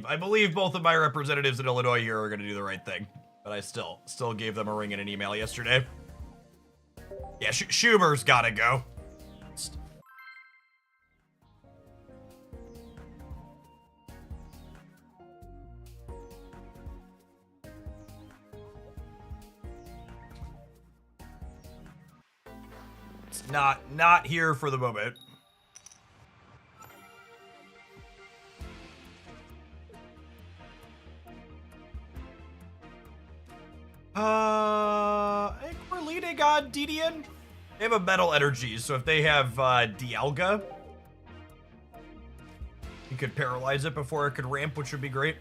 I believe both of my representatives in Illinois here are going to do the right thing, but I still gave them a ring and an email yesterday. Yeah, Schumer's got to go. It's not here for the moment. I think we're leading on DDN. They have a metal energy, so if they have Dialga, you could paralyze it before it could ramp, which would be great.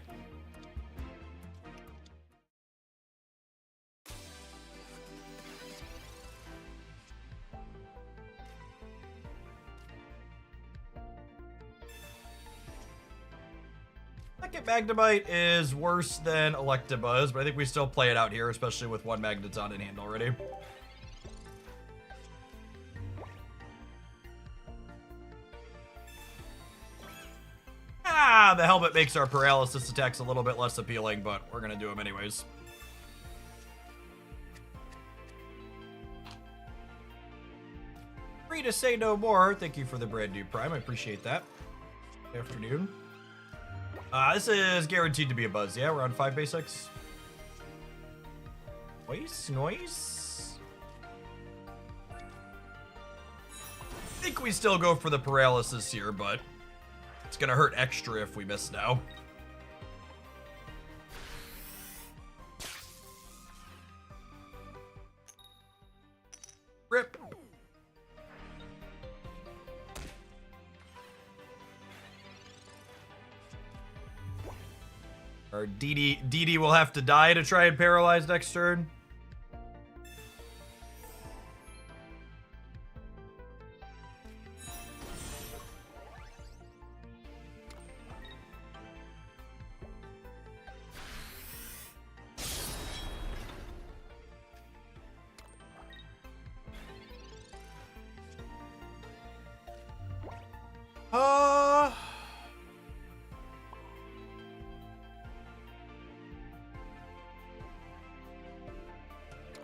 Second Magnemite is worse than Electabuzz, but I think we still play it out here, especially with one Magneton in hand already. The helmet makes our paralysis attacks a little bit less appealing, but we're gonna do them anyways. Free to say no more. Thank you for the brand new Prime. I appreciate that. Good afternoon. This is guaranteed to be a buzz. Yeah, we're on 5 basics. Noise. I think we still go for the paralysis here, but it's gonna hurt extra if we miss now. Rip. Or DD will have to die to try and paralyze next turn.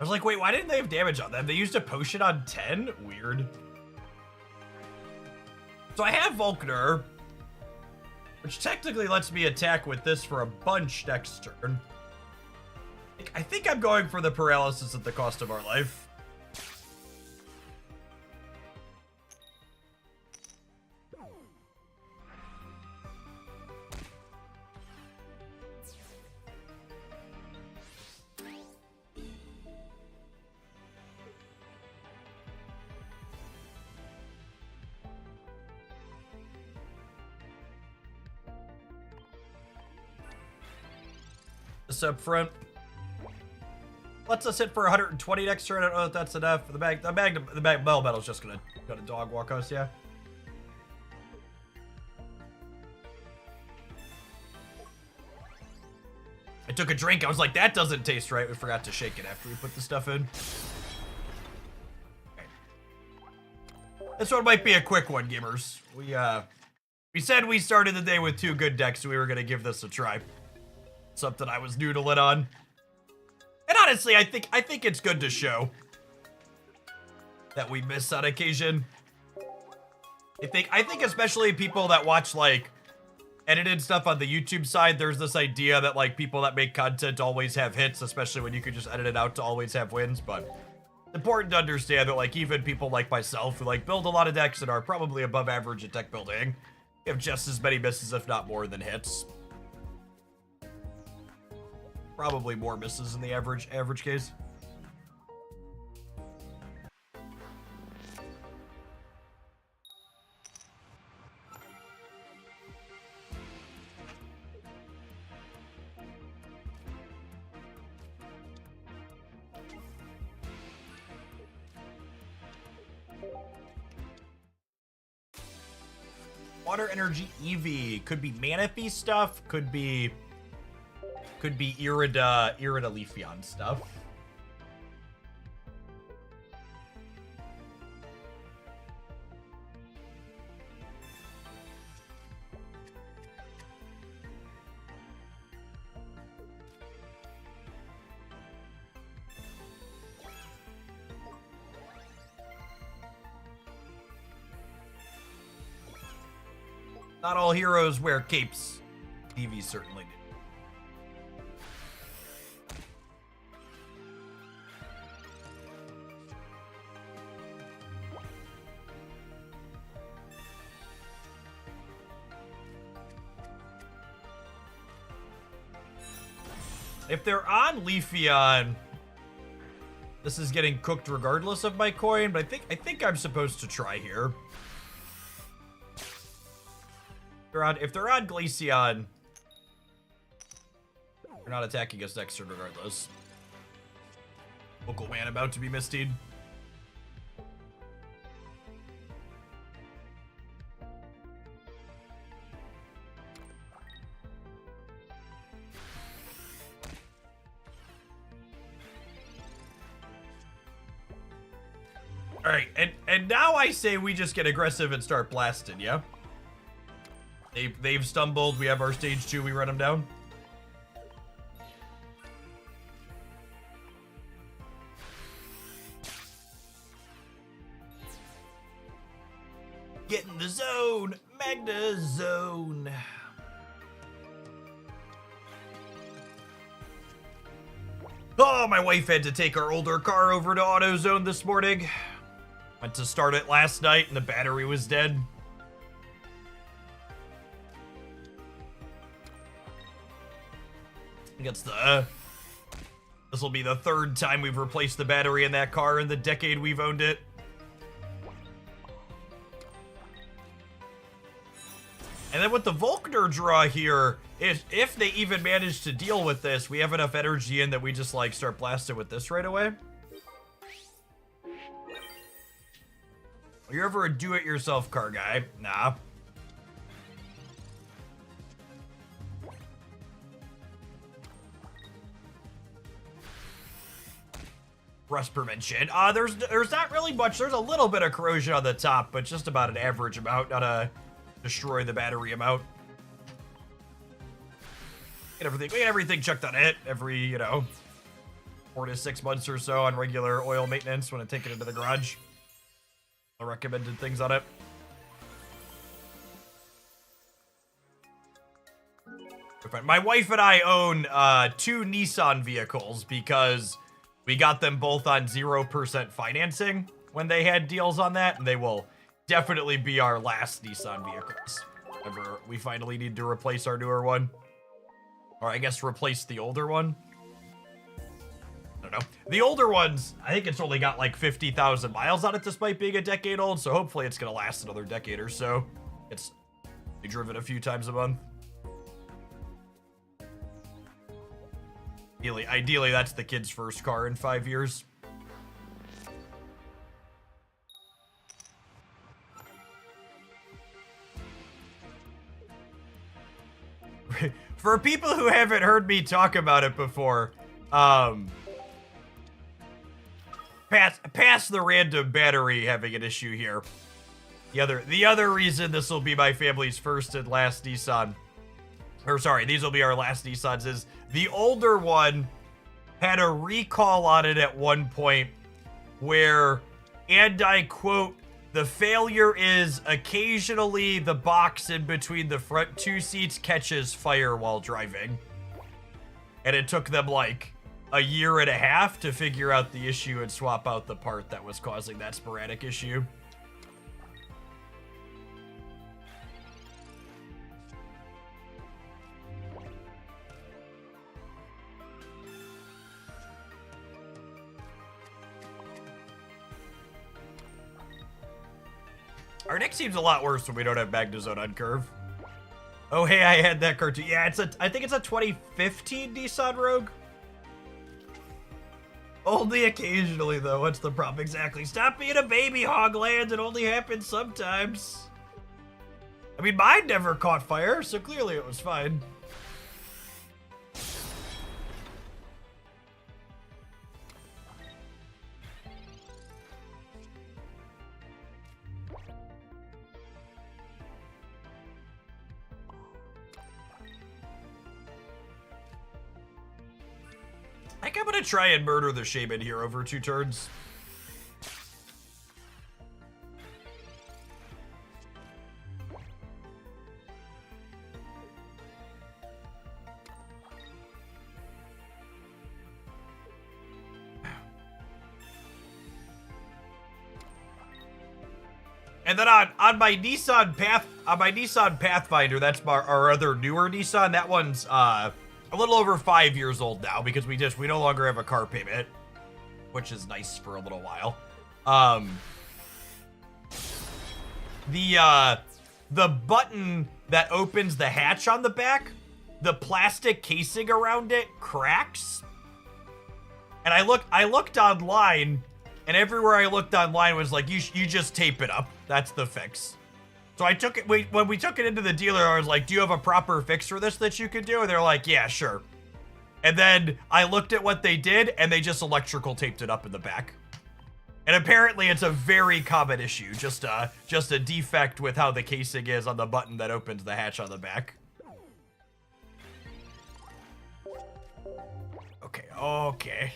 I was like, wait, why didn't they have damage on them? They used a potion on 10? Weird. So I have Volkner, which technically lets me attack with this for a bunch next turn. I think I'm going for the paralysis at the cost of our life. This up front lets us hit for 120 next turn. I don't know if that's enough. The Bell Metal's just gonna dog walk us, yeah. I took a drink. I was like, that doesn't taste right. We forgot to shake it after we put the stuff in. Okay. This one might be a quick one, gamers. We said we started the day with 2 good decks, so we were gonna give this a try. Something I was noodling on. And honestly, I think it's good to show that we miss on occasion. I think especially people that watch like edited stuff on the YouTube side, there's this idea that like people that make content always have hits, especially when you could just edit it out to always have wins. But it's important to understand that like even people like myself who like build a lot of decks and are probably above average at deck building have just as many misses, if not more, than hits. Probably more misses in the average case. Water Energy Eevee. Could be Manaphy stuff. Could be Irida Leafeon stuff. Not all heroes wear capes. Eevee certainly did. If they're on Leafeon, this is getting cooked regardless of my coin, but I think I'm supposed to try here. If they're on Glaceon, they're not attacking us next turn regardless. Local man about to be mistied. Alright, and now I say we just get aggressive and start blasting, yeah? They've stumbled. We have our stage 2. We run them down. Get in the zone. Magna zone. Oh, my wife had to take our older car over to AutoZone this morning. Went to start it last night and the battery was dead. This will be the third time we've replaced the battery in that car in the decade we've owned it. And then with the Volkner draw here, if they even manage to deal with this, we have enough energy in that we just like start blasting with this right away. Are you ever a do-it-yourself car guy? Nah. Rust prevention. There's not really much. There's a little bit of corrosion on the top, but just about an average amount, not a destroy the battery amount. We get everything checked on it every, 4 to 6 months or so on regular oil maintenance when I take it into the garage. The recommended things on it. My wife and I own 2 Nissan vehicles because we got them both on 0% financing when they had deals on that, and they will definitely be our last Nissan vehicles. Whenever we finally need to replace our newer one. Or I guess replace the older one. I don't know. The older ones, I think it's only got like 50,000 miles on it despite being a decade old, so hopefully it's going to last another decade or so. It's driven a few times a month. Ideally, that's the kid's first car in 5 years. For people who haven't heard me talk about it before, pass the random battery having an issue here. The other reason this will be my family's first and last Nissan, or sorry, these will be our last Nissans, is the older one had a recall on it at one point where, and I quote, The failure is occasionally the box in between the front two seats catches fire while driving. And it took them like a year and a half to figure out the issue and swap out the part that was causing that sporadic issue. Our deck seems a lot worse when we don't have Magnezone on curve. Oh, hey, I had that cartoon. Yeah, I think it's a 2015 Nissan Rogue. Only occasionally, though. What's the problem exactly? Stop being a baby, Hogland. It only happens sometimes. I mean, mine never caught fire, so clearly it was fine. I think I'm gonna try and murder the Shaman here over 2 turns. And then on my Nissan Pathfinder, that's our other newer Nissan. That one's a little over 5 years old now because we no longer have a car payment, which is nice for a little while. The button that opens the hatch on the back, the plastic casing around it cracks. And I looked online, and everywhere I looked online was like, you just tape it up. That's the fix. So I took it, when we took it into the dealer, I was like, do you have a proper fix for this that you could do? And they're like, yeah, sure. And then I looked at what they did, and they just electrical taped it up in the back. And apparently it's a very common issue, just a defect with how the casing is on the button that opens the hatch on the back. Okay.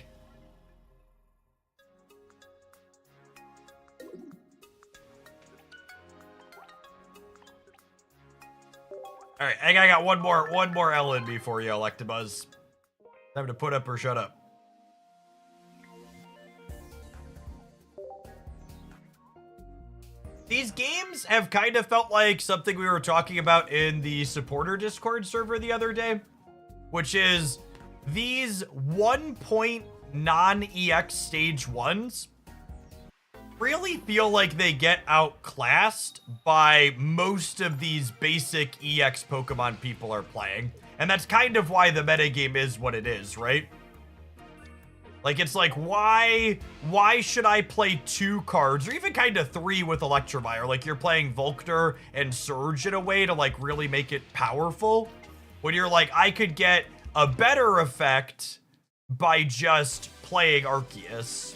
All right, I think I got one more L in me for you, Electabuzz. Time to put up or shut up. These games have kind of felt like something we were talking about in the supporter Discord server the other day, which is these 1-point non-EX stage 1s really feel like they get outclassed by most of these basic EX Pokemon people are playing. And that's kind of why the metagame is what it is, right? Like, it's like, why should I play 2 cards, or even kind of 3 with Electivire? Like, you're playing Volkner and Surge in a way to, like, really make it powerful. When you're like, I could get a better effect by just playing Arceus.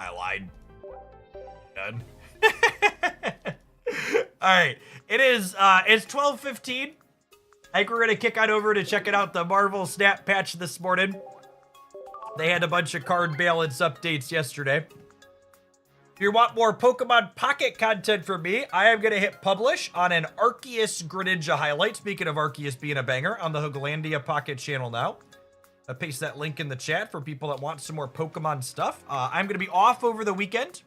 I lied. Done. All right. It's 12:15. I think we're gonna kick on over to checking out the Marvel Snap patch this morning. They had a bunch of card balance updates yesterday. If you want more Pokemon Pocket content from me, I am gonna hit publish on an Arceus Greninja highlight. Speaking of Arceus being a banger, on the Hooglandia Pocket channel now. I'll paste that link in the chat for people that want some more Pokemon stuff. I'm going to be off over the weekend.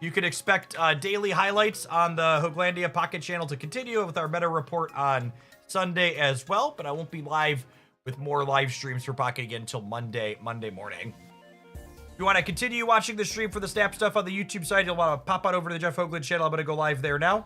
You can expect daily highlights on the Hooglandia Pocket channel to continue with our meta report on Sunday as well, but I won't be live with more live streams for Pocket again until Monday morning. If you want to continue watching the stream for the Snap stuff on the YouTube side, you'll want to pop on over to the Jeff Hoogland channel. I'm going to go live there now.